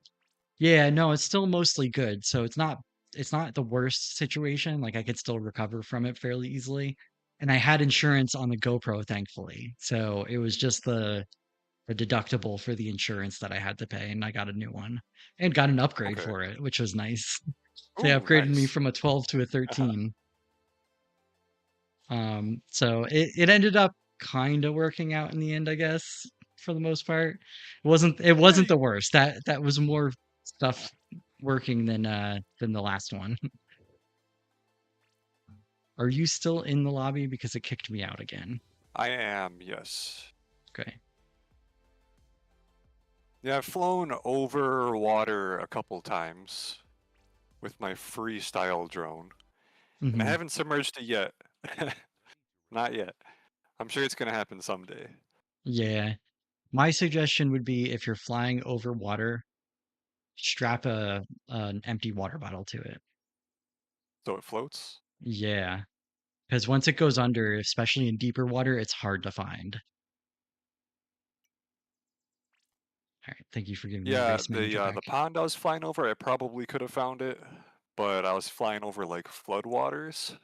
Yeah, no, it's still mostly good. So it's not the worst situation. Like I could still recover from it fairly easily. And I had insurance on the GoPro, thankfully. So it was just the deductible for the insurance that I had to pay, and I got a new one and got an upgrade Okay. for it, which was nice. They Ooh, upgraded me nice. from a 12 to a 13. So it ended up kind of working out in the end, I guess, for the most part. It wasn't Hey. the worst. That was more stuff working than the last one. Are you still in the lobby because it kicked me out again? I am, yes. Okay. Yeah, I've flown over water a couple times with my freestyle drone, and I Hmm. haven't submerged it yet. Not yet. I'm sure it's gonna happen someday. Yeah. My suggestion would be if you're flying over water, strap an empty water bottle to it. So it floats? Yeah, because once it goes under, especially in deeper water, it's hard to find. All right, thank you for giving me a Yeah, race manager the back. pond I was flying over, I probably could have found it, but I was flying over like floodwaters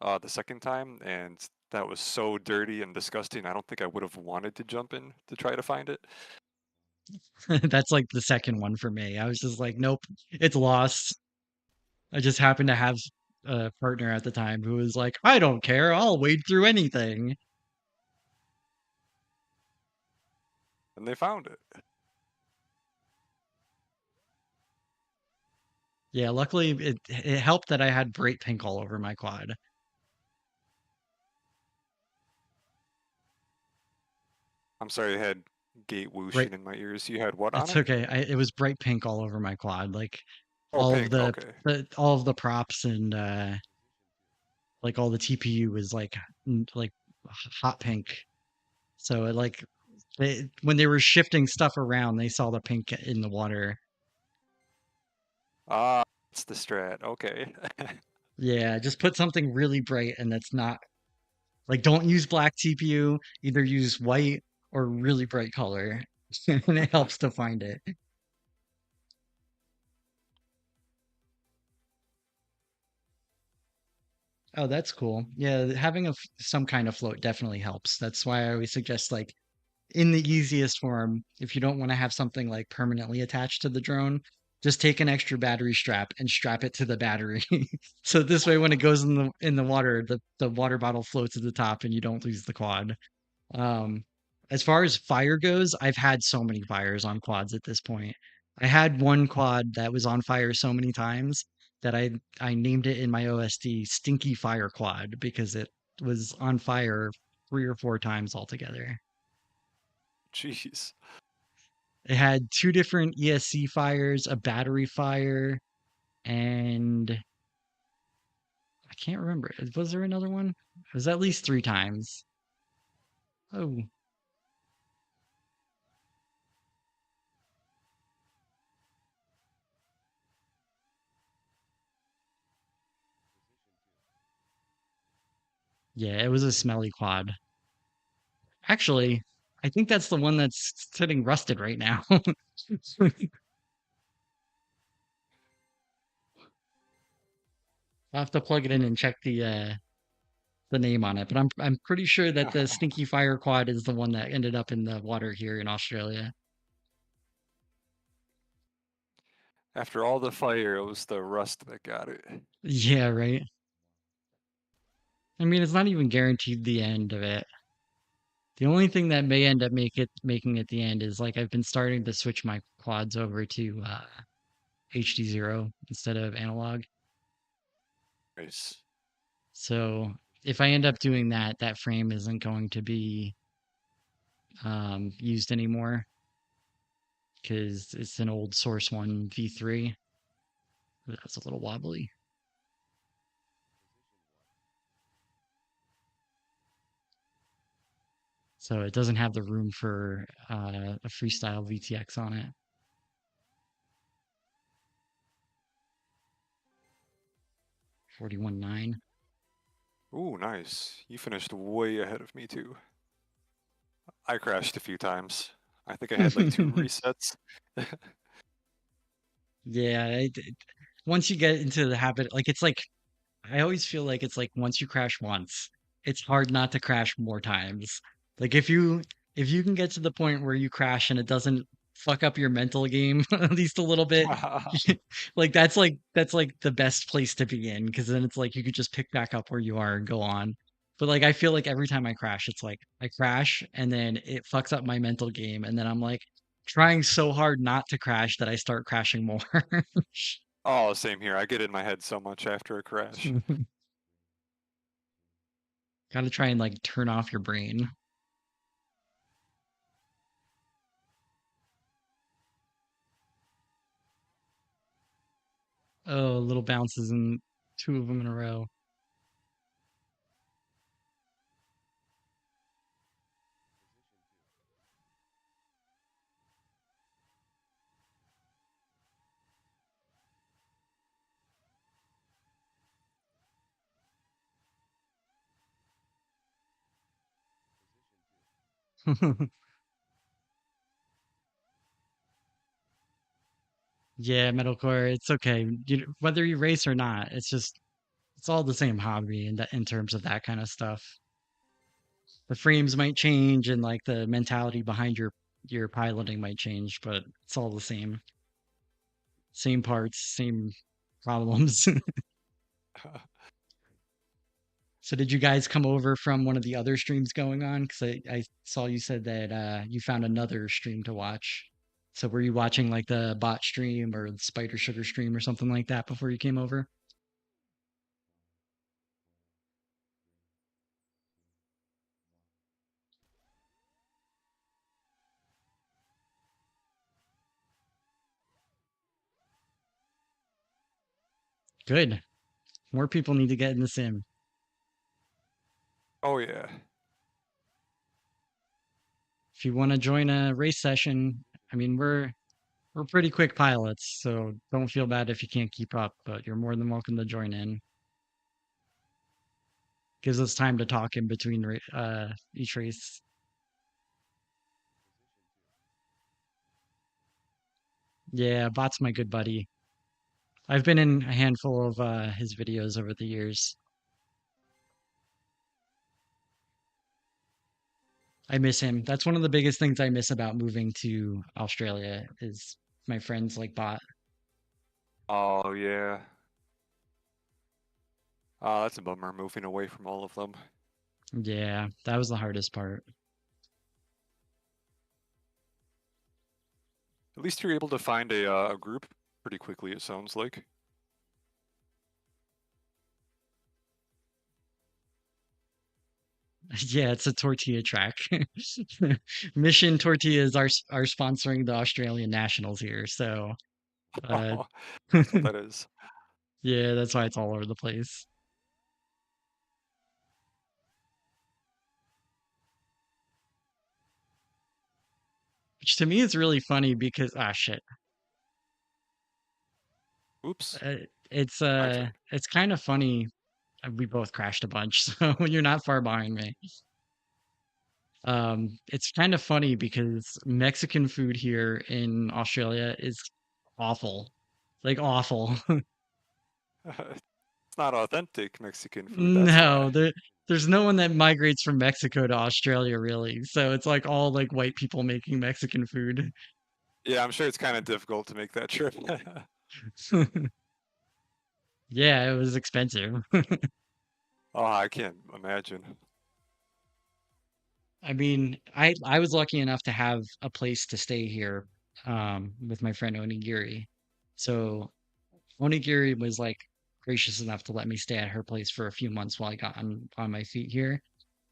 the second time, and that was so dirty and disgusting. I don't think I would have wanted to jump in to try to find it. That's like the second one for me. I was just like, nope, it's lost. I just happened to have a partner at the time who was like, I don't care, I'll wade through anything. And they found it. Yeah, luckily it helped that I had bright pink all over my quad. I'm sorry, I had gate Bright, whooshing in my ears. You had what on it's it? okay. It was bright pink all over my quad. Like Oh, all of pink. the, Okay. all of the props and like all the TPU was like like hot pink. So it like when they were shifting stuff around, they saw the pink in the water. Ah, it's the strat. Okay. Yeah, just put something really bright and that's not like don't use black TPU, either use white or really bright color. And it helps to find it. Oh, that's cool. Yeah, having some kind of float definitely helps. That's why I always suggest like in the easiest form, if you don't want to have something like permanently attached to the drone, just take an extra battery strap and strap it to the battery. So this way when it goes in the water, the water bottle floats at the top and you don't lose the quad. Um, as far as fire goes, I've had so many fires on quads at this point. I had one quad that was on fire so many times that I named it in my OSD Stinky Fire Quad because it was on fire 3 or 4 times altogether. Jeez. It had two different ESC fires, a battery fire, and can't remember. Was there another one? It was at least three times. Oh, yeah, it was a smelly quad. Actually, I think that's the one that's sitting rusted right now. I'll have to plug it in and check the name on it, but I'm pretty sure that the Stinky Fire quad is the one that ended up in the water here in Australia. After all the fire, it was the rust that got it. Yeah, right. I mean, it's not even guaranteed the end of it. The only thing that may end up making it the end is like I've been starting to switch my quads over to HD0 instead of analog. Nice. So if I end up doing that, that frame isn't going to be used anymore because it's an old Source One V3. That's a little wobbly. So it doesn't have the room for a freestyle VTX on it. 41.9. Ooh, nice. You finished way ahead of me too. I crashed a few times. I think I had like two resets. Yeah, once you get into the habit, like it's like I always feel like it's like once you crash once, it's hard not to crash more times. Like if you can get to the point where you crash and it doesn't fuck up your mental game at least a little bit, like that's like the best place to be in because then it's like you could just pick back up where you are and go on. But like I feel like every time I crash, it's like I crash and then it fucks up my mental game and then I'm like trying so hard not to crash that I start crashing more. Oh, same here. I get in my head so much after a crash. Got to try and like turn off your brain. Oh, little bounces and two of them in a row. Yeah, metalcore, it's okay. Whether you race or not, it's all the same hobby in terms of that kind of stuff. The frames might change and like the mentality behind your piloting might change, but it's all the same. Same parts, same problems. So did you guys come over from one of the other streams going on? Because I saw you said that you found another stream to watch. So were you watching like the bot stream or the Spider Sugar stream or something like that before you came over? Good. More people need to get in the sim. Oh yeah. If you want to join a race session, I mean we're pretty quick pilots, so don't feel bad if you can't keep up, but you're more than welcome to join in. Gives us time to talk in between each race. Yeah, Bot's my good buddy. I've been in a handful of his videos over the years. I miss him. That's one of the biggest things I miss about moving to Australia is my friends like Bot. Oh yeah. That's a bummer moving away from all of them. Yeah, that was the hardest part. At least you're able to find a group pretty quickly, it sounds like. Yeah, it's a tortilla track. Mission Tortillas are sponsoring the Australian Nationals here, so uh Oh, that's what that is. yeah, that's why it's all over the place. which to me is really funny because ah shit. Oops, Uh, it's my turn. it's kind of funny. We both crashed a bunch, so you're not far behind me. It's kind of funny because Mexican food here in Australia is awful. Like awful. It's not authentic Mexican food, that's why. No, there's no one that migrates from Mexico to Australia really. So it's like all like white people making Mexican food. Yeah, I'm sure it's kind of difficult to make that trip. Yeah, it was expensive. Oh, I can't imagine. I mean, I was lucky enough to have a place to stay here with my friend Onigiri. So Onigiri was like gracious enough to let me stay at her place for a few months while I got on my feet here.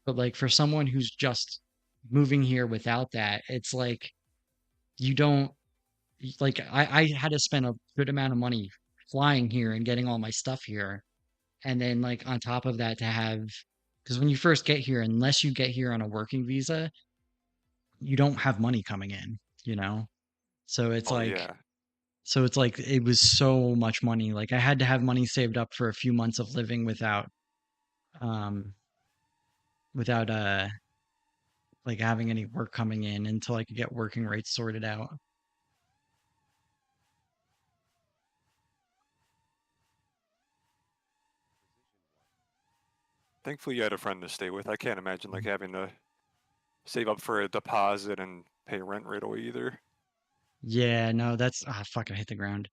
But like for someone who's just moving here without that, it's like you don't like I had to spend a good amount of money flying here and getting all my stuff here. And then like on top of that to have because when you first get here, unless you get here on a working visa, you don't have money coming in, you know? So it's Oh like yeah. it was so much money. Like I had to have money saved up for a few months of living um without like having any work coming in until I could get working rates sorted out. Thankfully you had a friend to stay with. I can't imagine like having to save up for a deposit and pay rent right away either. Yeah, no, that's ah fuck, I hit the ground.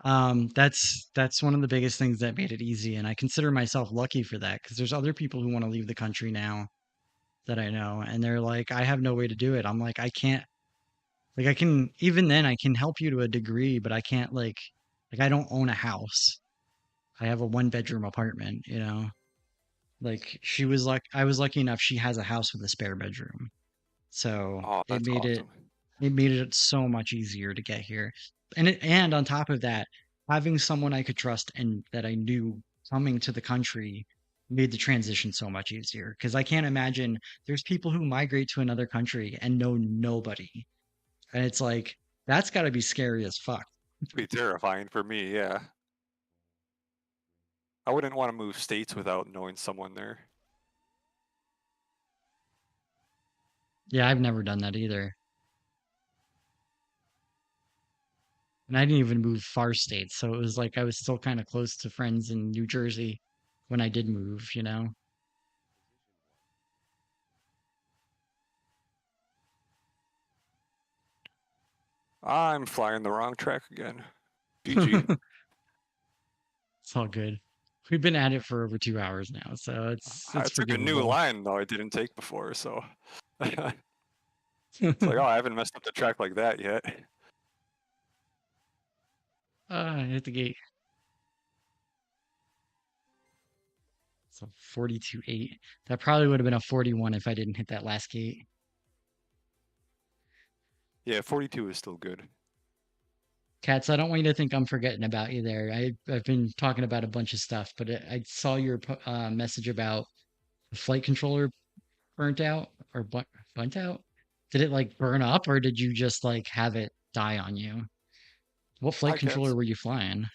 That's one of the biggest things that made it easy, and I consider myself lucky for that because there's other people who want to leave the country now that I know, and they're like, I have no way to do it. I'm like, I can't. Like I can even then I can help you to a degree, but I can't like I don't own a house. I have a one bedroom apartment, you know. Like she was like I was lucky enough she has a house with a spare bedroom. So Oh, that's awesome. it made it so much easier to get here. And on top of that, having someone I could trust and that I knew coming to the country made the transition so much easier. Because I can't imagine there's people who migrate to another country and know nobody. And it's like that's got to be scary as fuck. Be terrifying for me, yeah. I wouldn't want to move states without knowing someone there. Yeah, I've never done that either. And I didn't even move far states, so it was like I was still kind of close to friends in New Jersey when I did move, you know. I'm flying the wrong track again. GG. It's all good. We've been at it for over 2 hours now, so I it's took a new forgivable. line though I didn't take before, so it's like, oh, I haven't messed up the track like that yet. I hit the gate. So 42.8. That probably would have been a 41 if I didn't hit that last gate. Yeah, 42 is still good. Cats, I don't want you to think I'm forgetting about you there. I've been talking about a bunch of stuff, but I saw your message about the flight controller burnt out or burnt out? Did it like burn up or did you just like have it die on you? What flight Hi, controller cats. were you flying?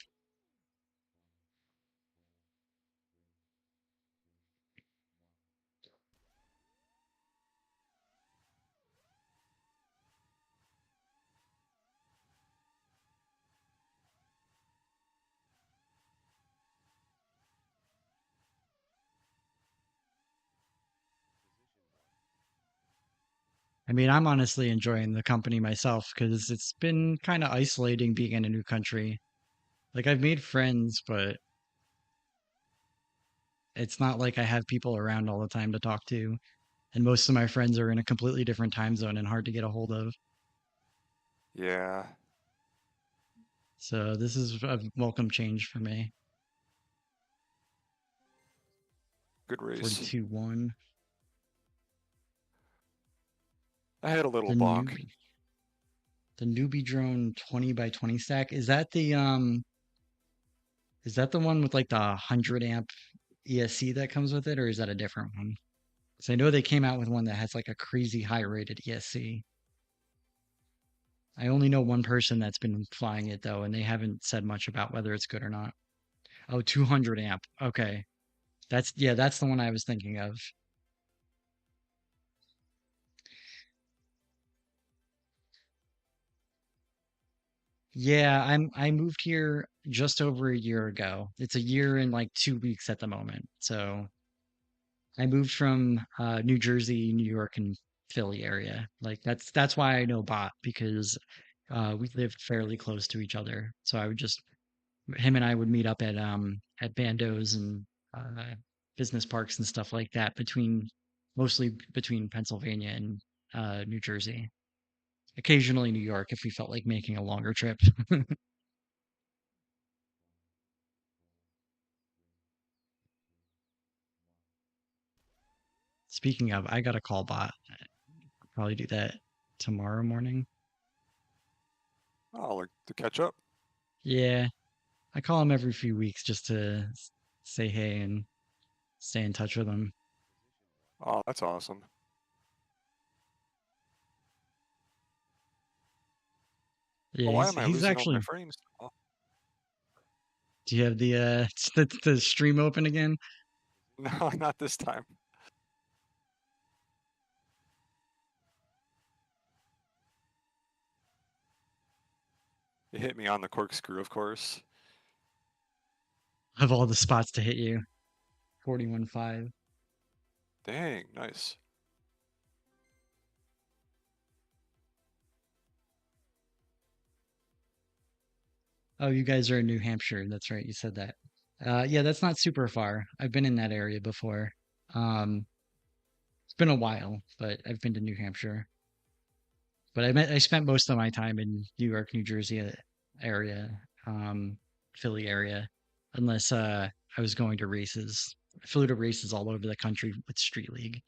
I mean, I'm honestly enjoying the company myself because it's been kind of isolating being in a new country. Like I've made friends, but it's not like I have people around all the time to talk to. And most of my friends are in a completely different time zone and hard to get a hold of. Yeah, So this is a welcome change for me. good race. 42.1. I had a little The bonk. newbie. The newbie drone 20 by 20 stack. Is that the one with like the 100 amp ESC that comes with it, or is that a different one? Because I know they came out with one that has like a crazy high rated ESC. I only know one person that's been flying it though, and they haven't said much about whether it's good or not. Oh, 200 amp. Okay. Yeah, that's the one I was thinking of. Yeah, I moved here just over a year ago. It's a year and like 2 weeks at the moment. So I moved from New Jersey, New York, and Philly area. Like that's why I know Bot because we lived fairly close to each other. So I would just him and I would meet up at bandos and business parks and stuff like that mostly between Pennsylvania and New Jersey. Occasionally New York if we felt like making a longer trip. Speaking of, I got a call bot. Probably do that tomorrow morning. Oh, like to catch up. Yeah, I call him every few weeks just to say hey and stay in touch with him. Oh, that's awesome. Yeah, Oh, why am I he's losing all my actually. frames? Oh, Do you have the stream open again? no, not this time. It hit me on the corkscrew, of course. Of all the spots to hit you, 41.5. Dang, nice. Oh, you guys are in New Hampshire. That's right. You said that. Yeah, that's not super far. I've been in that area before. It's been a while, but I've been to New Hampshire. But I spent most of my time in New York, New Jersey area, Philly area, unless I was going to races. I flew to races all over the country with Street League,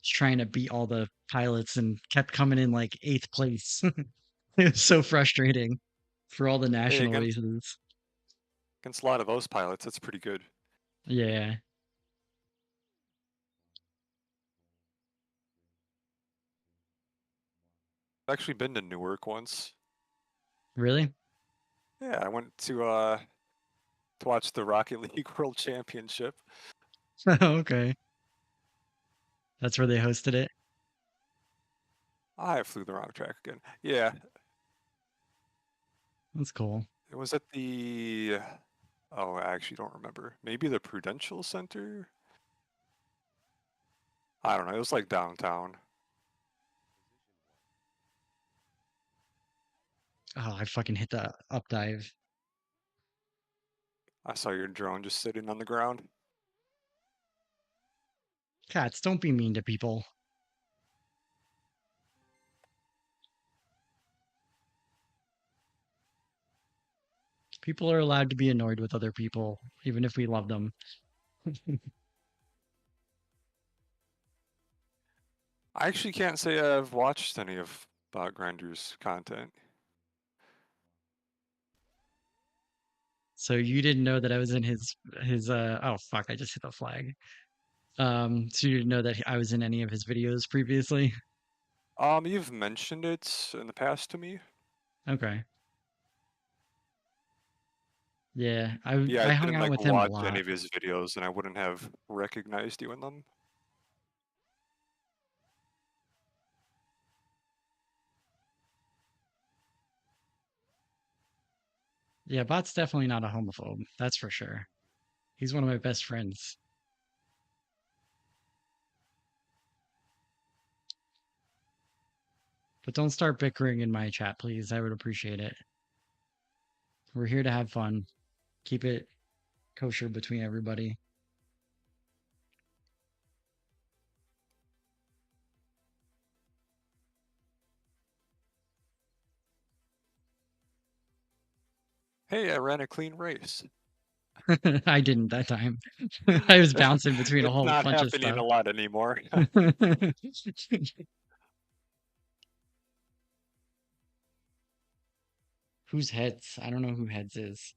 just trying to beat all the pilots and kept coming in like eighth place. It was so frustrating for all the Hey, national against races. against a lot of those pilots, that's pretty good. Yeah, I've actually been to Newark once. really? Yeah, I went to watch the Rocket League World Championship. Okay, that's where they hosted it. I flew the wrong track again. Yeah, That's cool. it was at the oh, I actually don't remember. Maybe the Prudential Center? I don't know. It was like downtown. Oh, I fucking hit the up dive. I saw your drone just sitting on the ground. Cats, don't be mean to people. People are allowed to be annoyed with other people, even if we love them. I actually can't say I've watched any of Bot Grinder's content. So you didn't know that I was in his oh fuck, I just hit the flag. So you didn't know that I was in any of his videos previously? You've mentioned it in the past to me. Okay. Yeah, I Yeah, I I hung didn't out like with him a watch any lot. of his videos, and I wouldn't have recognized you in them. Yeah, Bot's definitely not a homophobe. That's for sure. He's one of my best friends. But don't start bickering in my chat, please. I would appreciate it. We're here to have fun. Keep it kosher between everybody. Hey, I ran a clean race. I didn't that time. I was bouncing between a It's whole not bunch of happening stuff. a lot anymore. Who's heads? I don't know who heads is.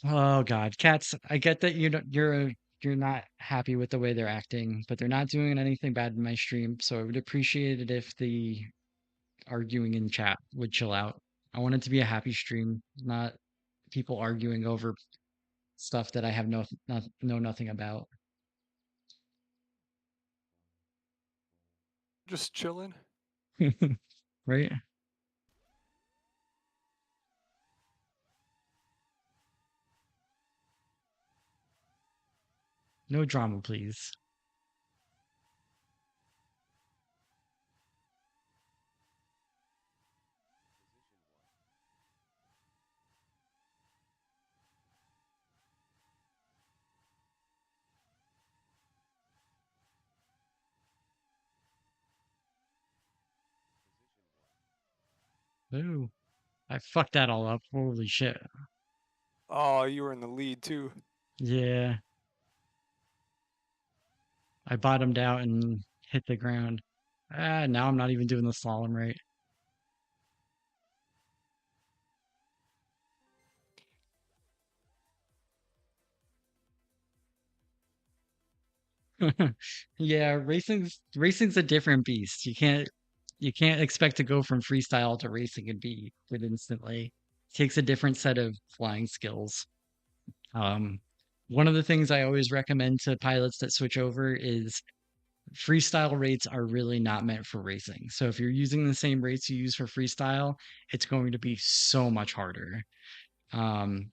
Oh God, cats. I get that you're a you're not happy with the way they're acting, but they're not doing anything bad in my stream. So I would appreciate it if the arguing in chat would chill out. I want it to be a happy stream, not people arguing over stuff that I have know nothing about. Just chilling. Right? No drama, please. Ooh, I fucked that all up. Holy shit. Oh, you were in the lead too. Yeah, I bottomed out and hit the ground. Ah, now I'm not even doing the slalom right. Yeah, racing's a different beast. You can't expect to go from freestyle to racing and be good instantly. It takes a different set of flying skills. Um, one of the things I always recommend to pilots that switch over is freestyle rates are really not meant for racing. So if you're using the same rates you use for freestyle, it's going to be so much harder. Um,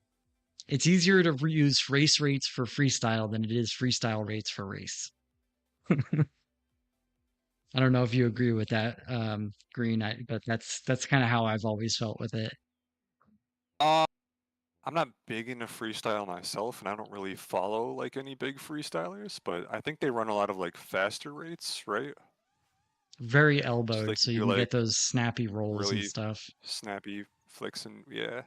it's easier to reuse race rates for freestyle than it is freestyle rates for race. I don't know if you agree with that, Green, but that's kind of how I've always felt with it. Uh, I'm not big into freestyle myself, and I don't really follow like any big freestylers, but I think they run a lot of like faster rates, right? Very So they elbowed, can so you do can get like those snappy rolls and really stuff. snappy flicks and yeah.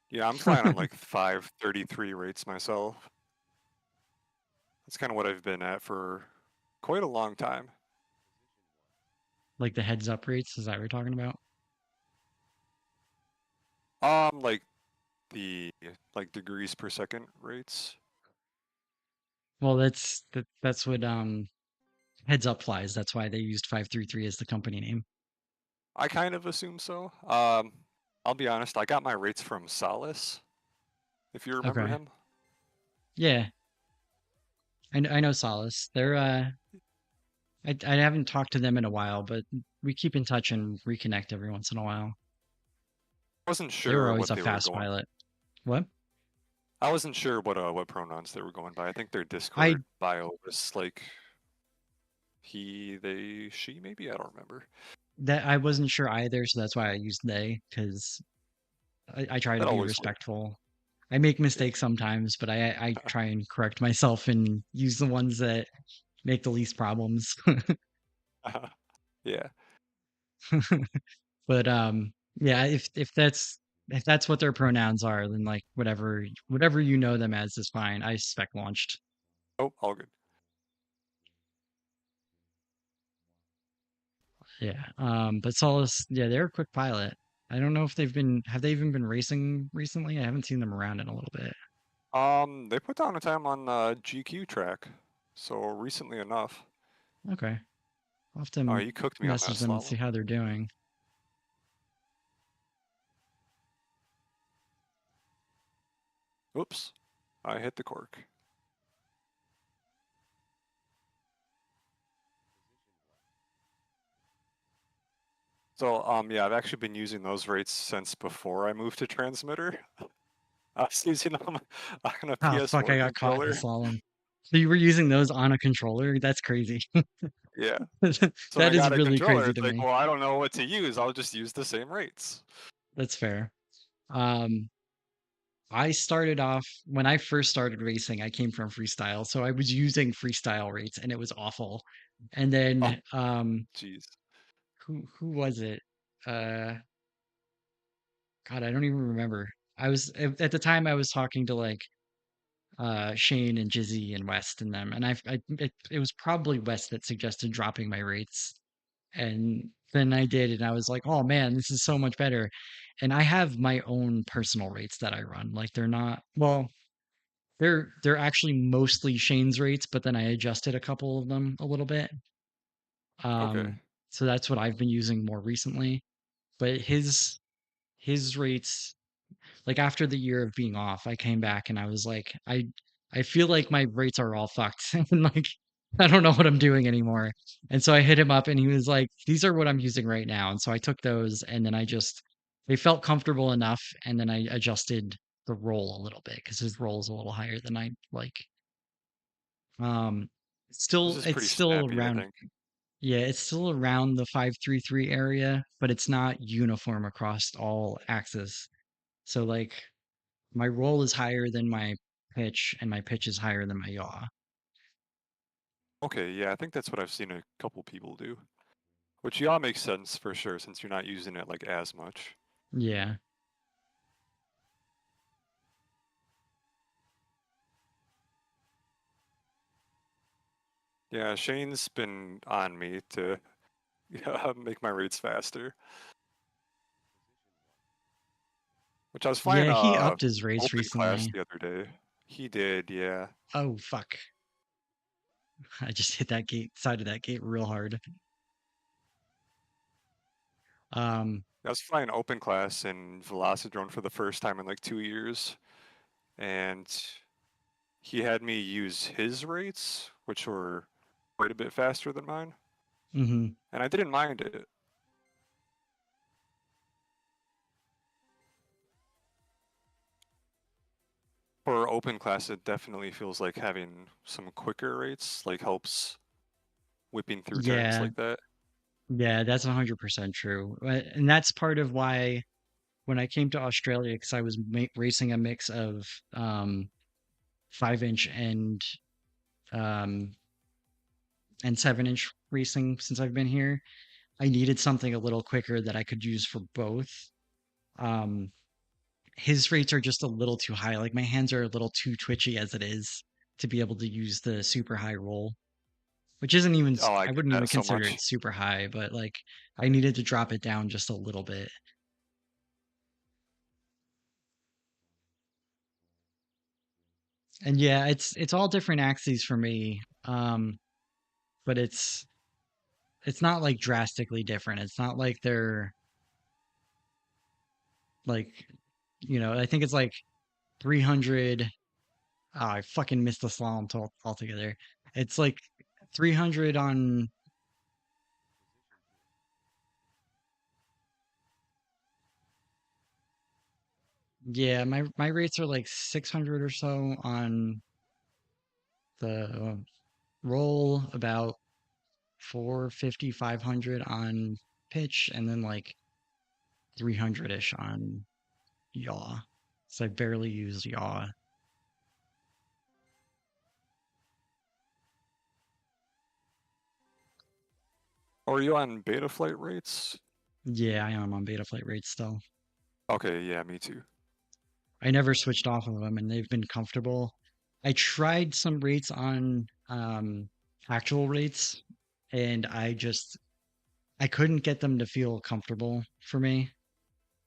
Yeah, I'm flying on like 533 rates myself. That's kind of what I've been at for quite a long time. Like the heads up rates, is that what you're talking about? Like the like degrees per second rates. Well, that's what heads up flies. That's why they used 533 as the company name. I kind of assume so. I'll be honest, I got my rates from Solace, if you remember Okay. him. Yeah, I know Solace. I haven't talked to them in a while, but we keep in touch and reconnect every once in a while. I wasn't They were sure always what a they were fast going. pilot. What? I wasn't sure what pronouns they were going by. I think their I Discord bio was like he, they, she, maybe. I don't remember. that I wasn't sure either, so that's why I used they because I try to That be always works. respectful. I make Yeah. mistakes sometimes, but I try and correct myself and use the ones that make the least problems. Yeah. But yeah, if that's what their pronouns are, then like whatever you know them as is fine. I spec launched. Oh, all good. Yeah. But Solus, yeah, they're a quick pilot. I don't know if have they even been racing recently? I haven't seen them around in a little bit. They put down a time on GQ track, so recently enough. Okay. I'll have to Oh, you cooked me on that message them and see slalom. how they're doing. Oops, I hit the cork. So, yeah, I've actually been using those rates since before I moved to transmitter. I was using them on a Oh fuck, PS4 I got caught in the controller. slalom. So you were using those on a controller? That's crazy. Yeah. So when I That is got a really controller, crazy it's to like, me. well, I don't know what to use. I'll just use the same rates. That's fair. Um, I started off when I first started racing, I came from freestyle, so I was using freestyle rates and it was awful. And Oh, then jeez. who was it? Uh God, I don't even remember. I was at the time I was talking to like Shane and Jizzy and West and them, and it was probably West that suggested dropping my rates. And then I did, and I was like, oh man, this is so much better. And I have my own personal rates that I run. Like they're not, well, they're actually mostly Shane's rates, but then I adjusted a couple of them a little bit. Okay. Um, so that's what I've been using more recently. But his rates, like after the year of being off, I came back and I was like, I feel like my rates are all fucked and like I don't know what I'm doing anymore. And so I hit him up and he was like, these are what I'm using right now. And so I took those and then I just they felt comfortable enough and then I adjusted the roll a little bit because his roll is a little higher than I like. Um This is it's pretty still snappy, I around think. yeah, it's still around the 533 area, but it's not uniform across all axes. So like my roll is higher than my pitch, and my pitch is higher than my yaw. Okay, yeah, I think that's what I've seen a couple people do. Which yeah makes sense for sure since you're not using it like as much. Yeah. Yeah, Shane's been on me to make my rates faster. Which I was flying Yeah, he upped his race open class recently. the other day. He did, yeah. Oh, fuck. I just hit that gate, side of that gate real hard. Um, I was flying open class in Velocidrone for the first time in like 2 years, and he had me use his rates, which were quite a bit faster than mine, mhm. and I didn't mind it. For open class, it definitely feels like having some quicker rates, like helps whipping through turns Yeah, like that. yeah, that's 100% true. And that's part of why when I came to Australia, because I was racing a mix of 5 inch um, and 7 inch racing since I've been here, I needed something a little quicker that I could use for both. Um, his rates are just a little too high. Like my hands are a little too twitchy as it is to be able to use the super high roll, which isn't even, Oh, I I get wouldn't even that so consider much. it super high, but like I needed to drop it down just a little bit. And yeah, it's all different axes for me. But it's not like drastically different. It's not like they're like, I think it's like 300. Oh, I fucking missed the slalom altogether. It's like 300 on. Yeah, my rates are like 600 or so on the roll, about 450, 500 on pitch, and then like 300-ish on yaw. So I barely use yaw. Are you on beta flight rates? Yeah, I am on beta flight rates still. Okay, yeah, me too. I never switched off of them and they've been comfortable. I tried some rates on actual rates and I couldn't get them to feel comfortable for me.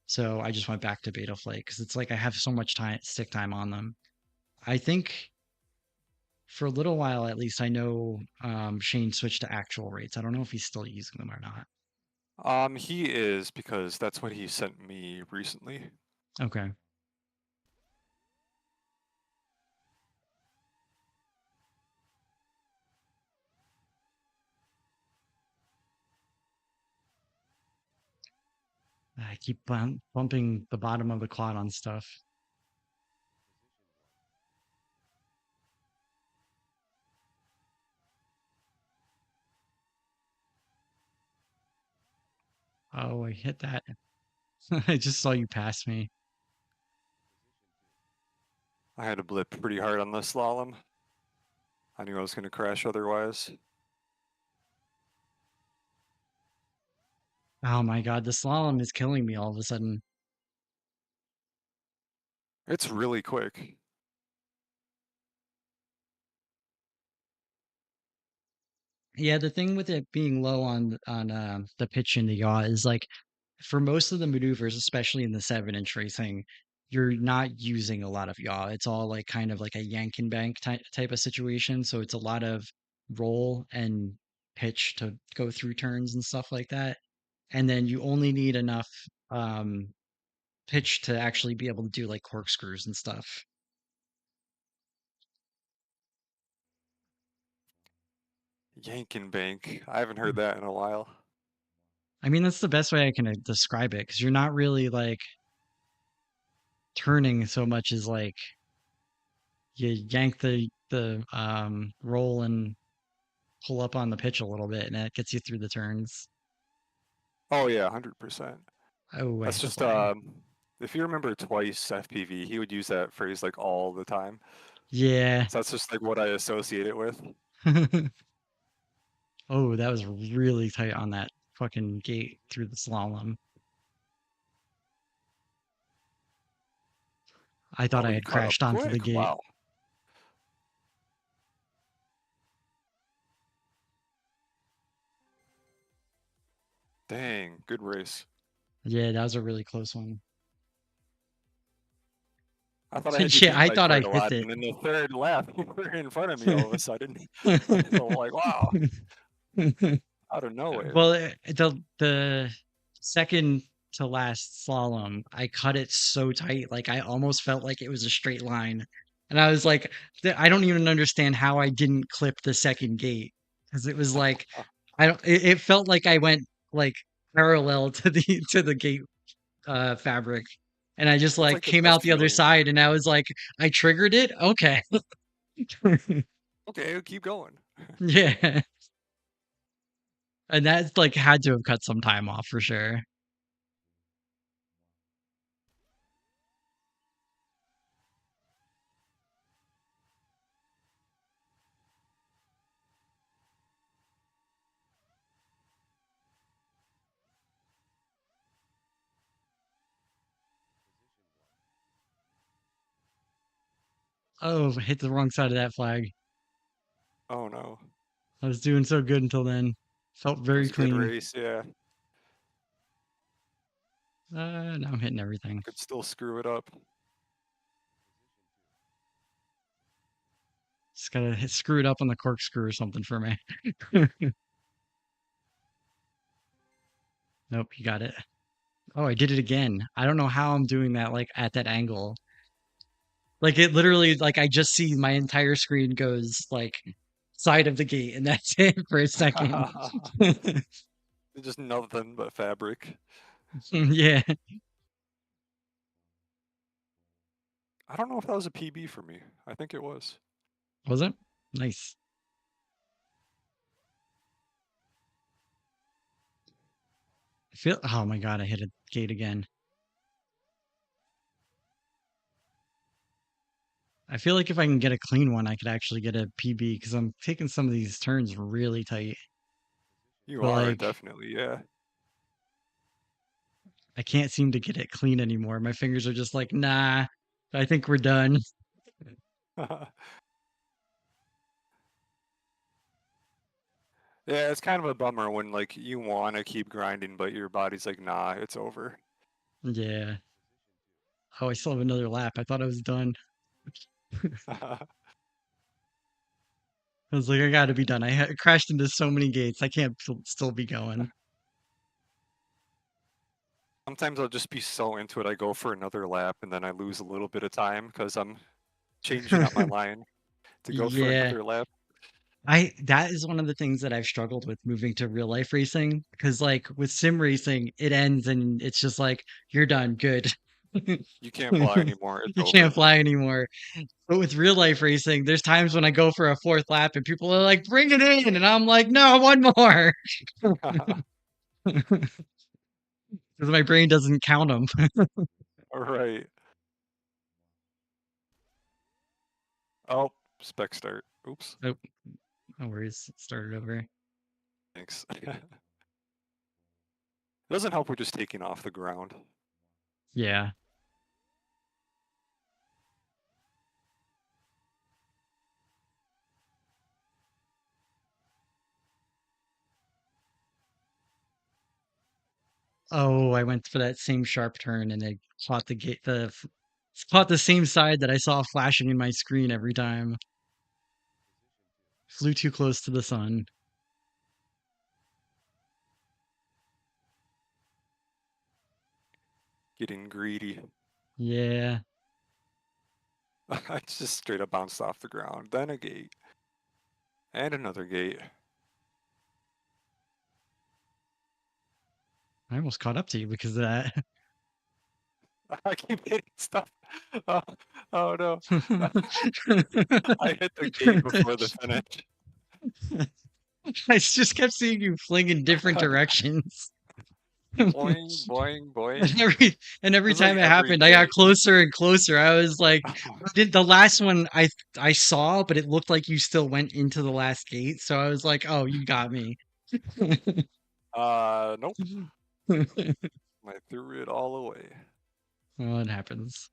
So I just went back to beta flight because it's like I have so much time stick time on them. I think for a little while at least I know Shane switched to actual rates. I don't know if he's still using them or not. He is because that's what he sent me recently. Okay. I keep bumping the bottom of the quad on stuff. Oh, I hit that. I just saw you pass me. I had to blip pretty hard on this slalom. I knew I was going to crash otherwise. Oh my god, the slalom is killing me all of a sudden. It's really quick. Yeah, the thing with it being low on the pitch in the yaw is like for most of the maneuvers, especially in the 7-inch racing, you're not using a lot of yaw. It's all like kind of like a yank and bank type of situation. So it's a lot of roll and pitch to go through turns and stuff like that. And then you only need enough um, pitch to actually be able to do like corkscrews and stuff. Yankin Bank. I haven't heard that in a while. I mean, that's the best way I can describe it because you're not really like turning so much as like you yank the roll and pull up on the pitch a little bit, and that gets you through the turns. Oh yeah, 100%. Oh, I That's hit the just flag. if you remember Twice FPV, he would use that phrase like all the time. Yeah. So that's just like what I associate it with. Oh, that was really tight on that fucking gate through the slalom. I thought Oh, I you had caught up crashed onto the quick. gate. Wow. Dang, good race. Yeah, that was a really close one. I thought I had you Yeah, beat I by thought I quite a hit lot, it. and then the third lap, you were in front of me all of a sudden. So like, wow, out of nowhere. Well, the second to last slalom, I cut it so tight, like I almost felt like it was a straight line, and I was like, I don't even understand how I didn't clip the second gate because it was like I don't. It felt like I went like parallel to the gate fabric, and I just That's like like the came out best the other feeling. side, and I was like, I triggered it. Okay, Okay, keep going. yeah, and that's like had to have cut some time off for sure. Oh, hit the wrong side of that flag. Oh no, I was doing so good until then. Felt it very was a good clean. race. Yeah, Now I'm hitting everything. could still screw it up. Just gotta screw it up on the corkscrew or something for me. Nope, you got it. Oh, I did it again. I don't know how I'm doing that like at that angle. Like it literally like I just see my entire screen goes like side of the gate and that's it for a second. Just nothing but fabric. Yeah. I don't know if that was a PB for me. I think it was. Was it? Nice. I feel oh my god, I hit a gate again. I feel like if I can get a clean one, I could actually get a PB because I'm taking some of these turns really tight. You But are like definitely, yeah. I can't seem to get it clean anymore. My fingers are just like, nah, I think we're done. Yeah, it's kind of a bummer when like you want to keep grinding, but your body's like, nah, it's over. Yeah. Oh, I still have another lap. I thought I was done. I was like, I gotta be done. Crashed into so many gates. I can't still be going. Sometimes I'll just be so into it, I go for another lap and then I lose a little bit of time because I'm changing up my line to go for Yeah. another lap. I that is one of the things that I've struggled with moving to real life racing because like with sim racing, it ends and it's just like you're done, good. You can't fly anymore, it's You can't over. fly anymore. But with real life racing, there's times when I go for a fourth lap and people are like, bring it in. And I'm like, no, one more. Because my brain doesn't count them. All right. Oh, spec start. Oops. Oh, no worries. Start it over. Thanks. It doesn't help we're just taking off the ground. Yeah. Oh, I went for that same sharp turn and I caught the gate, caught the same side that I saw flashing in my screen every time. Flew too close to the sun. Getting greedy. Yeah, I just straight up bounced off the ground. Then a gate. And another gate. I almost caught up to you because of that. I keep hitting stuff. Oh, oh no. I hit the gate before the finish. I just kept seeing you fling in different directions. Boing, boing, And boing. every It's like time it every happened, I got gate. closer and closer. I was like, did the last one I saw, but it looked like you still went into the last gate. So I was like, oh, you got me. Nope. I threw it all away. Well, it happens.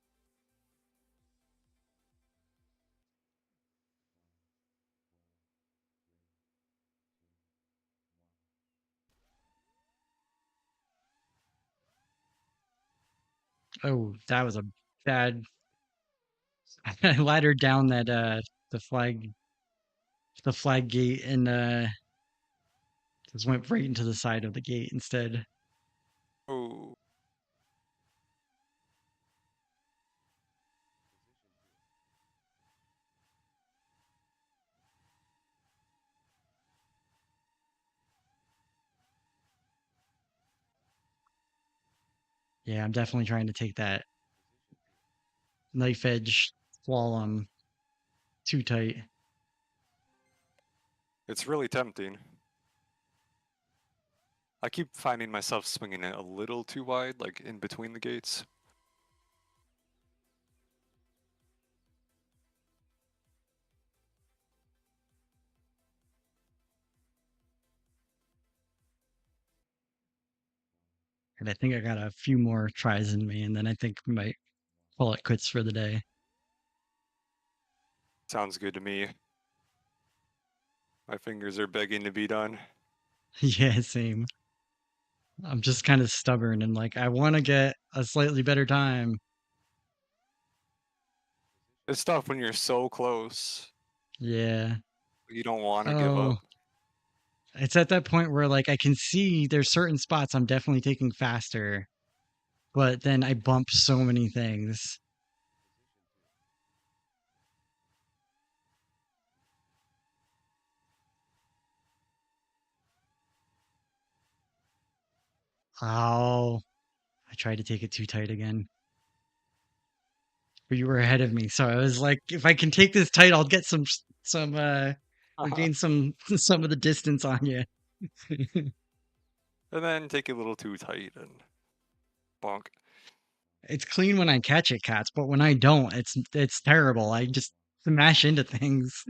Oh, that was a bad. I laddered down that the flag the flag gate and just went right into the side of the gate instead. Oh, Yeah, I'm definitely trying to take that knife edge slalom too tight. it's really tempting. I keep finding myself swinging it a little too wide, like in between the gates. And I think I got a few more tries in me, and then I think we might call it quits for the day. Sounds good to me. My fingers are begging to be done. Yeah, same. I'm just kind of stubborn and like I want to get a slightly better time. It's tough when you're so close. Yeah. You don't want to give up. Oh, it's at that point where like I can see there's certain spots I'm definitely taking faster, but then I bump so many things. Oh, I tried to take it too tight again. But you were ahead of me, so I was like, if I can take this tight, I'll get some I'll gain some some of the distance on you. And then take it a little too tight and bonk. It's clean when I catch it, cats, but when I don't, it's terrible. I just smash into things.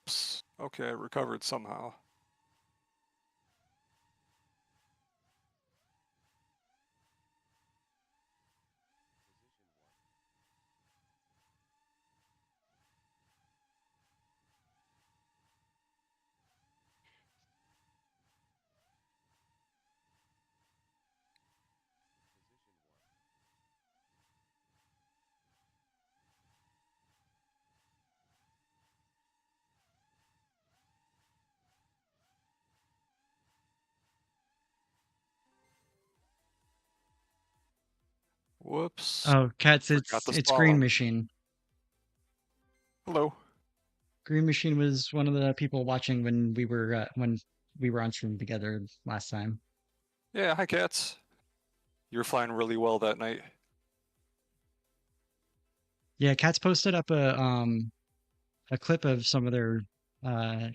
Oops. Okay, I recovered somehow. Whoops. Oh, cats, Forgot the it's Green slalom. Machine. Hello. Green Machine was one of the people watching when we were on stream together last time. Yeah, hi cats. You were flying really well that night. Yeah, cats posted up a clip of some of their uh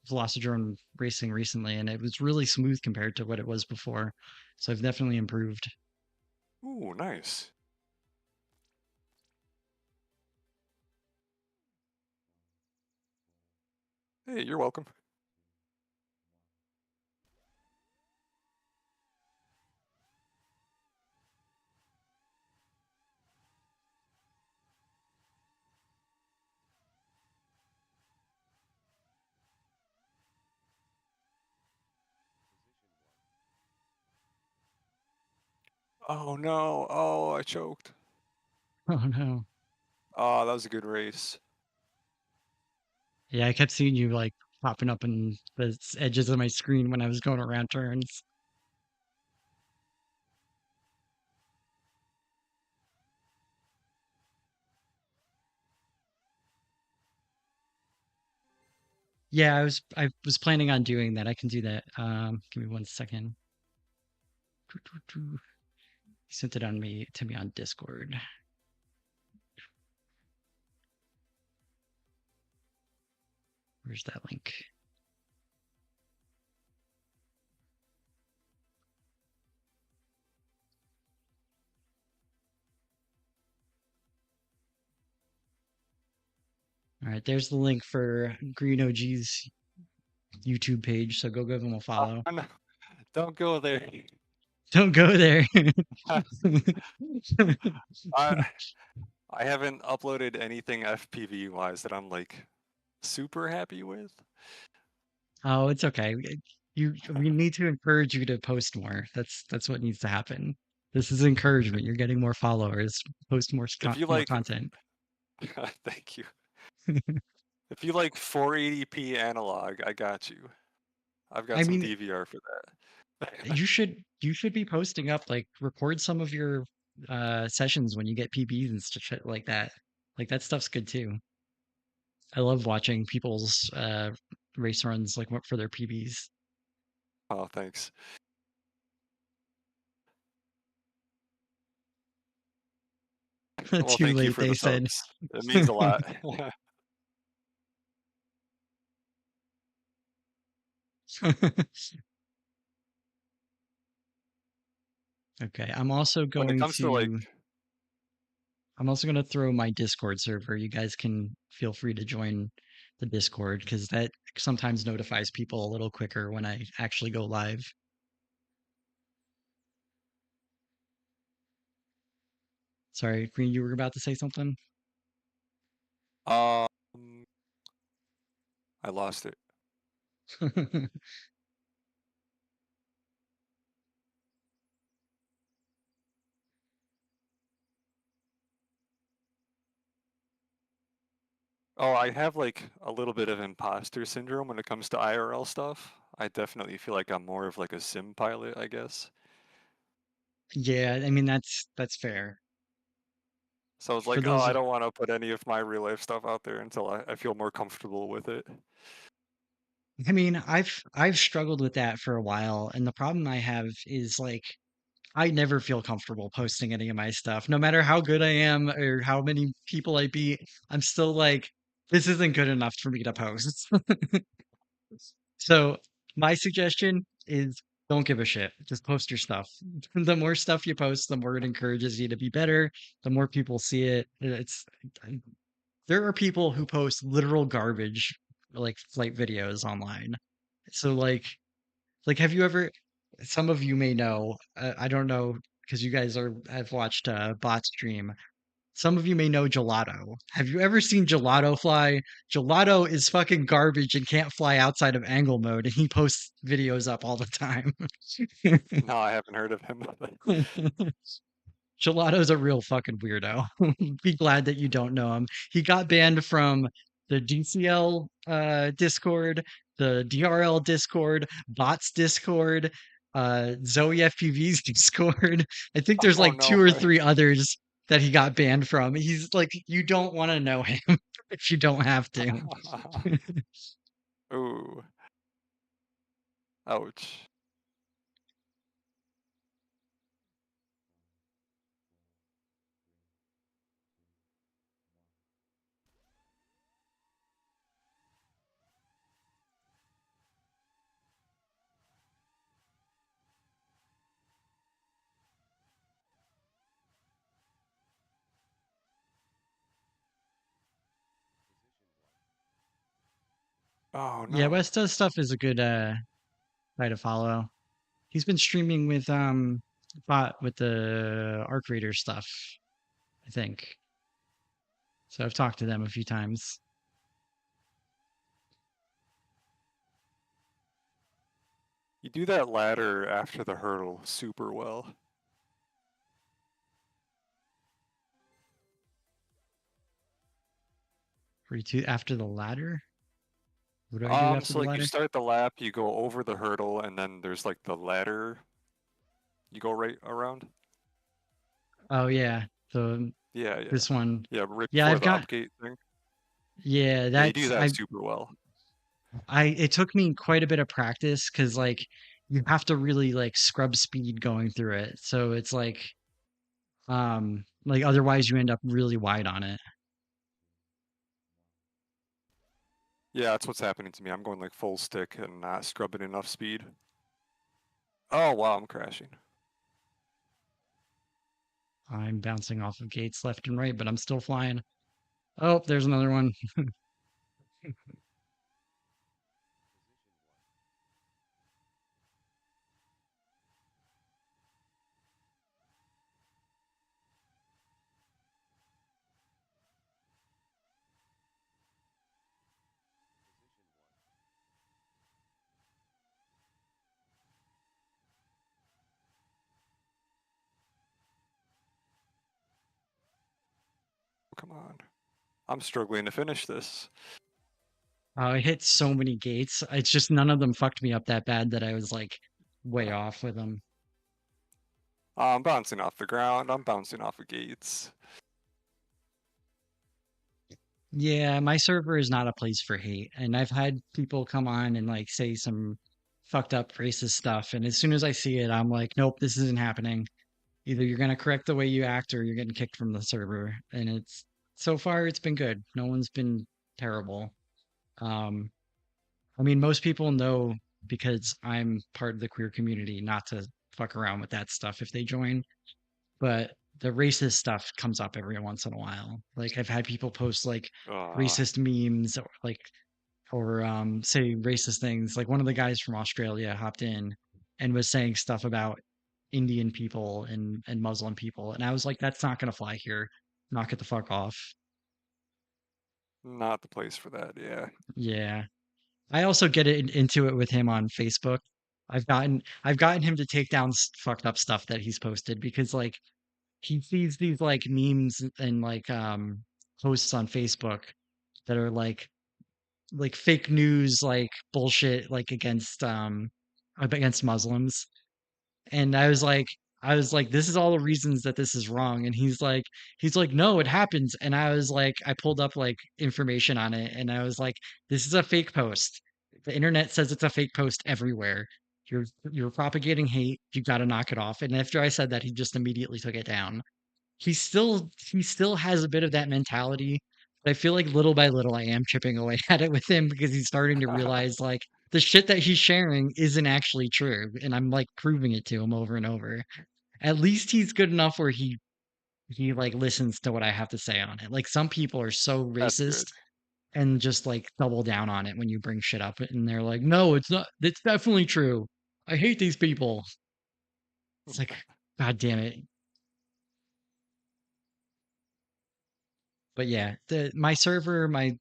Velocidrone racing recently, and it was really smooth compared to what it was before. So I've definitely improved. Ooh, nice. Hey, you're welcome. Oh no! Oh, I choked. Oh no. Oh, that was a good race. Yeah, I kept seeing you like popping up in the edges of my screen when I was going around turns. Yeah, I was planning on doing that. I can do that. Give me 1 second. You sent it on me to me on Discord. Where's that link? All right, there's the link for Green OG's YouTube page. So go give him a follow. Oh no! Don't go there. Don't go there. I I haven't uploaded anything FPV wise that I'm like super happy with. Oh, it's okay. We need to encourage you to post more. That's what needs to happen. This is encouragement. You're getting more followers. Post If you more like, content. thank you. If you like 480p analog, I got you. I've got I some mean, DVR for that. you should be posting up like record some of your sessions when you get PBs and shit like that. Like that stuff's good too. I love watching people's race runs like for their PBs. Oh, thanks. Well, Too thank you late, for they the said. subs. It means a lot. Okay, When it comes to like, I'm also gonna throw my Discord server. You guys can feel free to join the Discord because that sometimes notifies people a little quicker when I actually go live. Sorry, Green, you were about to say something? um, I lost it. Oh, I have like a little bit of imposter syndrome when it comes to IRL stuff. I definitely feel like I'm more of like a sim pilot, I guess. Yeah, I mean that's fair. So I was For like, oh, those I don't want to put any of my real life stuff out there until I feel more comfortable with it. I mean, I've struggled with that for a while, and the problem I have is like I never feel comfortable posting any of my stuff. No matter how good I am or how many people I beat, I'm still like, this isn't good enough for me to post. So my suggestion is don't give a shit. Just post your stuff. The more stuff you post, the more it encourages you to be better. The more people see it. There are people who post literal garbage like flight videos online. So like have you ever some of you may know, I don't know because you guys are have watched bot stream. Some of you may know Gelato. Have you ever seen Gelato fly? Gelato is fucking garbage and can't fly outside of angle mode, and he posts videos up all the time. No, I haven't heard of him. Gelato's a real fucking weirdo. Be glad that you don't know him. He got banned from the DCL Discord, the DRL Discord, Bots Discord, Zoe FPV's Discord. I think there's Oh like no two or way. three others that he got banned from. He's like, you don't want to know him if you don't have to. Ooh, ouch. Oh Yeah, no. West does stuff is a good guy to follow. He's been streaming with bot with the Arc Raider stuff, I think. So I've talked to them a few times. You do that ladder after the hurdle super well. After the ladder? What do I do after So the like you ladder? start the lap, you go over the hurdle, and then there's like the ladder you go right around. Oh yeah, the Yeah, yeah. this one. Yeah, right Yeah, before I've the got. upgate thing. Yeah, Yeah, you do that's that super well. I. It took me quite a bit of practice because like you have to really like scrub speed going through it. So it's like otherwise you end up really wide on it. Yeah, that's what's happening to me. I'm going like full stick and not scrubbing enough speed. Oh wow, I'm crashing. I'm bouncing off of gates left and right, but I'm still flying. Oh, there's another one. Come on. I'm struggling to finish this. I hit so many gates. It's just none of them fucked me up that bad that I was like way off with them. I'm bouncing off the ground. I'm bouncing off of gates. Yeah, my server is not a place for hate. And I've had people come on and like say some fucked up racist stuff. And as soon as I see it, I'm like, nope, this isn't happening. Either you're going to correct the way you act or you're getting kicked from the server. And it's so far, it's been good. No one's been terrible. Um, I mean, most people know because I'm part of the queer community not to fuck around with that stuff if they join. But the racist stuff comes up every once in a while. Like I've had people post like Uh, racist memes or like or say racist things. Like one of the guys from Australia hopped in and was saying stuff about Indian people and Muslim people, and I was like, that's not gonna fly here. Knock it the fuck off. Not the place for that, yeah. Yeah. I also get into it with him on Facebook. I've gotten him to take down fucked up stuff that he's posted because like he sees these like memes and like posts on Facebook that are like fake news like bullshit like against Muslims. And I was like this is all the reasons that this is wrong, and he's like no it happens, and I was like I pulled up like information on it, and I was like this is a fake post. The internet says it's a fake post everywhere. You're propagating hate. You got to knock it off. And after I said that, he just immediately took it down. He still has a bit of that mentality, but I feel like little by little I am chipping away at it with him because he's starting to realize like the shit that he's sharing isn't actually true, and I'm like proving it to him over and over. At least he's good enough where he like listens to what I have to say on it. Like some people are so That's good. racist and just like double down on it when you bring shit up, and they're like, "No, it's not. It's definitely true. I hate these people." It's like, God damn it. But yeah, the my server, my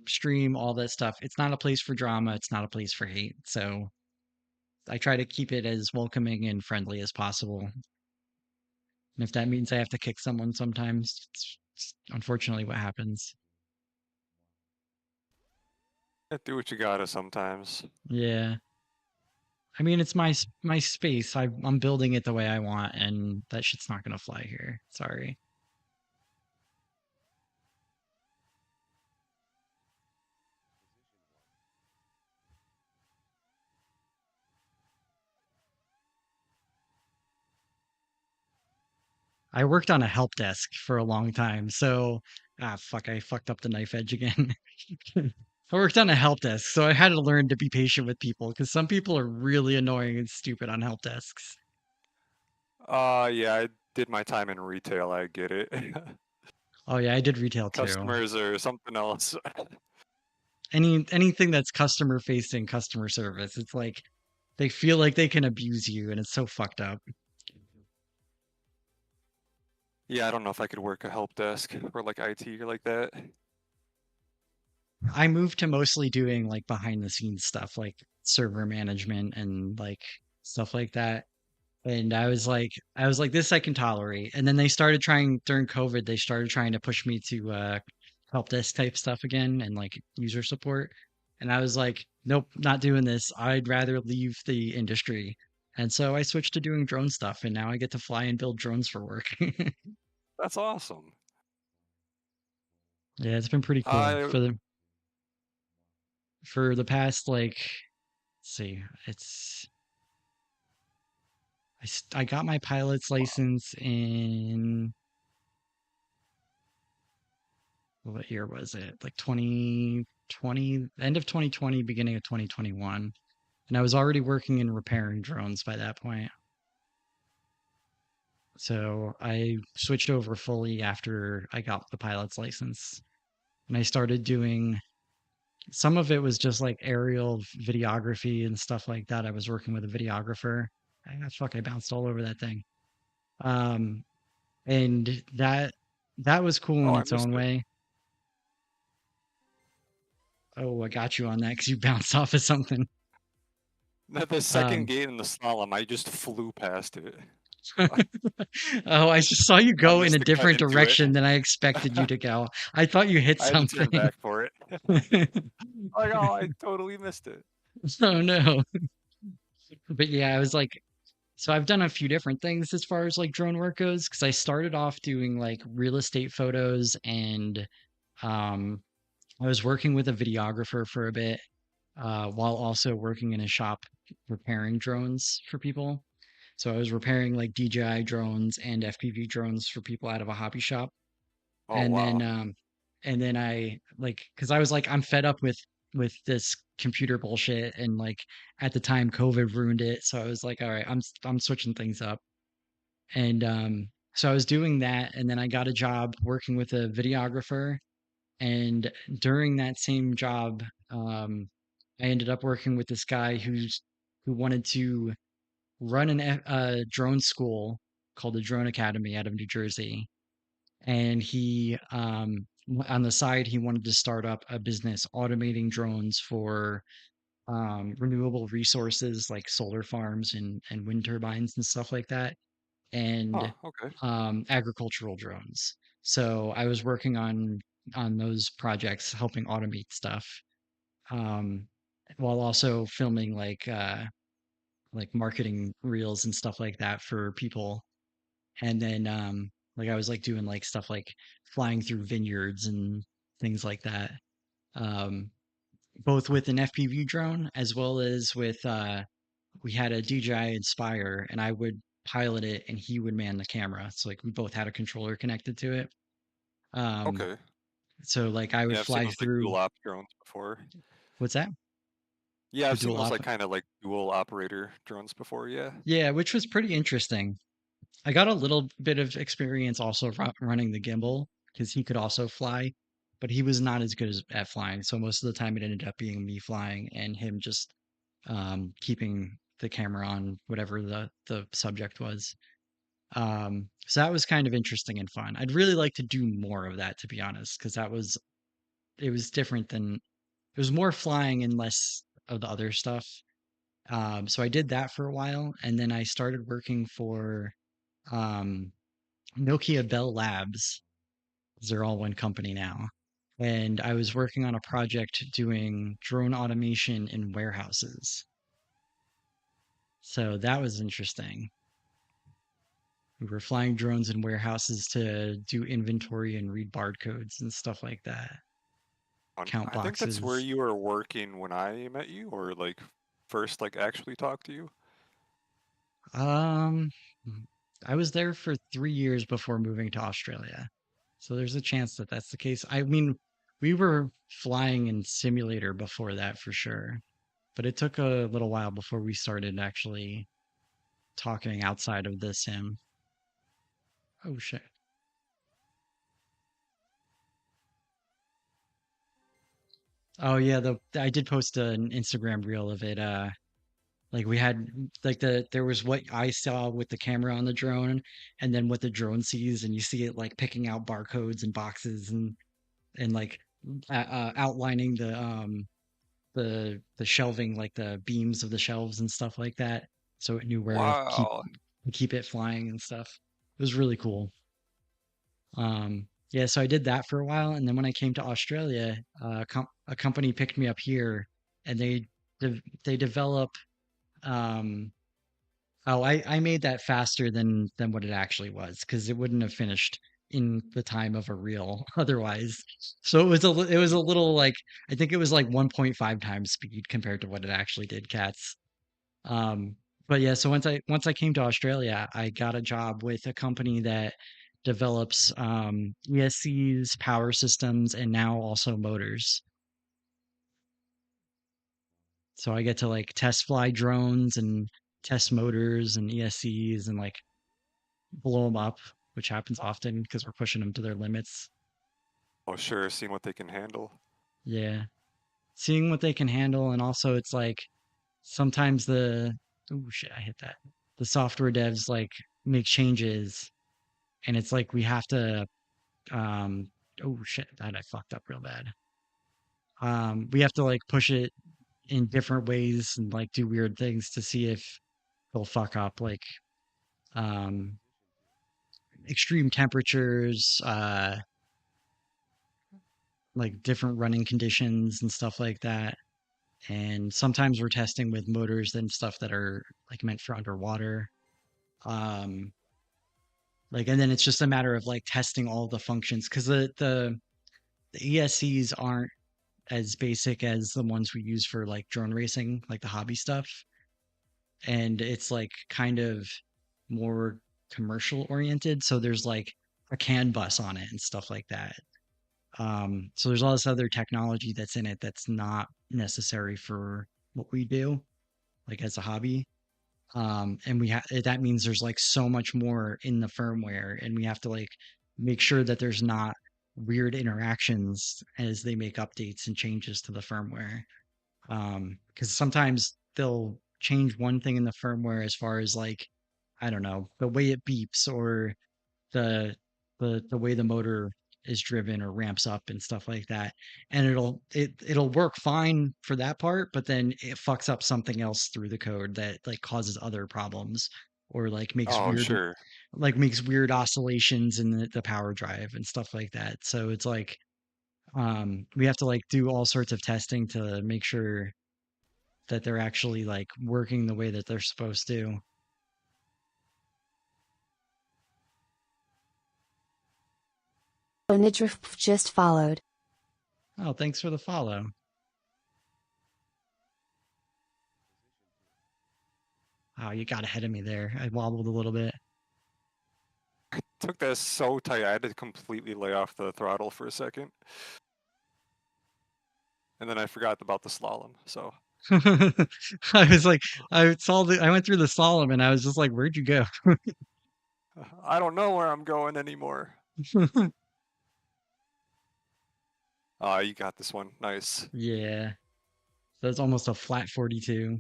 stream, all that stuff. It's not a place for drama. It's not a place for hate. So I try to keep it as welcoming and friendly as possible. And if that means I have to kick someone sometimes, it's unfortunately what happens. Yeah, do what you gotta sometimes. Yeah. I mean, it's my space. I'm building it the way I want, and that shit's not gonna fly here. Sorry. I worked on a help desk for a long time, so fuck, I fucked up the knife edge again. I worked on a help desk, so I had to learn to be patient with people because some people are really annoying and stupid on help desks. Yeah, I did my time in retail, I get it. Oh yeah, I did retail too. Customers or something else. Anything that's customer facing customer service, it's like they feel like they can abuse you, and it's so fucked up. Yeah, I don't know if I could work a help desk or like IT or like that. I moved to mostly doing like behind the scenes stuff, like server management and like stuff like that. And I was like, this I can tolerate. And then they started trying during COVID, they started trying to push me to help desk type stuff again and like user support. And I was like, nope, not doing this. I'd rather leave the industry. And so I switched to doing drone stuff, and now I get to fly and build drones for work. That's awesome. Yeah, it's been pretty cool I for the past like, let's see, I got my pilot's wow. license in, what year was it? Like 2020, end of 2020, beginning of 2021. And I was already working in repairing drones by that point. So I switched over fully after I got the pilot's license. And I started doing, some of it was just like aerial videography and stuff like that. I was working with a videographer. Fuck, I bounced all over that thing. Um, and that was cool Oh, in I its missed own it. way. Oh, I got you on that because you bounced off of something. The second Um, gate in the slalom, I just flew past it. oh, I just saw you I go in a missed the cut different into it. direction than I expected you to go. I thought you hit I had to turn something. back for it. Like, oh, I totally missed it. Oh no. But yeah, I was like, so I've done a few different things as far as like drone work goes, because I started off doing like real estate photos, and um I was working with a videographer for a bit, while also working in a shop repairing drones for people. So I was repairing like DJI drones and FPV drones for people out of a hobby shop. Oh, And then wow. I like, because I was like, I'm fed up with this computer bullshit, and like at the time COVID ruined it. So I was like, all right, I'm switching things up. And so I was doing that, and then I got a job working with a videographer. And during that same job, I ended up working with this guy who wanted to run a drone school called the Drone Academy out of New Jersey. And he, on the side, he wanted to start up a business automating drones for renewable resources like solar farms and wind turbines and stuff like that, Huh, and okay. agricultural drones. So I was working on those projects, helping automate stuff, um, while also filming like marketing reels and stuff like that for people. And then like I was like doing like stuff like flying through vineyards and things like that. Um, both with an FPV drone as well as with we had a DJI Inspire, and I would pilot it and he would man the camera. So like we both had a controller connected to it. Um, Okay. so like I would Yeah, I've seen fly those like through, dual op drones before. what's that? Yeah, The I've seen dual those op. like kind of like dual operator drones before. Yeah. Yeah, which was pretty interesting. I got a little bit of experience also running the gimbal because he could also fly, but he was not as good at flying. So most of the time it ended up being me flying and him just keeping the camera on whatever the subject was. So that was kind of interesting and fun. I'd really like to do more of that, to be honest, because it was different than, it was more flying and less of the other stuff. So I did that for a while, and then I started working for um, Nokia Bell Labs. They're all one company now. And I was working on a project doing drone automation in warehouses. So that was interesting. We were flying drones in warehouses to do inventory and read barcodes and stuff like that, count I think that's where boxes. you were working when I met you, or like first like actually talked to you. Um, I was there for 3 years before moving to Australia. So there's a chance that that's the case. I mean, we were flying in simulator before that for sure, but it took a little while before we started actually talking outside of the sim. Oh shit. Oh yeah, the I did post an Instagram reel of it. Like we had like there was what I saw with the camera on the drone, and then what the drone sees, and you see it like picking out barcodes and boxes, and like outlining the shelving, like the beams of the shelves and stuff like that, so it knew where to keep Wow. and keep it flying and stuff. It was really cool. Yeah, so I did that for a while, and then when I came to Australia, a company picked me up here, and they develop. Um, oh, I made that faster than what it actually was because it wouldn't have finished in the time of a reel otherwise. So it was a little like I think it was like 1.5 times speed compared to what it actually did, cats. Um, but yeah, so once I came to Australia, I got a job with a company that develops ESCs, power systems, and now also motors. So I get to like test fly drones and test motors and ESCs and like blow them up, which happens often because we're pushing them to their limits. Oh, sure, seeing what they can handle. Yeah, seeing what they can handle, and also it's like sometimes oh shit, I hit that. The software devs like make changes and it's like we have to oh shit, that I fucked up real bad. We have to like push it in different ways and like do weird things to see if they'll fuck up like um extreme temperatures, like different running conditions and stuff like that. And sometimes we're testing with motors and stuff that are like meant for underwater. Um like and then it's just a matter of like testing all the functions because the ESCs aren't as basic as the ones we use for like drone racing, like the hobby stuff. And it's like kind of more commercial oriented. So there's like a CAN bus on it and stuff like that. So there's all this other technology that's in it that's not necessary for what we do, like as a hobby. And that means there's like so much more in the firmware, and we have to like make sure that there's not weird interactions as they make updates and changes to the firmware. Because sometimes they'll change one thing in the firmware as far as like I don't know the way it beeps or the the way the motor is driven or ramps up and stuff like that, and it'll work fine for that part, but then it fucks up something else through the code that like causes other problems or Oh, sure. makes weird oscillations in the power drive and stuff like that. So it's like we have to like do all sorts of testing to make sure that they're actually like working the way that they're supposed to. Onidrift just followed. Oh, thanks for the follow. Oh, you got ahead of me there. I wobbled a little bit. Took that so tight, I had to completely lay off the throttle for a second. And then I forgot about the slalom, so. I was like, I went through the slalom and I was just like, where'd you go? I don't know where I'm going anymore. You got this one. Nice. Yeah, that's almost a flat 42.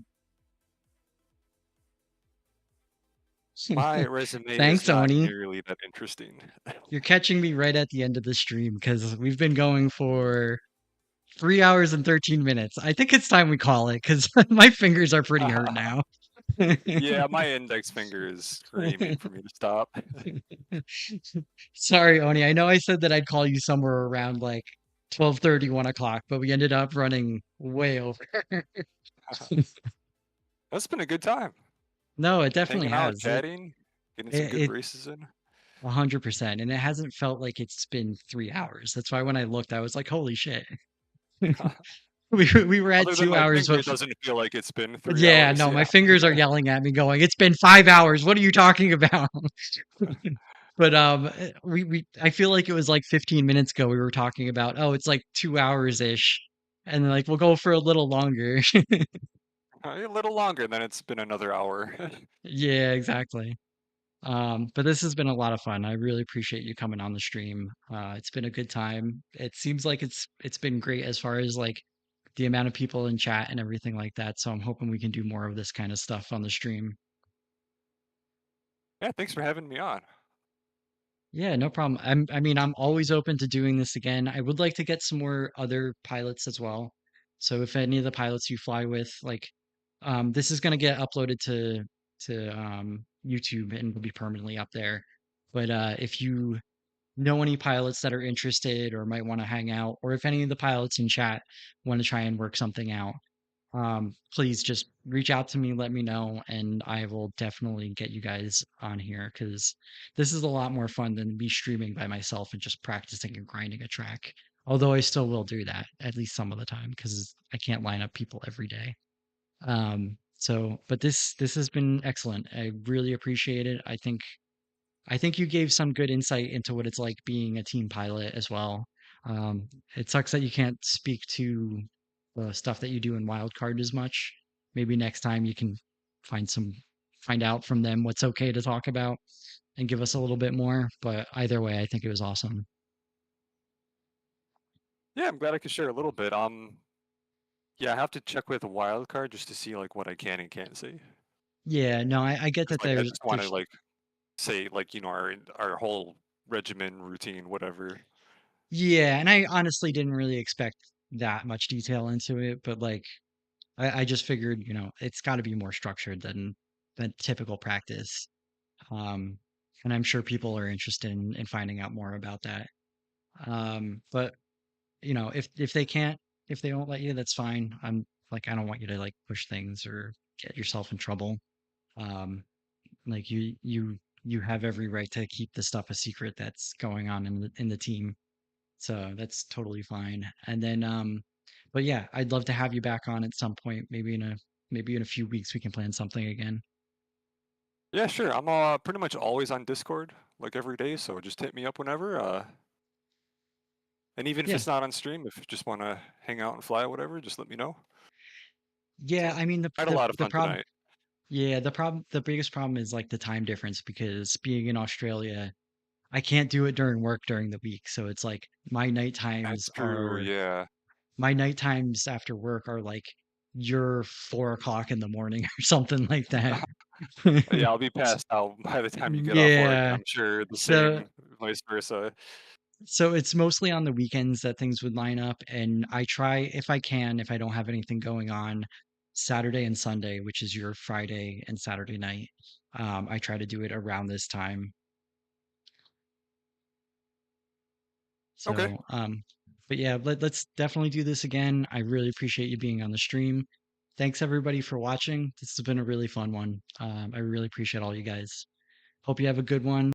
My resume is Thanks, not Oni. nearly that interesting. You're catching me right at the end of the stream because we've been going for 3 hours and 13 minutes. I think it's time we call it because my fingers are pretty hurt now. Yeah, my index finger is screaming for me to stop. Sorry, Oni. I know I said that I'd call you somewhere around like 12:30, 1 o'clock, but we ended up running way over. That's been a good time. No, it definitely Hanging out, has. chatting, getting some good It races in. 100%, and it hasn't felt like it's been 3 hours. That's why when I looked, I was like, "Holy shit!" We were at Other than two my hours, finger, but it doesn't feel like it's been 3 yeah, hours. no, my Yeah. fingers are yelling at me, going, "It's been 5 hours. What are you talking about?" But I feel like it was like 15 minutes ago we were talking about, oh, it's like 2 hours ish, and then like we'll go for a little longer. A little longer than it's been another hour. Yeah, exactly. But this has been a lot of fun. I really appreciate you coming on the stream. It's been a good time. It seems like it's been great as far as like the amount of people in chat and everything like that. So I'm hoping we can do more of this kind of stuff on the stream. Yeah, thanks for having me on. Yeah, no problem. I mean, I'm always open to doing this again. I would like to get some more other pilots as well. So if any of the pilots you fly with, like, this is gonna get uploaded to YouTube and will be permanently up there. But if you know any pilots that are interested or might want to hang out, or if any of the pilots in chat want to try and work something out, please just reach out to me, let me know, and I will definitely get you guys on here because this is a lot more fun than me streaming by myself and just practicing and grinding a track. Although I still will do that at least some of the time because I can't line up people every day. But this has been excellent. I really appreciate it. I think you gave some good insight into what it's like being a team pilot as well. Um, it sucks that you can't speak to the stuff that you do in wildcard as much. Maybe next time you can find some find out from them what's okay to talk about and give us a little bit more. But either way, I think it was awesome. Yeah, I'm glad I could share a little bit. Yeah, I have to check with Wildcard just to see like what I can and can't say. Yeah, no, I get 'Cause, that like, I there's just want to there's like say like our whole regimen, routine, whatever. yeah, and I honestly didn't really expect that much detail into it, but like I just figured, it's got to be more structured than typical practice. Um, and I'm sure people are interested in finding out more about that. But if they can't, if they don't let you, that's fine. I don't want you to like push things or get yourself in trouble. Um, like you have every right to keep the stuff a secret that's going on in the team. So that's totally fine. And then, but yeah, I'd love to have you back on at some point. Maybe in a few weeks we can plan something again. Yeah, sure. I'm pretty much always on Discord like every day, so just hit me up whenever. And even if Yeah. it's not on stream, if you just want to hang out and fly or whatever, just let me know. Yeah, So I mean I had a lot of the fun problem tonight. yeah, the biggest problem is like the time difference because being in Australia, I can't do it during work during the week. So it's like That's true. Yeah. my night times after work are like your 4 o'clock in the morning or something like that. Yeah, I'll be passed out by the time you get off work, and Yeah. I'm sure the So same vice versa. So it's mostly on the weekends that things would line up, and I try if I can, if I don't have anything going on, Saturday and Sunday, which is your Friday and Saturday night. I try to do it around this time. Okay. So, but yeah, let's definitely do this again. I really appreciate you being on the stream. Thanks everybody for watching. This has been a really fun one. I really appreciate all you guys. Hope you have a good one.